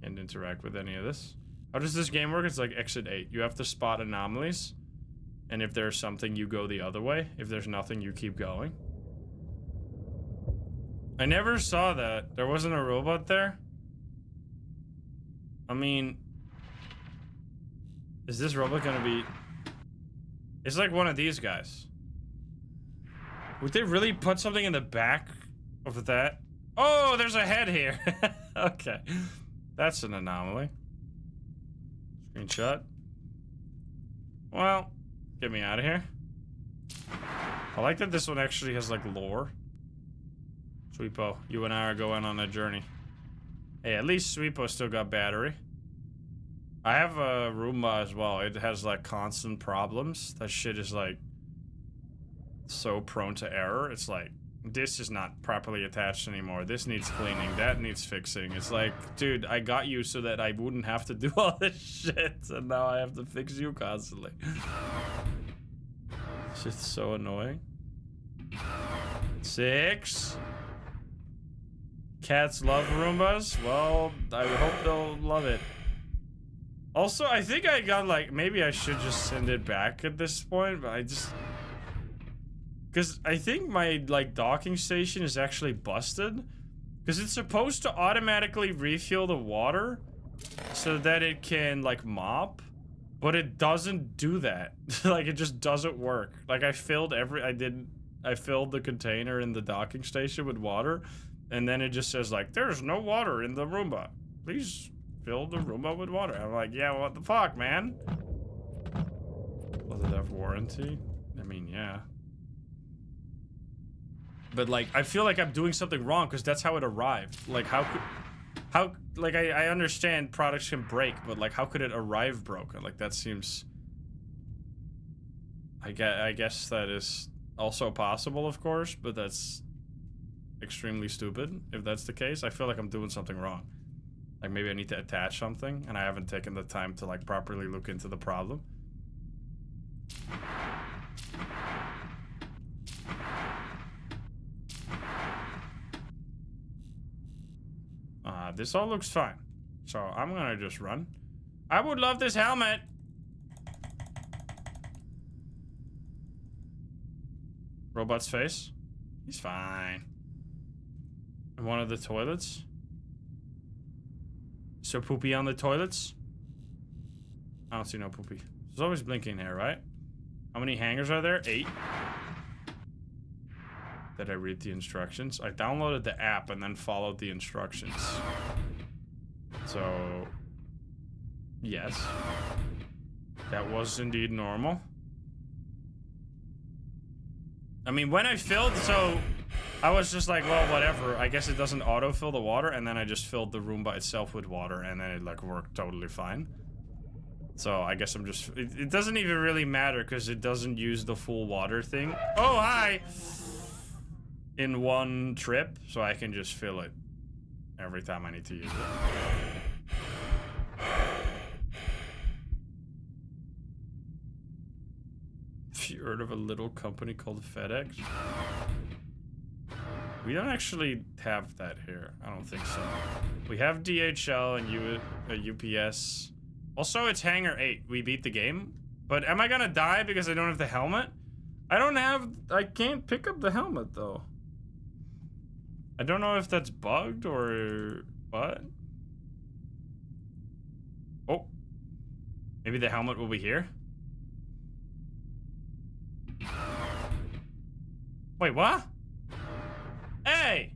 Can't interact with any of this. How does this game work? It's like exit 8. You have to spot anomalies. And if there's something, you go the other way. If there's nothing, you keep going. I never saw that. There wasn't a robot there? I mean... Is this robot gonna be... It's like one of these guys. Would they really put something in the back of that? Oh, there's a head here. Okay. That's an anomaly. Screenshot. Well, get me out of here. I like that this one actually has like lore. Sweepo, you and I are going on a journey. Hey, at least Sweepo still got battery. I have a Roomba as well. It has like constant problems. That shit is like so prone to error. It's like, this is not properly attached anymore. This needs cleaning. That needs fixing. It's like, dude, I got you so that I wouldn't have to do all this shit. And now I have to fix you constantly. It's just so annoying. 6. Cats love Roombas? Well, I hope they'll love it. Also, I think I got like, maybe I should just send it back at this point, but I just... Because I think my like docking station is actually busted. Because it's supposed to automatically refill the water so that it can like mop. But it doesn't do that. Like it just doesn't work. Like I filled I filled the container in the docking station with water. And then it just says like, there's no water in the Roomba. Please fill the Roomba with water. I'm like, yeah, what the fuck, man? Does it have warranty? I mean, yeah. But like, I feel like I'm doing something wrong because that's how it arrived. Like, like I understand products can break, but like, how could it arrive broken? Like, that seems... I guess that is also possible, of course, but that's extremely stupid if that's the case. I feel like I'm doing something wrong. Like, maybe I need to attach something, and I haven't taken the time to like properly look into the problem. This all looks fine. So I'm gonna just run. I would love this helmet. Robot's face. He's fine. And one of the toilets. So poopy on the toilets? I don't see no poopy. There's always blinking here, right? How many hangers are there? 8. Did I read the instructions? I downloaded the app and then followed the instructions. So, yes. That was indeed normal. I mean, when I filled, so I was just like, well, whatever. I guess it doesn't autofill the water, and then I just filled the Roomba itself with water, and then it like worked totally fine. So I guess I'm just, it doesn't even really matter because it doesn't use the full water thing. Oh, hi! In one trip, so I can just fill it every time I need to use it. Have you heard of a little company called FedEx? We don't actually have that here. I don't think so. We have DHL and UPS. Also, it's Hangar 8. We beat the game. But am I gonna die because I don't have the helmet? I can't pick up the helmet though. I don't know if that's bugged or what. Oh. Maybe the helmet will be here. Wait, what? Hey!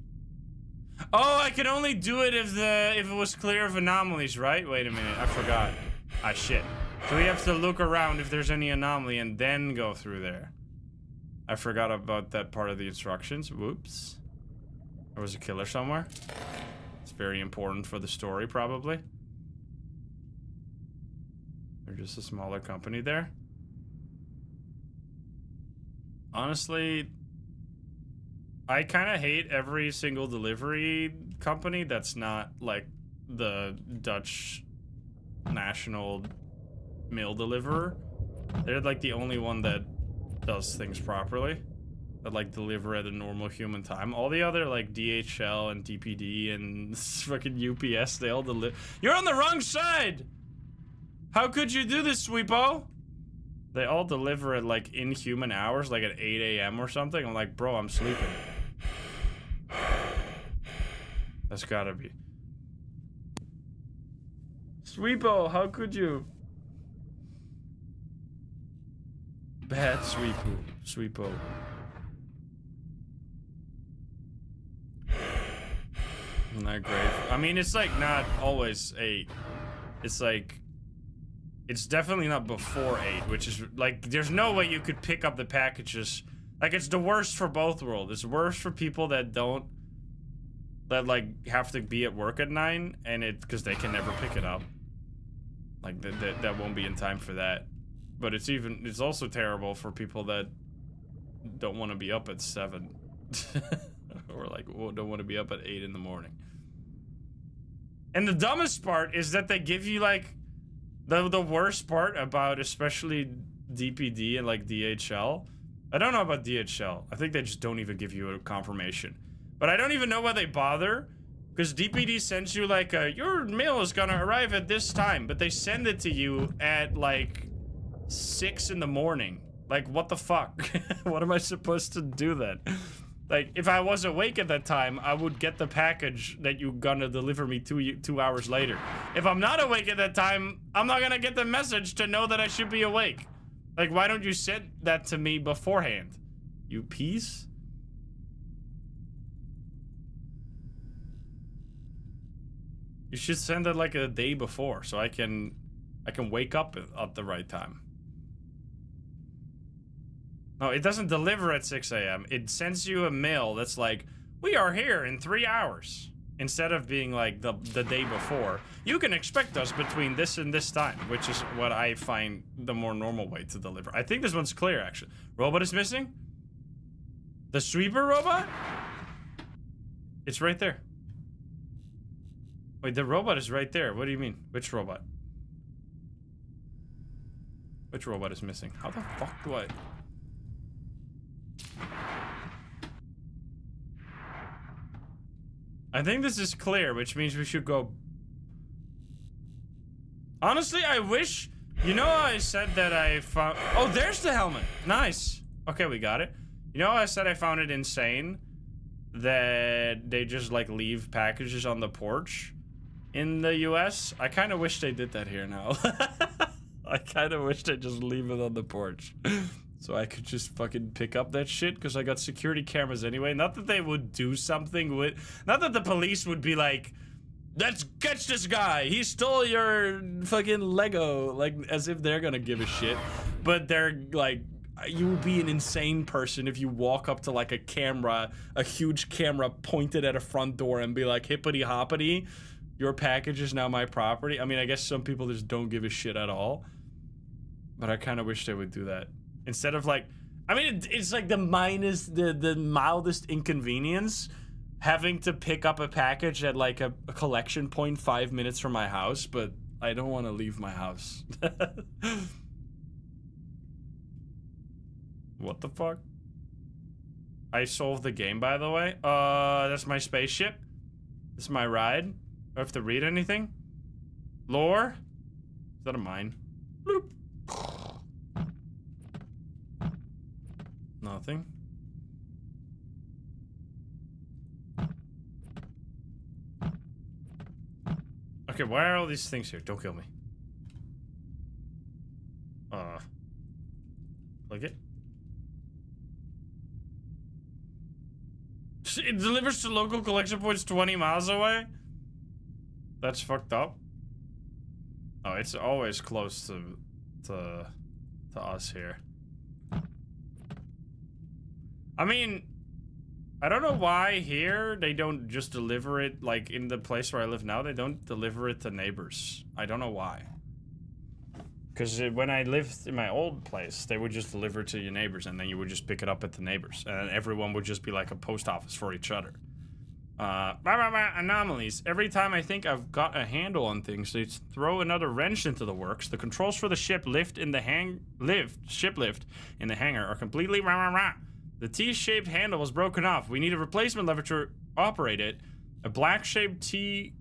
Oh, I could only do it if it was clear of anomalies, right? Wait a minute, I forgot. Ah, shit. So we have to look around if there's any anomaly and then go through there. I forgot about that part of the instructions. Whoops. There was a killer somewhere. It's very important for the story, probably. They're just a smaller company there. Honestly, I kind of hate every single delivery company that's not like the Dutch national mail deliverer. They're like the only one that does things properly. that like deliver at a normal human time. All the other like DHL and DPD and fucking UPS, they all deliver. You're on the wrong side. How could you do this, Sweepo? They all deliver at like inhuman hours, like at 8 a.m. or something. I'm like, bro, I'm sleeping. That's gotta be. Sweepo, how could you? Bad Sweepo. Not great. I mean, it's like not always 8. It's like, it's definitely not before 8, which is like, there's no way you could pick up the packages. Like, it's the worst for both worlds. It's worse for people that like have to be at work at 9 and because they can never pick it up. Like that won't be in time for that. But it's also terrible for people that don't want to be up at 7 or like don't want to be up at 8 in the morning. And the dumbest part is that they give you like the worst part about especially DPD and like DHL. I don't know about DHL. I think they just don't even give you a confirmation. But I don't even know why they bother. Because DPD sends you like your mail is gonna arrive at this time, but they send it to you at like 6 in the morning. Like, what the fuck? What am I supposed to do then? Like, if I was awake at that time, I would get the package that you're gonna deliver me 2 hours later. If I'm not awake at that time, I'm not gonna get the message to know that I should be awake. Like, why don't you send that to me beforehand? You piece? You should send it like a day before so I can wake up at the right time. No, it doesn't deliver at 6 a.m. It sends you a mail that's like, we are here in 3 hours. Instead of being like the day before. You can expect us between this and this time, which is what I find the more normal way to deliver. I think this one's clear, actually. Robot is missing? The sweeper robot? It's right there. Wait, the robot is right there. What do you mean? Which robot? Which robot is missing? How the fuck do I... I think this is clear, which means we should go... Honestly, I wish... You know how I said that I found... Oh, there's the helmet. Nice. Okay, we got it. You know how I said I found it insane that they just, like, leave packages on the porch in the US? I kind of wish they did that here now. I kind of wish they just leave it on the porch. So I could just fucking pick up that shit, because I got security cameras anyway. Not that they would do something with... Not that the police would be like, let's catch this guy, he stole your fucking Lego. Like, as if they're gonna give a shit. But they're like, you would be an insane person if you walk up to like a camera, a huge camera pointed at a front door and be like, hippity hoppity, your package is now my property. I mean, I guess some people just don't give a shit at all. But I kind of wish they would do that. Instead of like, I mean, it's like the mildest inconvenience having to pick up a package at like a collection point 5 minutes from my house, but I don't want to leave my house. What the fuck? I solved the game, by the way. That's my spaceship. This is my ride. Do I have to read anything? Lore? Is that a mine? Bloop. Nothing. Okay, why are all these things here? Don't kill me. Click it. It delivers to local collection points 20 miles away? That's fucked up. Oh, it's always close to us here. I mean, I don't know why here they don't just deliver it, like in the place where I live now, they don't deliver it to neighbors. I don't know why. Because when I lived in my old place, they would just deliver it to your neighbors and then you would just pick it up at the neighbors. And everyone would just be like a post office for each other. Anomalies. Every time I think I've got a handle on things, they throw another wrench into the works. The controls for the ship lift in the ship lift in the hangar are completely The T-shaped handle was broken off. We need a replacement lever to operate it. A black T-shaped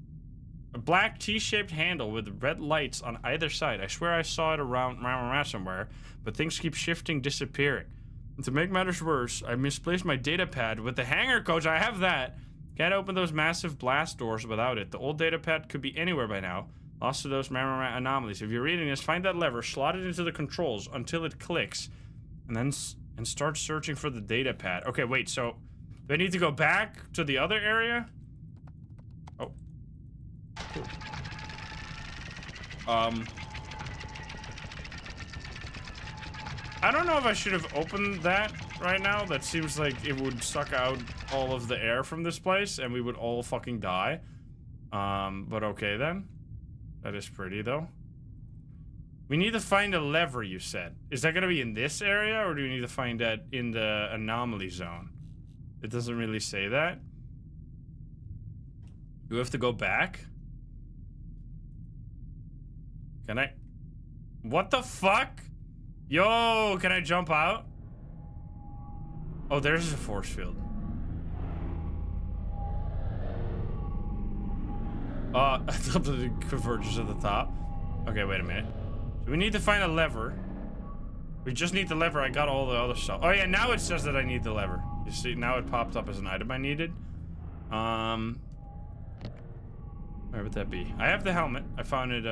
handle with red lights on either side. I swear I saw it around somewhere, but things keep shifting, disappearing. And to make matters worse, I misplaced my data pad with the hanger coach. I have that. Can't open those massive blast doors without it. The old data pad could be anywhere by now. Lost to those anomalies. If you're reading this, find that lever, slot it into the controls until it clicks, and start searching for the data pad. Okay, wait, so do I need to go back to the other area? Oh. Cool. I don't know if I should have opened that right now. That seems like it would suck out all of the air from this place and we would all fucking die. But okay then. That is pretty though. We need to find a lever, you said. Is that gonna be in this area or do we need to find that in the anomaly zone? It doesn't really say that. Do we have to go back? Can I? What the fuck? Yo, can I jump out? Oh, there's a force field. I thought the convergence at the top. Okay, wait a minute. So we need to find a lever. We just need the lever. I got all the other stuff. Oh yeah, now it says that I need the lever. You see, now it popped up as an item I needed. Where would that be? I have the helmet. I found it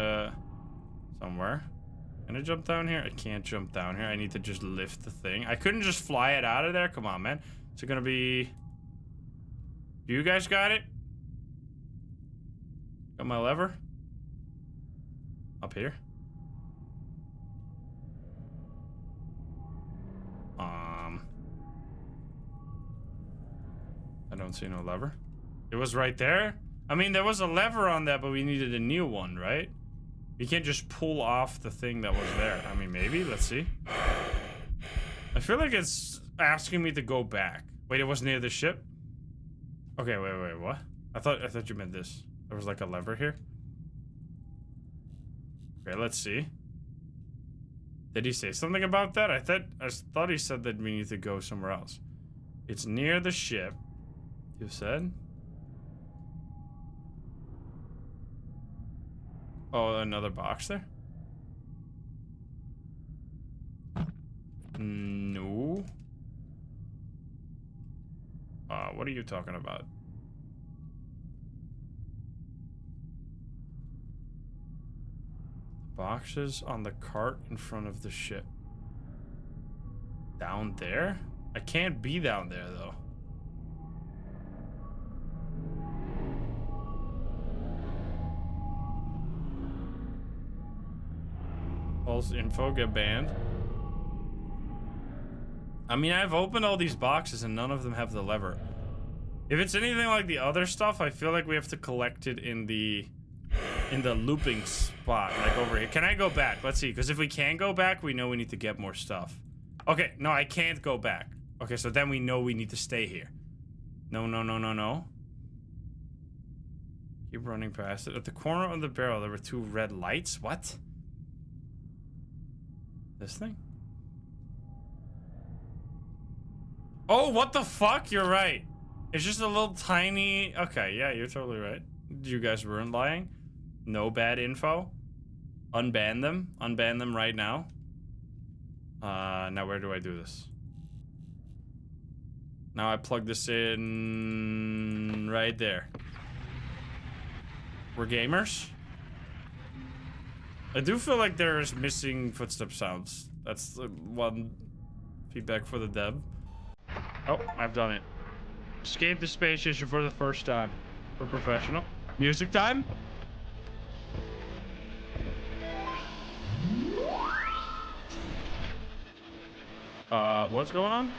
somewhere. Can I jump down here? I can't jump down here. I need to just lift the thing. I couldn't just fly it out of there. Come on, man. Is it gonna be... You guys got it? Got my lever? Up here? I don't see no lever. It was right there? I mean, there was a lever on that, but we needed a new one, right? We can't just pull off the thing that was there. I mean, maybe. Let's see. I feel like it's asking me to go back. Wait, it was near the ship? Okay, wait, what? I thought you meant this. There was like a lever here. Okay, let's see. Did he say something about that? I thought he said that we need to go somewhere else. It's near the ship. You said? Oh, another box there? No. What are you talking about? Boxes on the cart in front of the ship. Down there? I can't be down there, though. False info, get banned. I mean, I've opened all these boxes and none of them have the lever. If it's anything like the other stuff, I feel like we have to collect it in the looping spot, like over here. Can I go back? Let's see, because if we can go back, we know we need to get more stuff. Okay, no, I can't go back. Okay, so then we know we need to stay here. No. Keep running past it. At the corner of the barrel, there were 2 red lights. What? This thing? Oh, what the fuck? You're right. It's just a little tiny... Okay, yeah, you're totally right. You guys weren't lying. No bad info. Unban them. Unban them right now. Now where do I do this? Now I plug this in... right there. We're gamers? I do feel like there's missing footstep sounds. That's one feedback for the dev. Oh, I've done it. Escape the space station for the first time. For professional. Music time? What's going on?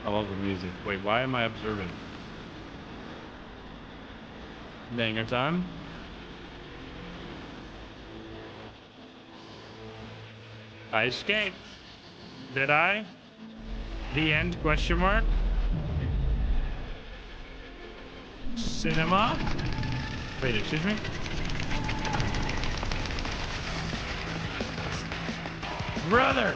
I love the music. Wait, why am I observing? Banger time? I escaped. Did I? The end? Question mark? Cinema? Wait, excuse me? Brother!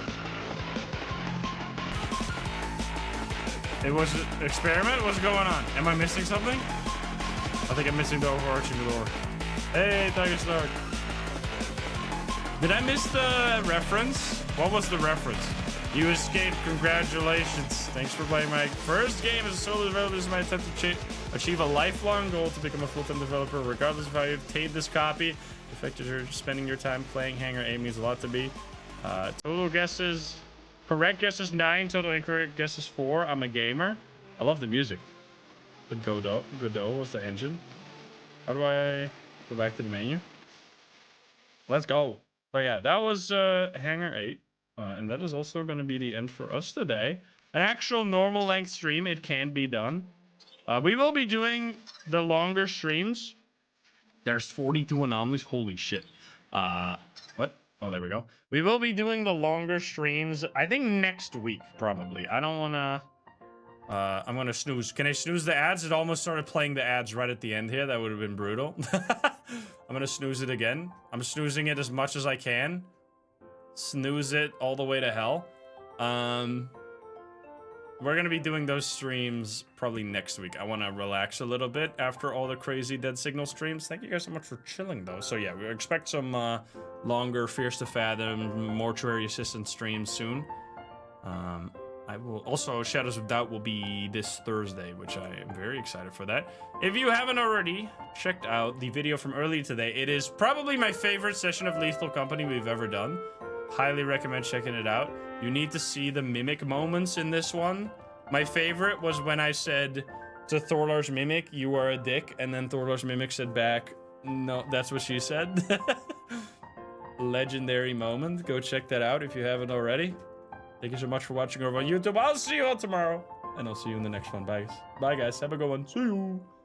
It was an experiment? What's going on? Am I missing something? I think I'm missing the overarching lore. Hey, Tiger Stark. Did I miss the reference? What was the reference? You escaped. Congratulations. Thanks for playing my first game as a solo developer. This is my attempt to achieve a lifelong goal to become a full-time developer, regardless of how you obtained this copy. The fact that you're spending your time playing Hangar 8 means a lot to me. Total guesses. Correct guesses 9. Total incorrect guesses 4. I'm a gamer. I love the music. The Godot was the engine. How do I go back to the menu? Let's go. So yeah, that was Hangar 8. And that is also going to be the end for us today. An actual normal length stream, it can be done. We will be doing the longer streams. There's 42 anomalies. Holy shit. What? Oh, there we go. We will be doing the longer streams, I think next week, probably. I don't want to... I'm going to snooze. Can I snooze the ads? It almost started playing the ads right at the end here. That would have been brutal. I'm going to snooze it again. I'm snoozing it as much as I can. Snooze it all the way to hell. We're going to be doing those streams probably next week. I want to relax a little bit after all the crazy Dead Signal streams. Thank you guys so much for chilling, though. So yeah, we expect some longer Fierce to Fathom, Mortuary Assistant streams soon. I will also, Shadows of Doubt will be this Thursday, which I am very excited for that. If you haven't already checked out the video from earlier today, it is probably my favorite session of Lethal Company we've ever done. Highly recommend checking it out. You need to see the mimic moments in this one. My favorite was when I said to Thorlar's mimic, "You are a dick," and then Thorlar's mimic said back, "No, that's what she said." Legendary moment. Go check that out if you haven't already. Thank you so much for watching over on YouTube. I'll see you all tomorrow, and I'll see you in the next one. Bye, guys. Bye, guys. Have a good one. See you.